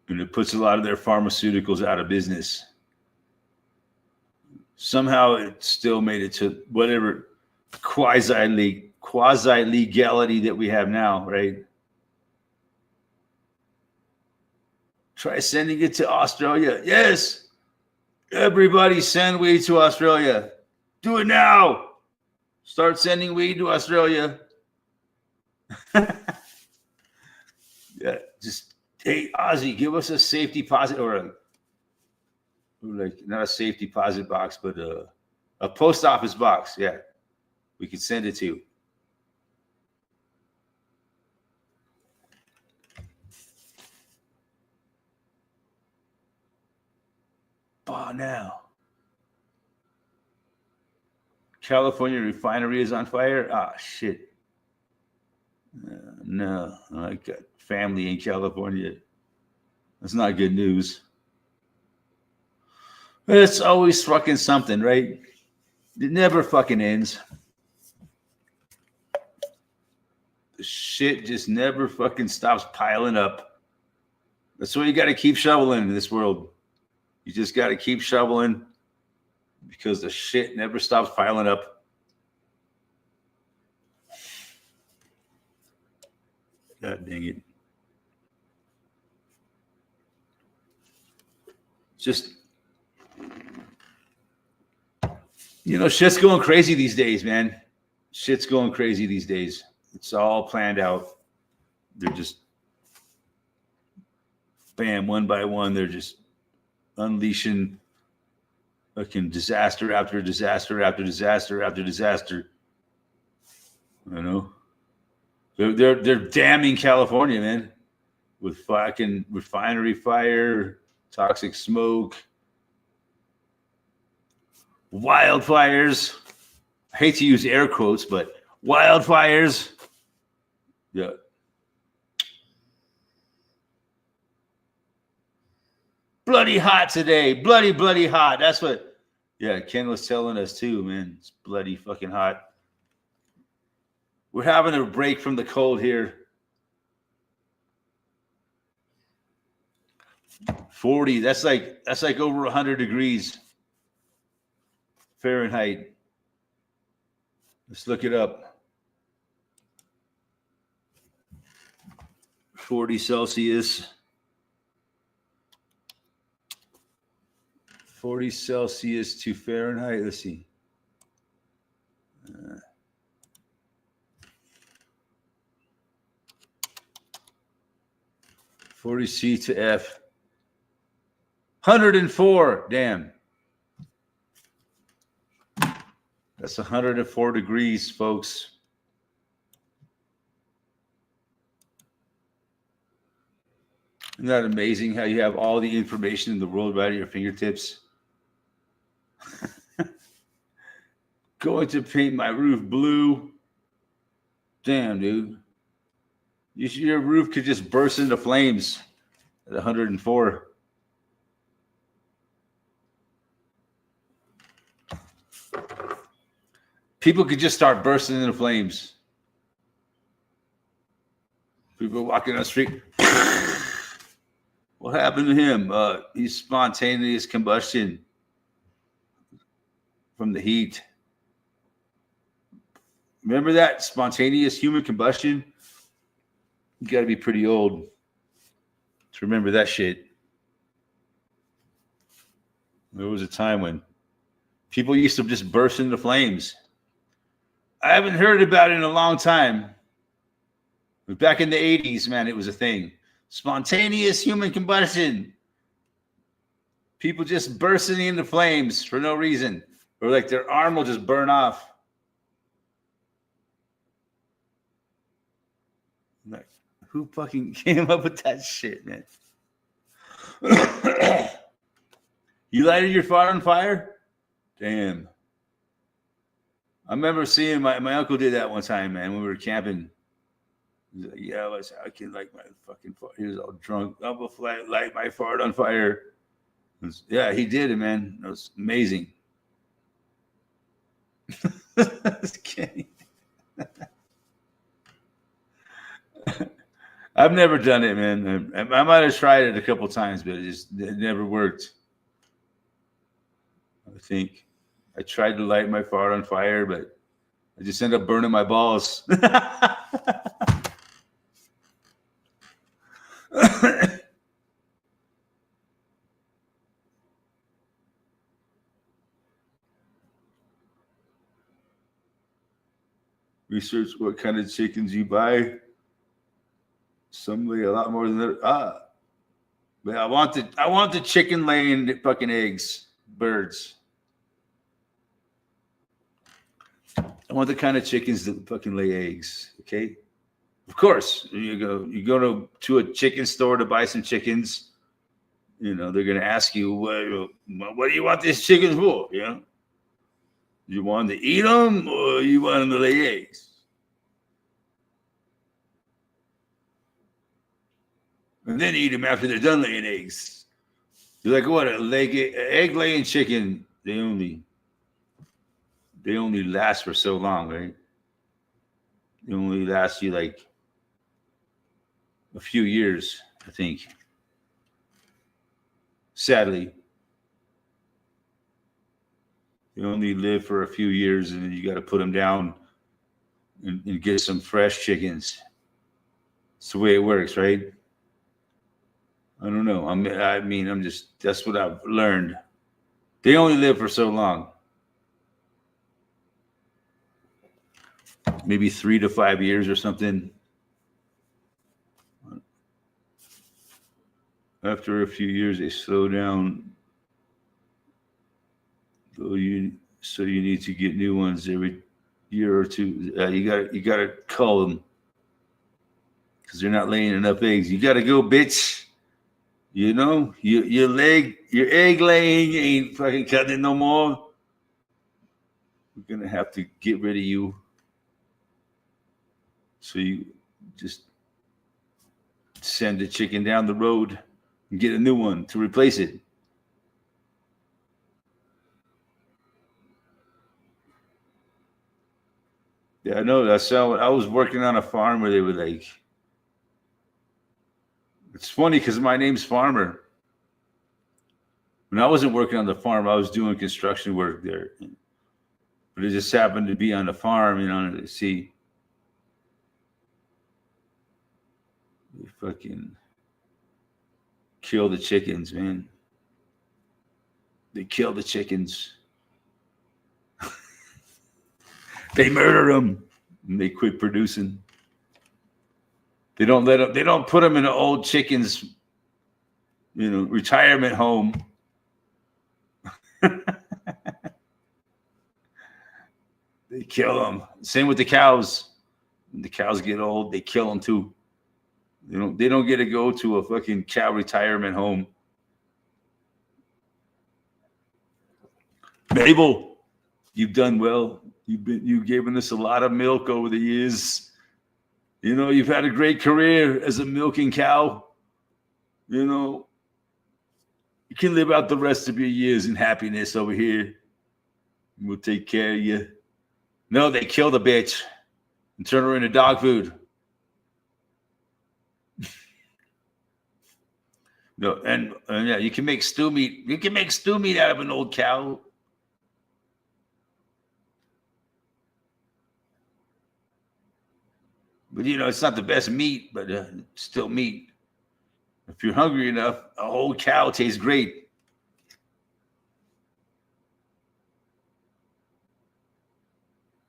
And it puts a lot of their pharmaceuticals out of business. Somehow it still made it to whatever quasi legality that we have now, right? Try sending it to Australia. Yes. Everybody send weed to Australia. Do it now. Start sending weed to Australia. Yeah, just, hey, Ozzy, give us a safe deposit or not a safe deposit box, but a post office box. Yeah, we could send it to. Oh, now. California refinery is on fire? Ah, shit. No, I got family in California. That's not good news. But it's always fucking something, right? It never fucking ends. The shit just never fucking stops piling up. That's why you got to keep shoveling in this world. You just got to keep shoveling because the shit never stops piling up. God dang it. just, shit's going crazy these days, man. Shit's going crazy these days. It's all planned out. They're just, bam, one by one, they're just unleashing fucking disaster after disaster after disaster after disaster. They're damning California, man, with fucking refinery fire, toxic smoke, wildfires. I hate to use air quotes, but wildfires. Yeah. Bloody hot today. Bloody hot. That's what, Ken was telling us too, man. It's bloody fucking hot. We're having a break from the cold here. 40. That's like over 100 degrees Fahrenheit. Let's look it up. 40 Celsius. 40 Celsius to Fahrenheit. Let's see. 40 C to F. 104. Damn. That's 104 degrees, folks. Isn't that amazing how you have all the information in the world right at your fingertips? Going to paint my roof blue. Damn, dude. Your roof could just burst into flames at 104. People could just start bursting into flames. People walking on the street. What happened to him? He's spontaneous combustion from the heat. Remember that? Spontaneous human combustion? You got to be pretty old to remember that shit. There was a time when people used to just burst into flames. I haven't heard about it in a long time. But back in the 80s, man, it was a thing. Spontaneous human combustion. People just bursting into flames for no reason. Or like their arm will just burn off. Like, who fucking came up with that shit, man? You lighted your fire on fire? Damn. I remember seeing my uncle did that one time, man, when we were camping. He's like, yeah, I can light my fucking fire. He was all drunk. I'm going to light my fart on fire. Yeah, he did it, man. It was amazing. I've never done it, man. I might have tried it a couple times, but it never worked. I think I tried to light my fart on fire, but I just ended up burning my balls. Research what kind of chickens you buy. Some lay a lot more than that. But I want the chicken laying fucking eggs, birds. I want the kind of chickens that fucking lay eggs. Okay, of course you go to a chicken store to buy some chickens. You know they're gonna ask you what do you want these chickens for? You know, you want to eat them or you want them to lay eggs? And then eat them after they're done laying eggs. You're like, what, egg laying chicken, they only last for so long, right? They only last you like a few years, I think. Sadly. They only live for a few years and then you got to put them down and get some fresh chickens. It's the way it works, right? I don't know. I'm just, that's what I've learned. They only live for so long. Maybe 3 to 5 years or something. After a few years, they slow down. So you need to get new ones every year or two. You gotta cull them because they're not laying enough eggs. You gotta go, bitch. You know, your egg laying ain't fucking cutting it no more. We're gonna have to get rid of you. So you just send the chicken down the road and get a new one to replace it. Yeah, I know. I was working on a farm where they were like, it's funny because my name's Farmer. When I wasn't working on the farm, I was doing construction work there. But it just happened to be on the farm, you know, to see. They fucking kill the chickens, man. They kill the chickens. They murder them and they quit producing. They don't put them in an old chicken's, you know, retirement home. They kill them. Same with the cows. When the cows get old, they kill them too. They don't get to go to a fucking cow retirement home. Mabel, you've done well. You've given us a lot of milk over the years. You know, you've had a great career as a milking cow. You know, you can live out the rest of your years in happiness over here. We'll take care of you. No, they kill the bitch and turn her into dog food. No, and yeah, you can make stew meat. You can make stew meat out of an old cow. But, you know, it's not the best meat, but it's still meat. If you're hungry enough, a whole cow tastes great.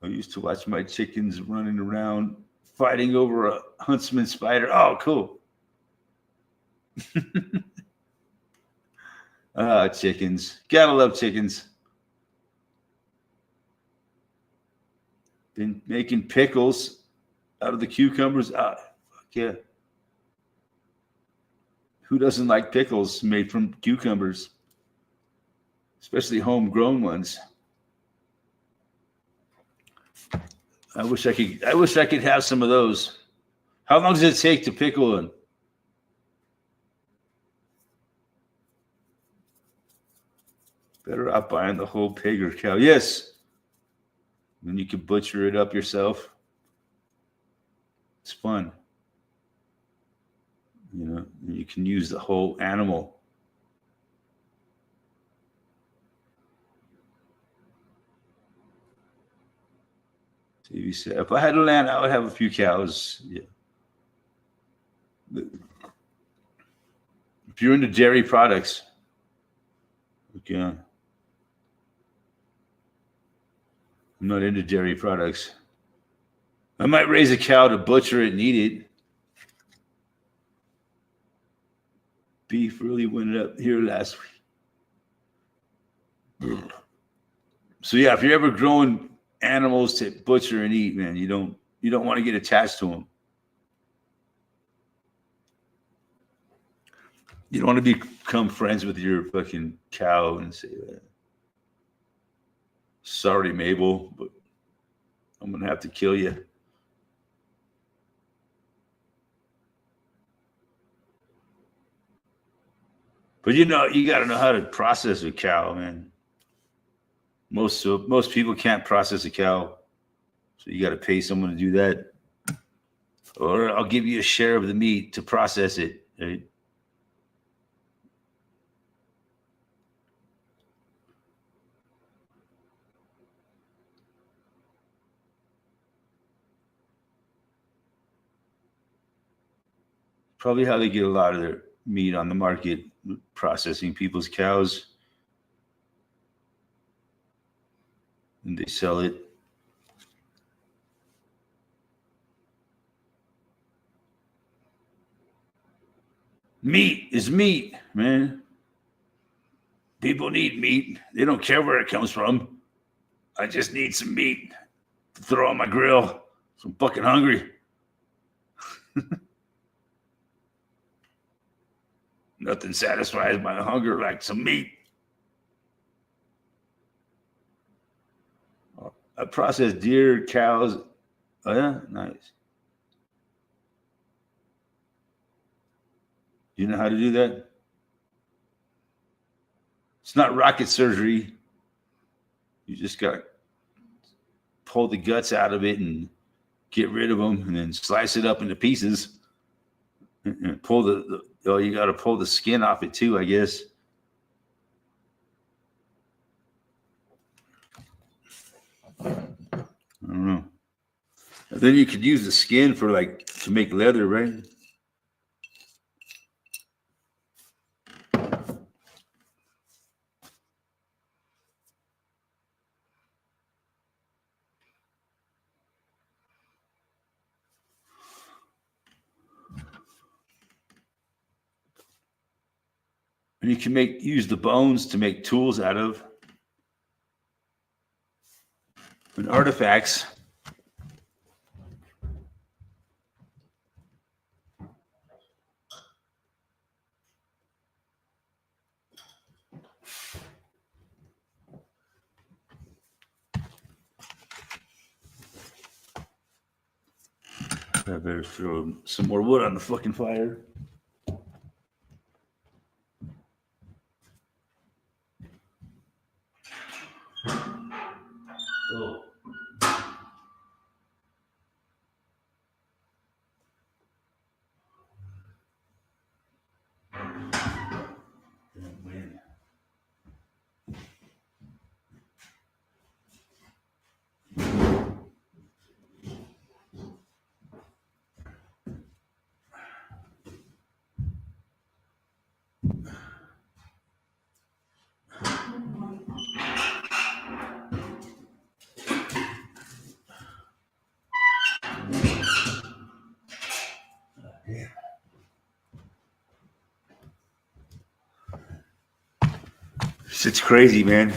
I used to watch my chickens running around fighting over a huntsman spider. Oh, cool. Chickens. Gotta love chickens. Been making pickles out of the cucumbers. Fuck yeah. Who doesn't like pickles made from cucumbers? Especially homegrown ones. I wish I could have some of those. How long does it take to pickle them? Better off buying the whole pig or cow. Yes. Then you can butcher it up yourself. It's fun. You know, you can use the whole animal. TV said, if I had land, I would have a few cows. Yeah. If you're into dairy products, okay. I'm not into dairy products. I might raise a cow to butcher it and eat it. Beef really went up here last week. So yeah, if you're ever growing animals to butcher and eat, man, you don't want to get attached to them. You don't want to become friends with your fucking cow and say, sorry, Mabel, but I'm going to have to kill you. But you know, you got to know how to process a cow, man. Most people can't process a cow, so you got to pay someone to do that. Or I'll give you a share of the meat to process it. Right? Probably how they get a lot of meat on the market, processing people's cows, and they sell it. Meat is meat, man. People need meat. They don't care where it comes from. I just need some meat to throw on my grill. So I'm fucking hungry. Nothing satisfies my hunger like some meat. I process deer, cows. Oh, yeah? Nice. You know how to do that? It's not rocket surgery. You just got to pull the guts out of it and get rid of them and then slice it up into pieces. And pull you got to pull the skin off it too, I guess. I don't know. And then you could use the skin for to make leather, right? And you can use the bones to make tools out of. And artifacts. I better throw some more wood on the fucking fire. Oh. It's crazy, man.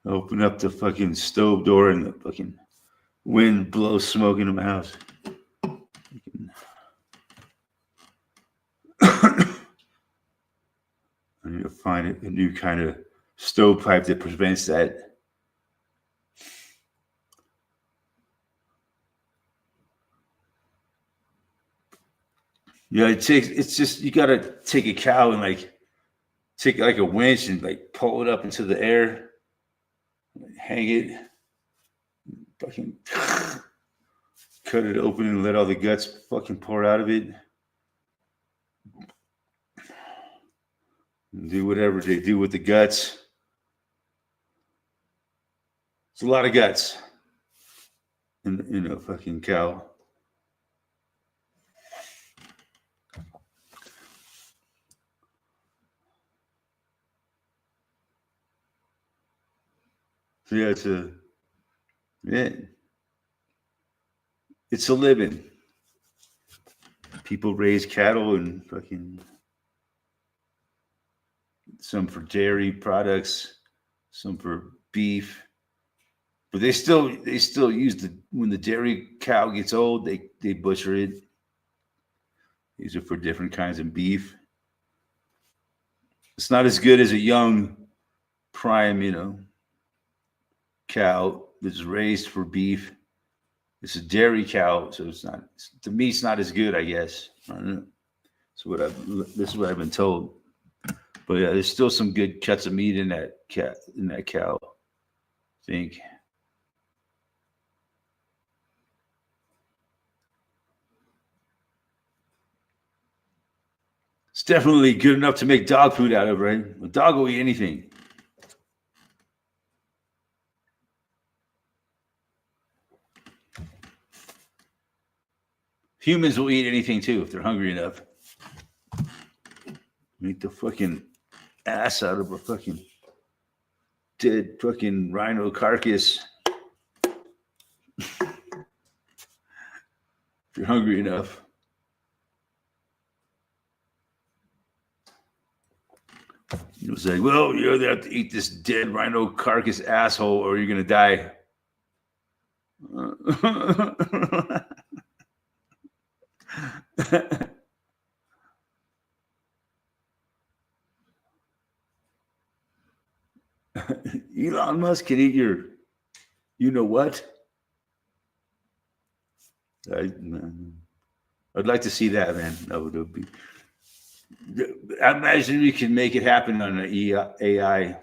Open up the fucking stove door and the fucking wind blows smoke into my house. I need to find a new kind of stovepipe that prevents that. Yeah, it's just you gotta take a cow and take a winch and pull it up into the air, hang it, fucking cut it open and let all the guts fucking pour out of it. And do whatever they do with the guts. It's a lot of guts in a fucking cow. So yeah, it's a living. People raise cattle and fucking some for dairy products, some for beef. But they still use when the dairy cow gets old, they butcher it. These are for different kinds of beef. It's not as good as a young prime, cow that's raised for beef. It's a dairy cow, so the meat's not as good, I guess. I don't know. This is what I've been told. But yeah, there's still some good cuts of meat in that cow, I think. It's definitely good enough to make dog food out of, right? A dog will eat anything. Humans will eat anything too if they're hungry enough. Make the fucking ass out of a fucking dead fucking rhino carcass. If you're hungry enough. It was like, well, you either have to eat this dead rhino carcass asshole or you're going to die. Elon Musk can eat your, you know what? I'd like to see that, man. That would be. I imagine we can make it happen on an AI.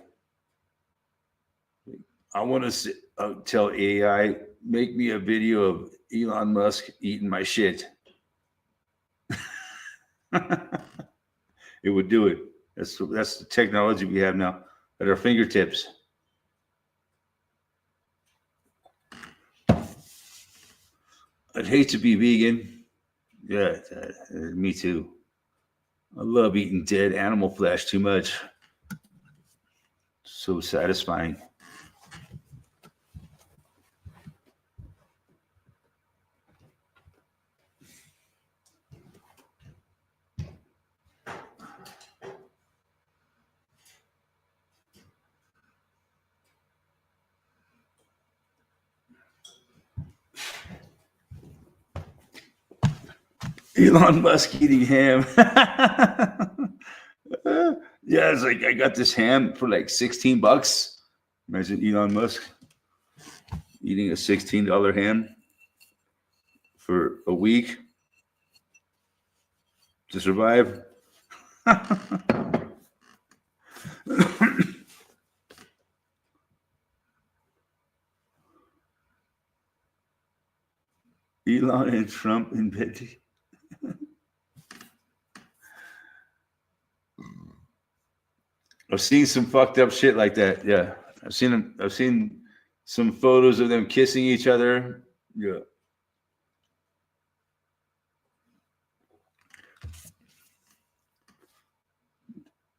I want to tell AI, make me a video of Elon Musk eating my shit. It would do it. That's the technology we have now at our fingertips. I'd hate to be vegan. Yeah, me too. I love eating dead animal flesh too much. So satisfying. Elon Musk eating ham. Yeah, it's like I got this ham for like $16. Imagine Elon Musk eating a $16 ham for a week to survive. Elon and Trump in bed. I've seen some fucked up shit like that. Yeah, I've seen some photos of them kissing each other. Yeah.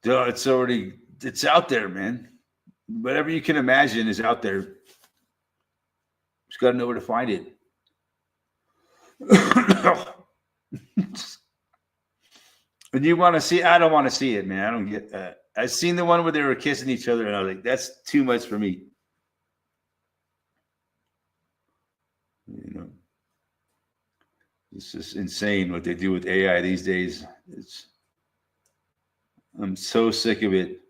Duh, it's out there, man. Whatever you can imagine is out there. Just got to know where to find it. And you want to see? I don't want to see it, man. I don't get that. I've seen the one where they were kissing each other, and I was like, that's too much for me. You know, it's just insane what they do with AI these days. I'm so sick of it.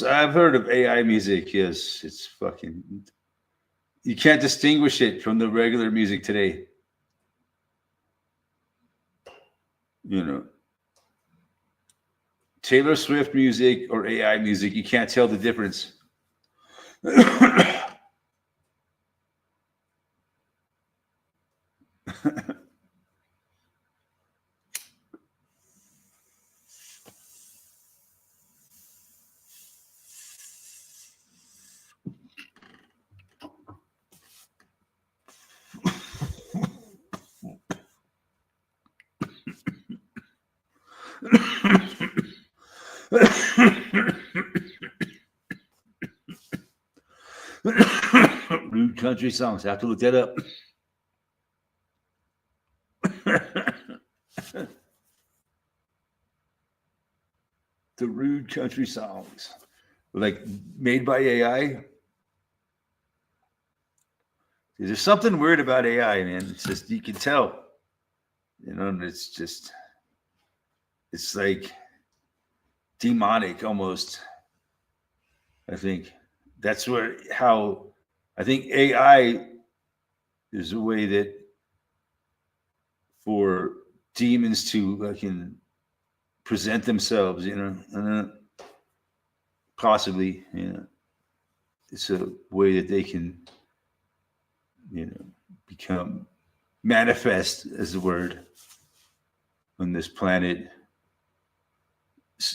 I've heard of AI music. Yes, it's fucking. You can't distinguish it from the regular music today. You know, Taylor Swift music or AI music, you can't tell the difference. Rude country songs. I have to look that up. The rude country songs, like made by AI. There's something weird about AI, man. It's just, you can tell, you know, it's like demonic almost. I think that's how I think AI is a way that for demons to can present themselves, you know, possibly, you know, it's a way that they can, you know, become manifest as the word on this planet.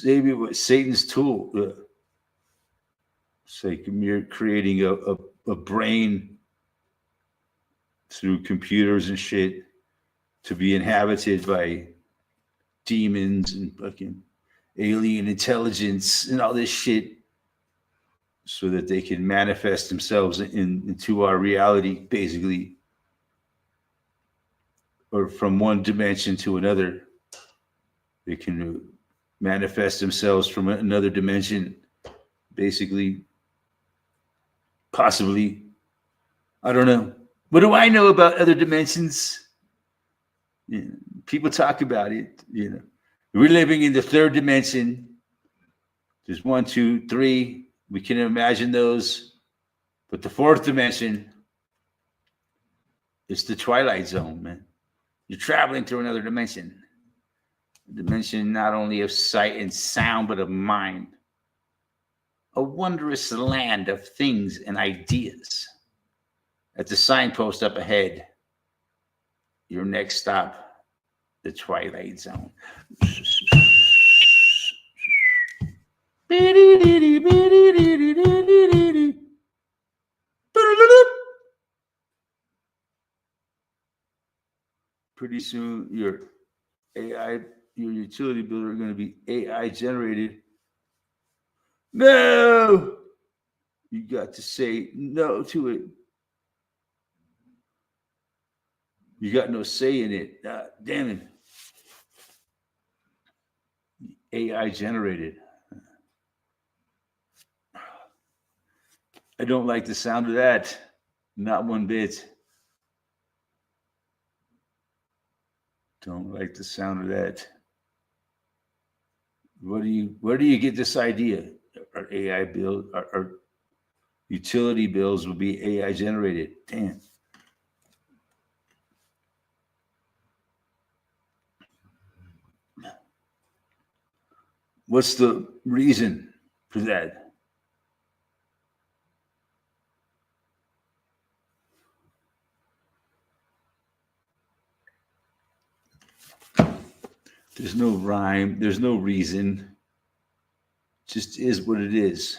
Maybe what Satan's tool. It's like you're creating a brain through computers and shit to be inhabited by demons and fucking alien intelligence and all this shit so that they can manifest themselves into our reality, basically, or from one dimension to another. They can manifest themselves from another dimension, basically, possibly. I don't know. What do I know about other dimensions? People talk about it. We're living in the third dimension. There's 1, 2, 3. We can imagine those. But the fourth dimension is the Twilight Zone, man. You're traveling through another dimension. A dimension not only of sight and sound, but of mind. A wondrous land of things and ideas. At the signpost up ahead, your next stop, the Twilight Zone. Pretty soon, your utility bills are going to be AI generated. No, you got to say no to it. You got no say in it. Damn it. AI generated. I don't like the sound of that. Not one bit. Don't like the sound of that. Where do you get this idea? Our AI bill, our utility bills will be AI generated. Damn. What's the reason for that? There's no rhyme. There's no reason. It just is what it is.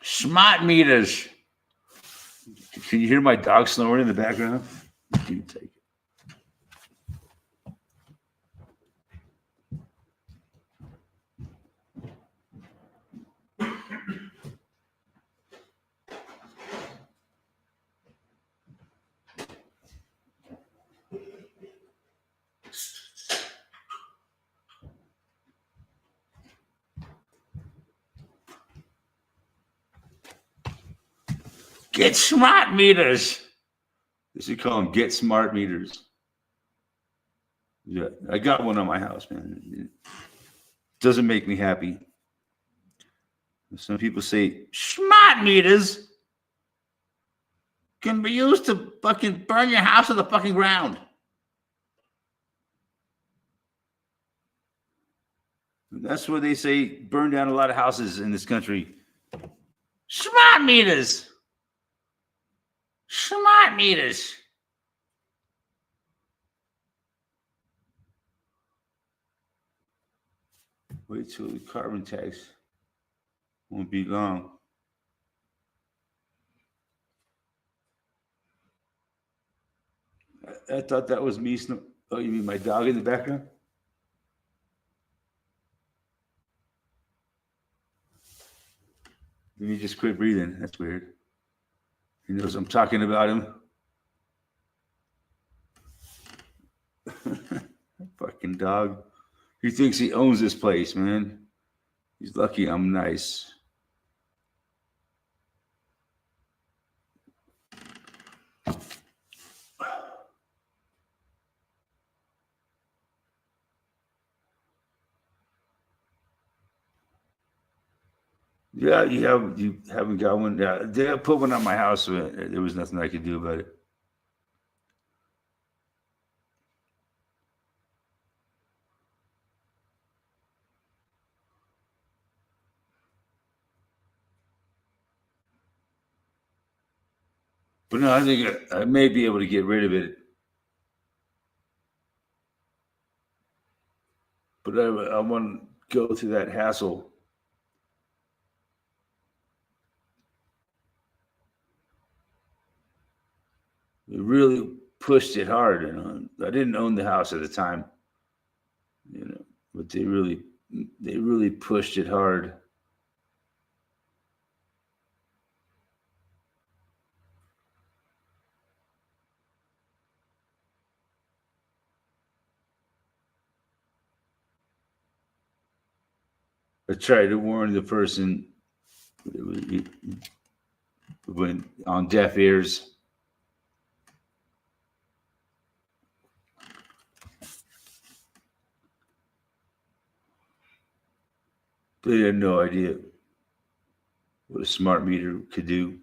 Smart meters. Can you hear my dog snoring in the background? You take it. Get smart meters. They should call them get smart meters. Yeah, I got one on my house, man. It doesn't make me happy. Some people say smart meters can be used to fucking burn your house to the fucking ground. That's what they say, burn down a lot of houses in this country. Smart meters. Smart meters. Wait till the carbon tax won't be long. I thought that was me. Oh, you mean my dog in the background? Then he just quit breathing. That's weird. He knows I'm talking about him. Fucking dog. He thinks he owns this place, man. He's lucky I'm nice. Yeah, you haven't got one. Yeah, they put one on my house. So there was nothing I could do about it. But no, I think I may be able to get rid of it. But I want go through that hassle. They really pushed it hard. I didn't own the house at the time, but they really pushed it hard. I tried to warn the person when on deaf ears. They had no idea what a smart meter could do.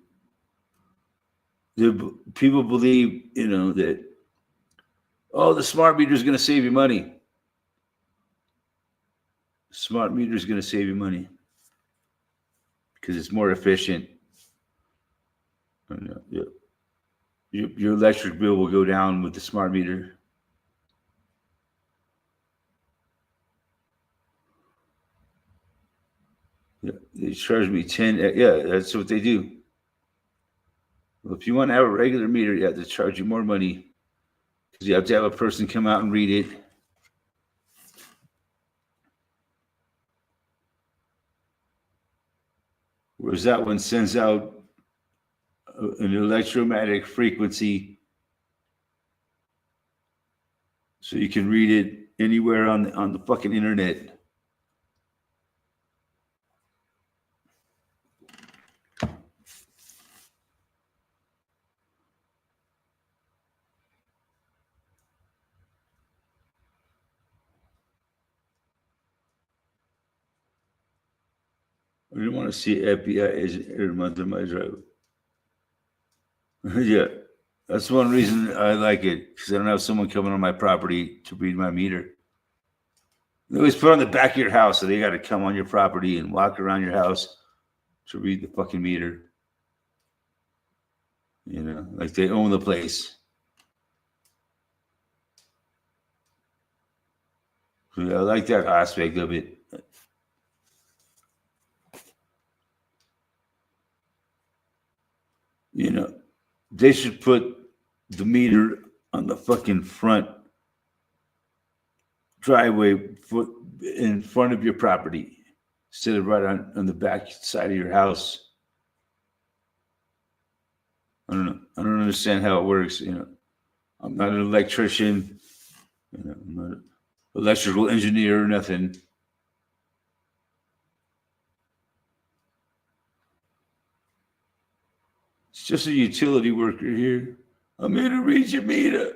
People believe, that, the smart meter is going to save you money. Smart meter is going to save you money because it's more efficient. Your electric bill will go down with the smart meter. Yeah, they charge me 10. Yeah, that's what they do. Well, if you want to have a regular meter, you have to charge you more money because you have to have a person come out and read it. Whereas that one sends out an electromagnetic frequency so you can read it anywhere on the fucking internet. I didn't want to see FBI agent every month in my driveway. Yeah, that's one reason I like it, because I don't have someone coming on my property to read my meter. They always put it on the back of your house, so they got to come on your property and walk around your house to read the fucking meter. Like they own the place. So yeah, I like that aspect of it. They should put the meter on the fucking front driveway in front of your property instead of right on the back side of your house. I don't know. I don't understand how it works. I'm not an electrician. I'm not an electrical engineer or nothing. It's just a utility worker here. I'm here to read your meter.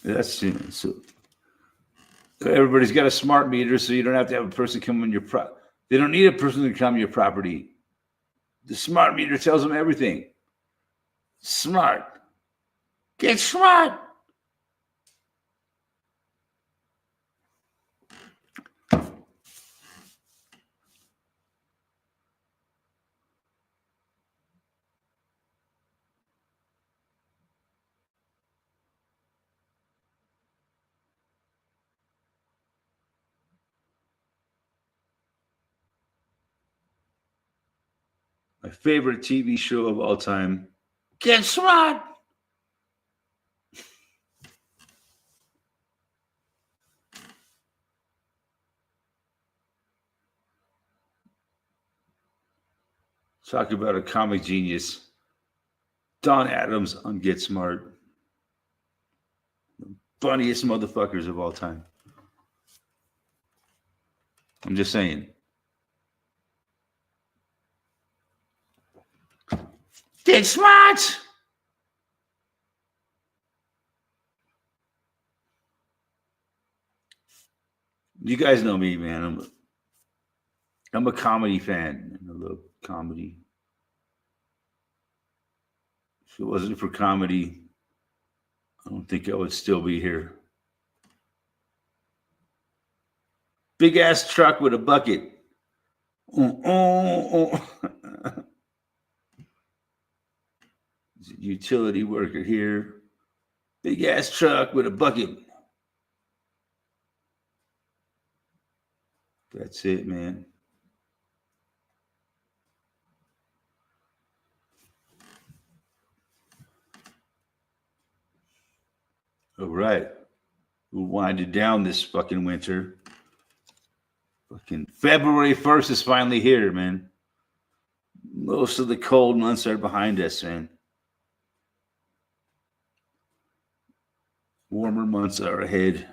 That's so. Everybody's got a smart meter, so you don't have to have a person come on your property. They don't need a person to come on your property. The smart meter tells them everything. Smart. Get smart. My favorite TV show of all time. Get smart. Talk about a comic genius. Don Adams on Get Smart. The funniest motherfuckers of all time. I'm just saying. Get smart. You guys know me, man. I'm a comedy fan. I love comedy. If it wasn't for comedy, I don't think I would still be here. Big ass truck with a bucket. Utility worker here. Big ass truck with a bucket. That's it, man. All right. We'll wind it down this fucking winter. Fucking February 1st is finally here, man. Most of the cold months are behind us, man. Warmer months are ahead.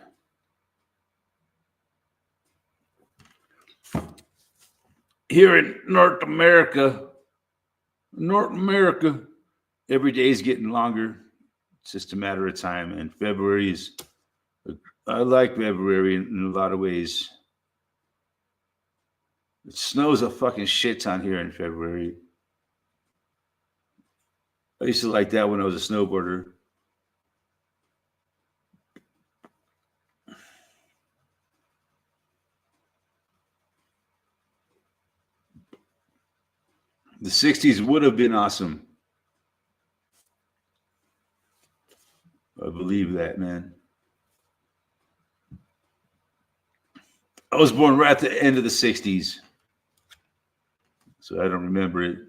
Here in North America, every day is getting longer. It's just a matter of time. And February is, I like February in a lot of ways. It snows a fucking shit ton here in February. I used to like that when I was a snowboarder. The 60s would have been awesome. I believe that, man. I was born right at the end of the 60s. So I don't remember it.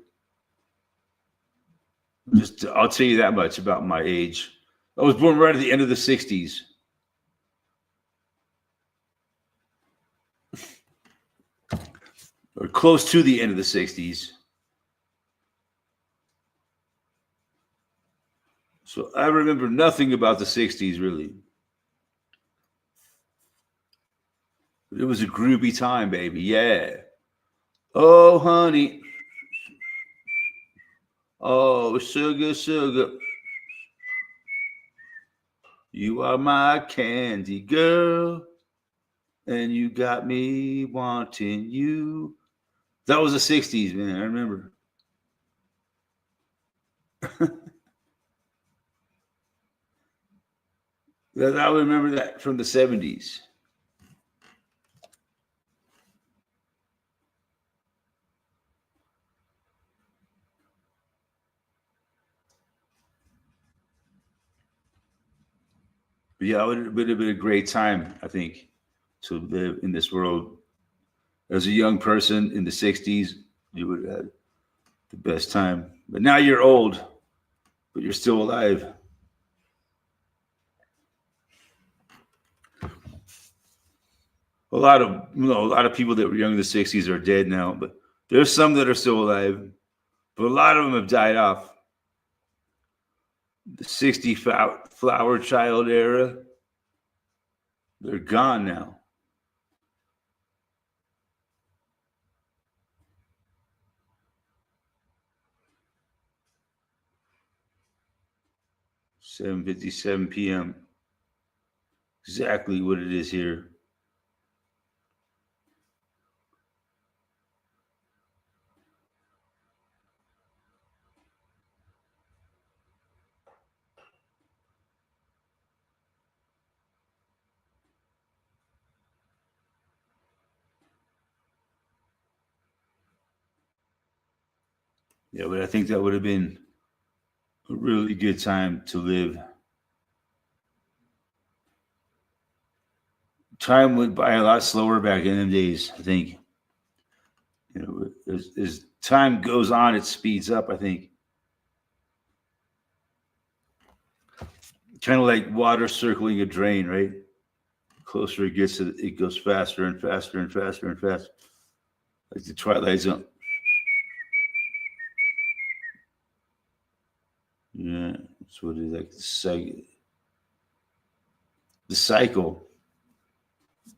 I'll tell you that much about my age. I was born right at the end of the 60s. Or close to the end of the 60s. So I remember nothing about the 60s, really. But it was a groovy time, baby. Yeah. Oh, honey. Oh, sugar, sugar. You are my candy girl. And you got me wanting you. That was the 60s, man. I remember. I remember that from the 70s. But yeah, it would have been a great time, I think, to live in this world. As a young person in the 60s, you would have had the best time. But now you're old, but you're still alive. A lot of people that were young in the 60s are dead now, but there's some that are still alive. But a lot of them have died off. The 60 flower child era, they're gone now. (7:57 p.m.) Exactly what it is here. Yeah, but I think that would have been a really good time to live. Time went by a lot slower back in them days, I think. You know, as time goes on, it speeds up, I think. Kind of like water circling a drain, right? The closer it gets, it goes faster and faster and faster and faster. Like the Twilight Zone. Yeah, that's what it is. Like the cycle.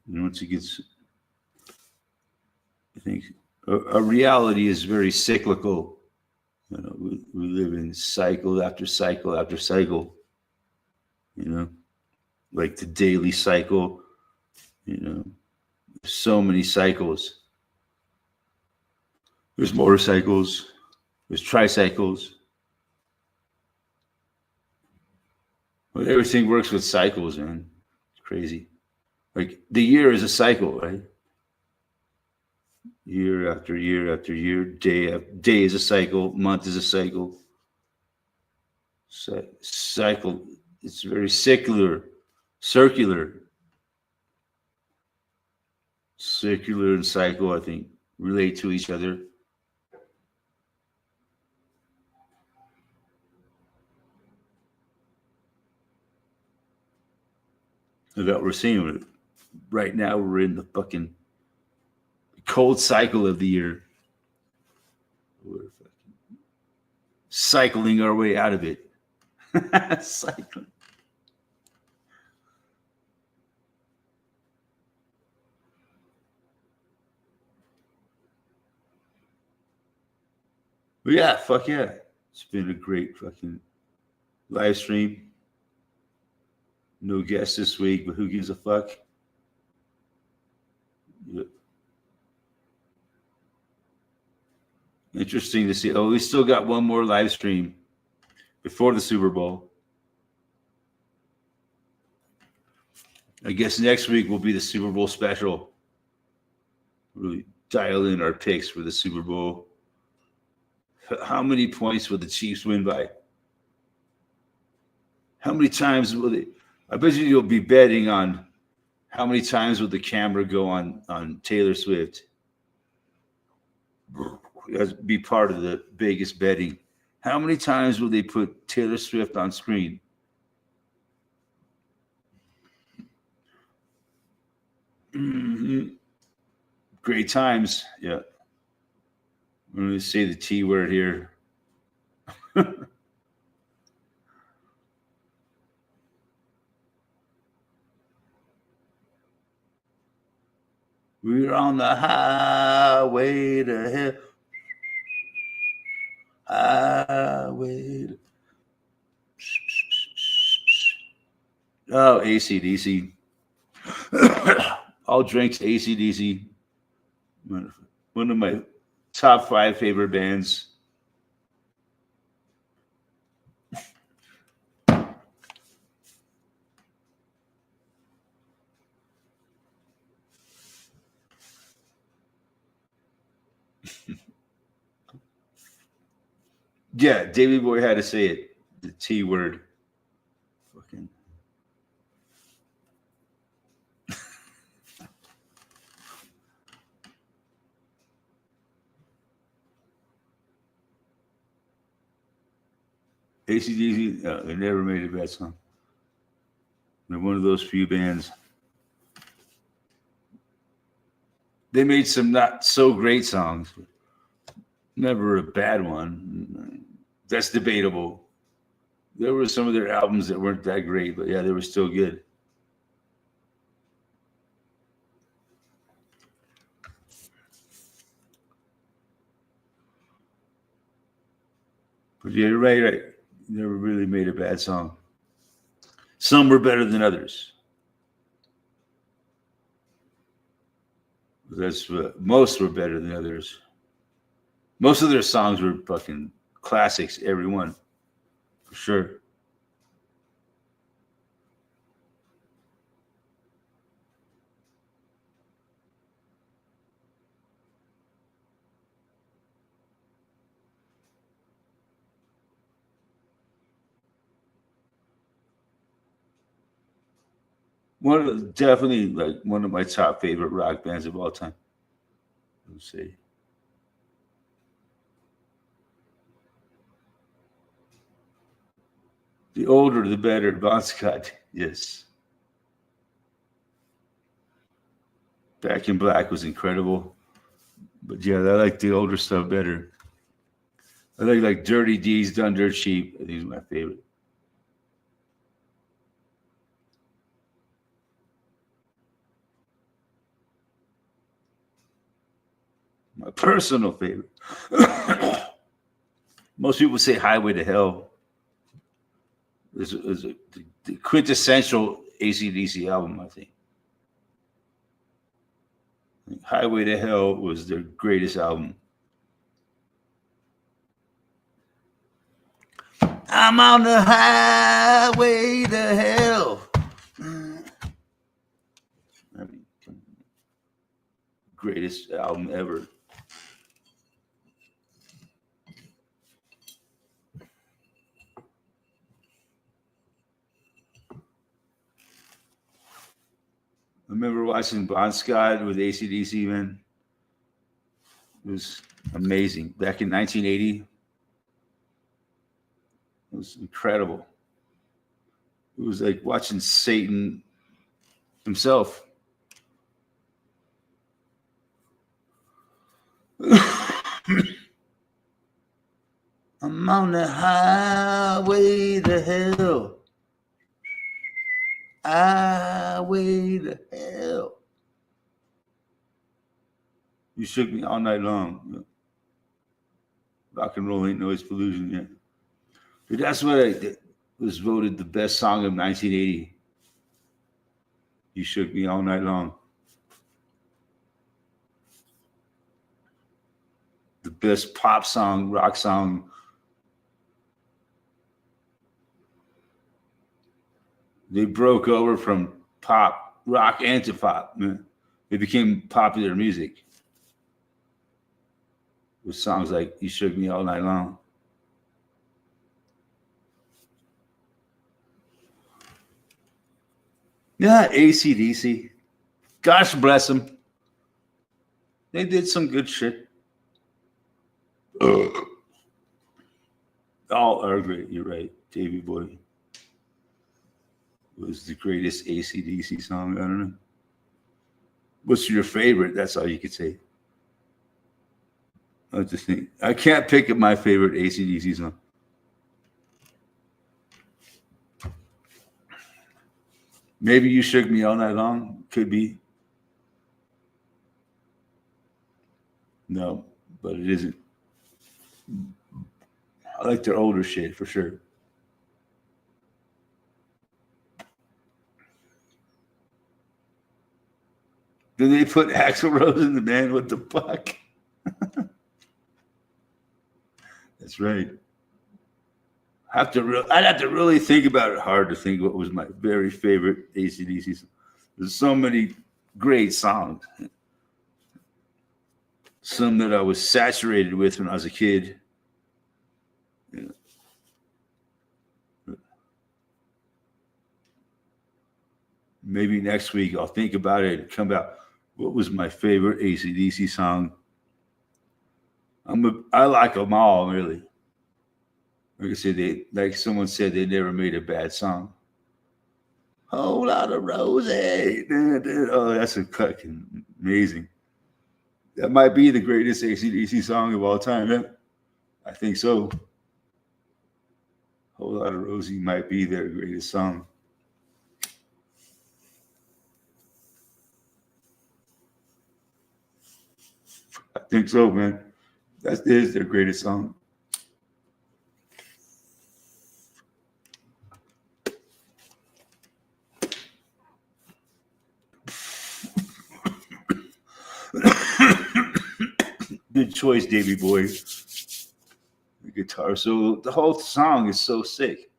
And once it gets, I think a reality is very cyclical. You know, we live in cycle after cycle after cycle. You know, like the daily cycle. You know, so many cycles. There's motorcycles. There's tricycles. But everything works with cycles, man. It's crazy. Like the year is a cycle, right? Year after year after year, day after day is a cycle, month is a cycle. Cycle it's very circular, circular and cycle, I think, relate to each other. That we're seeing it right now. We're in the fucking cold cycle of the year. We're fucking cycling our way out of it. Cycling. But yeah, fuck yeah. It's been a great fucking live stream. No guest this week, but who gives a fuck? Yep. Interesting to see. Oh, we still got one more live stream before the Super Bowl. I guess next week will be the Super Bowl special. Really dial in our picks for the Super Bowl. How many points will the Chiefs win by? How many times will they? I bet you'll be betting on how many times will the camera go on Taylor Swift. That's be part of the biggest betting. How many times will they put Taylor Swift on screen? Mm-hmm. Great times. Yeah. I'm going to say the T word here. We're on the highway to hell. Highway to... Oh, AC/DC. All drinks AC/DC. One of my top 5 favorite bands. Yeah, David Boy had to say it. The T word. Fucking. AC/DC, they never made a bad song. They're one of those few bands. They made some not so great songs, but never a bad one. That's debatable. There were some of their albums that weren't that great, but yeah, they were still good. But yeah, you're right. Never really made a bad song. Some were better than others. That's most were better than others. Most of their songs were fucking classics, every one, for sure. Definitely like one of my top favorite rock bands of all time. Let's see. The older, the better. Bon Scott, yes. Back in Black was incredible, but yeah, I like the older stuff better. I like Dirty D's Done Dirt Cheap. I think is my favorite. My personal favorite. Most people say Highway to Hell is the quintessential AC/DC album, I think. Highway to Hell was their greatest album. I'm on the highway to hell. I mean, greatest album ever. remember watching Bon Scott with AC/DC, man. It was amazing. Back in 1980. It was incredible. It was like watching Satan himself. I'm on the highway to hell. Highway to hell. You shook me all night long. Rock and roll ain't noise pollution yet. But that's what was voted the best song of 1980. You shook me all night long. The best pop song, rock song. They broke over from pop, rock, and to pop. It became popular music with songs like You Shook Me All Night Long. Yeah, AC/DC. Gosh bless them. They did some good shit. All are great. You're right. Davey Boy was the greatest AC/DC song. I don't know. What's your favorite? That's all you could say. I just think I can't pick up my favorite AC/DC song. Maybe You Shook Me All Night Long. Could be. No, but it isn't. I like their older shit for sure. Then they put Axl Rose in the band. What the fuck? That's right. I'd have to really think about it hard to think what was my very favorite AC/DC song. There's so many great songs. Some that I was saturated with when I was a kid. Yeah. Maybe next week I'll think about it and come back. What was my favorite AC/DC song? I like them all, really. Like I said, like someone said, they never made a bad song. Whole lot of roses. Oh, that's a fucking amazing. That might be the greatest AC/DC song of all time. Yeah? I think so. Whole Lot of Rosie might be their greatest song. I think so, man. That is their greatest song. Good choice, Davey Boy. The guitar solo. The whole song is so sick.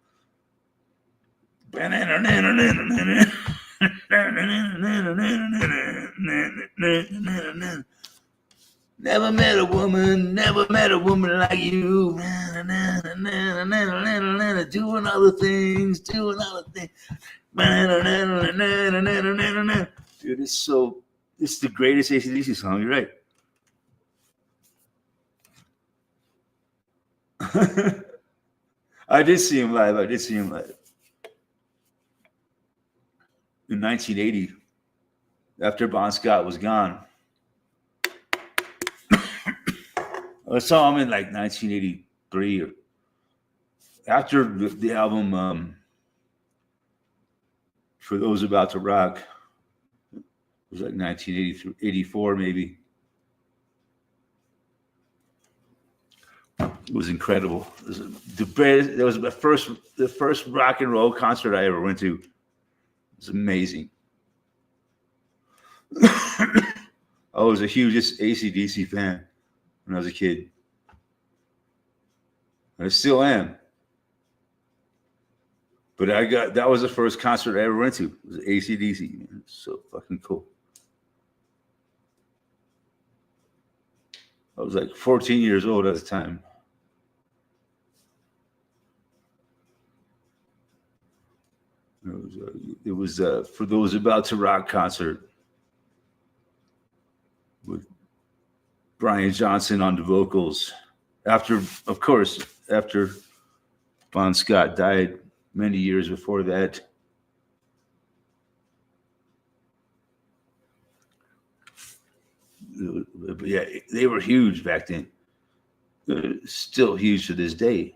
Never met a woman like you. Doing other things. Dude, it's the greatest AC/DC song. You're right. I did see him live. In 1980, after Bon Scott was gone. I saw him in like 1983 or after the album For Those About to Rock. It was like 1983, 84 maybe. It was incredible. It was the first rock and roll concert I ever went to. It was amazing. I was a huge AC/DC fan when I was a kid. I still am. But that was the first concert I ever went to. It was AC/DC. Man. It's so fucking cool. I was like 14 years old at the time. It It was For Those About to Rock concert with Brian Johnson on the vocals. After Bon Scott died many years before that. But yeah, they were huge back then. They're still huge to this day.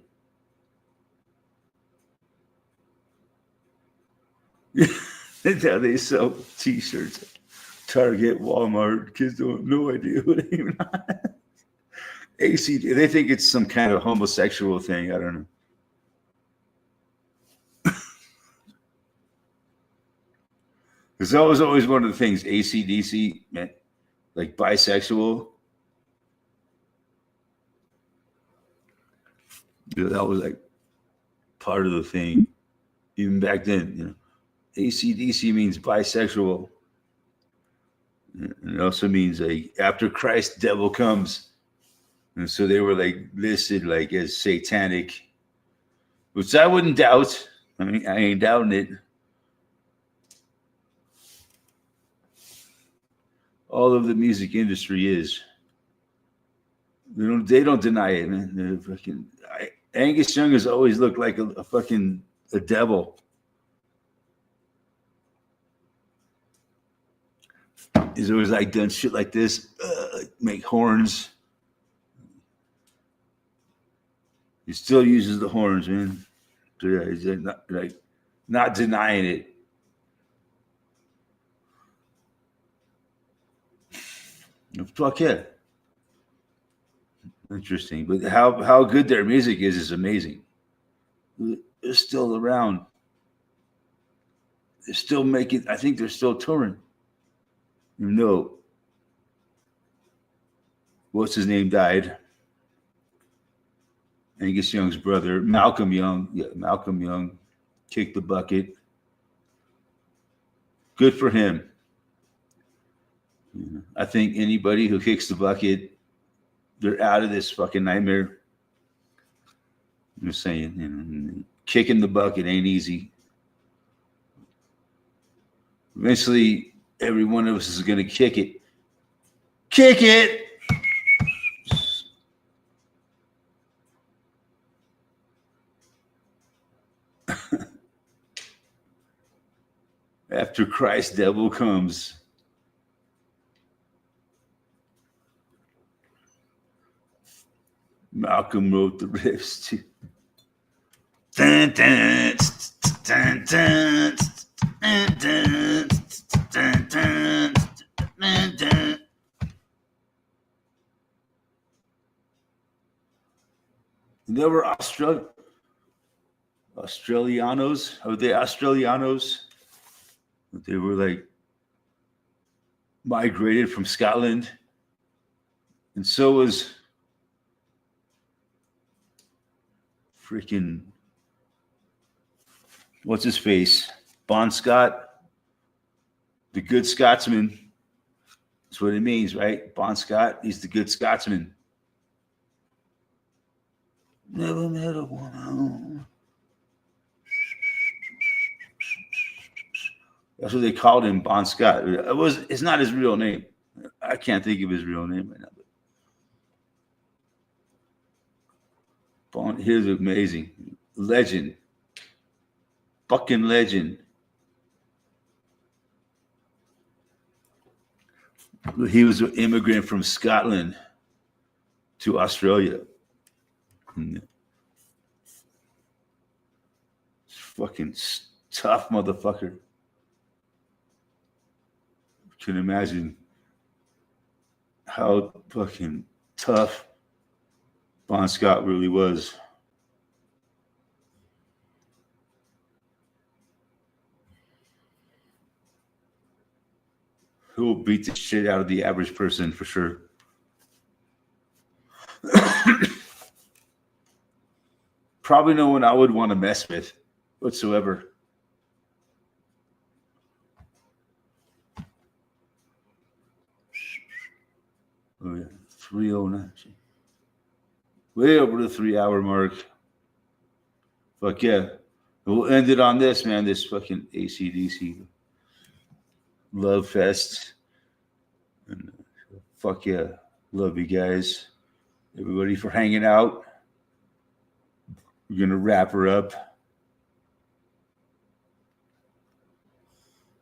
Now they sell T-shirts at Target, Walmart. Kids don't have no idea who they even are. ACD. They think it's some kind of homosexual thing. I don't know. Because that was always one of the things AC/DC meant, like bisexual. Yeah, that was like part of the thing, even back then. You know, AC/DC means bisexual. And it also means like after Christ, devil comes, and so they were like listed like as satanic, which I wouldn't doubt. I mean, I ain't doubting it. All of the music industry is. They don't deny it, man. They're fucking. Angus Young has always looked like a fucking devil. He's always like done shit like this, make horns. He still uses the horns, man. So yeah, he's not denying it. Fuck yeah. Interesting. But how good their music is amazing. They're still around. They're still making, I think they're still touring. You know, what's his name died? Angus Young's brother, Malcolm Young. Yeah, Malcolm Young kicked the bucket. Good for him. I think anybody who kicks the bucket, they're out of this fucking nightmare. I'm just saying, you know, kicking the bucket ain't easy. Eventually, every one of us is going to kick it. Kick it! After Christ, devil comes. Malcolm wrote the riffs too. Dun, dun, dun, dun, dun, dun, dun, dun, dun, dun. They were Australianos. Are they Australianos? They were like migrated from Scotland. And so was freaking, what's his face? Bon Scott, the good Scotsman. That's what it means, right? Bon Scott, he's the good Scotsman. Never met a woman. That's what they called him, Bon Scott. It's not his real name. I can't think of his real name right now. Bon, here's amazing. Legend. Fucking legend. He was an immigrant from Scotland to Australia. Fucking tough motherfucker. Can imagine how fucking tough Bon Scott really was. He'll beat the shit out of the average person for sure. Probably no one I would want to mess with whatsoever. Oh yeah, 3:09. Way over the 3 hour mark. Fuck yeah. We'll end it on this, man. This fucking AC/DC love fest. And fuck yeah. Love you guys. Everybody for hanging out. We're going to wrap her up.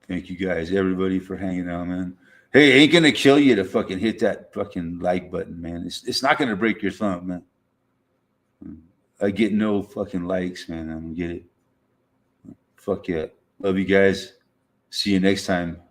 Thank you guys, everybody, for hanging out, man. Hey, it ain't going to kill you to fucking hit that fucking like button, man. It's not going to break your thumb, man. I get no fucking likes, man. I don't get it. Fuck yeah. Love you guys. See you next time.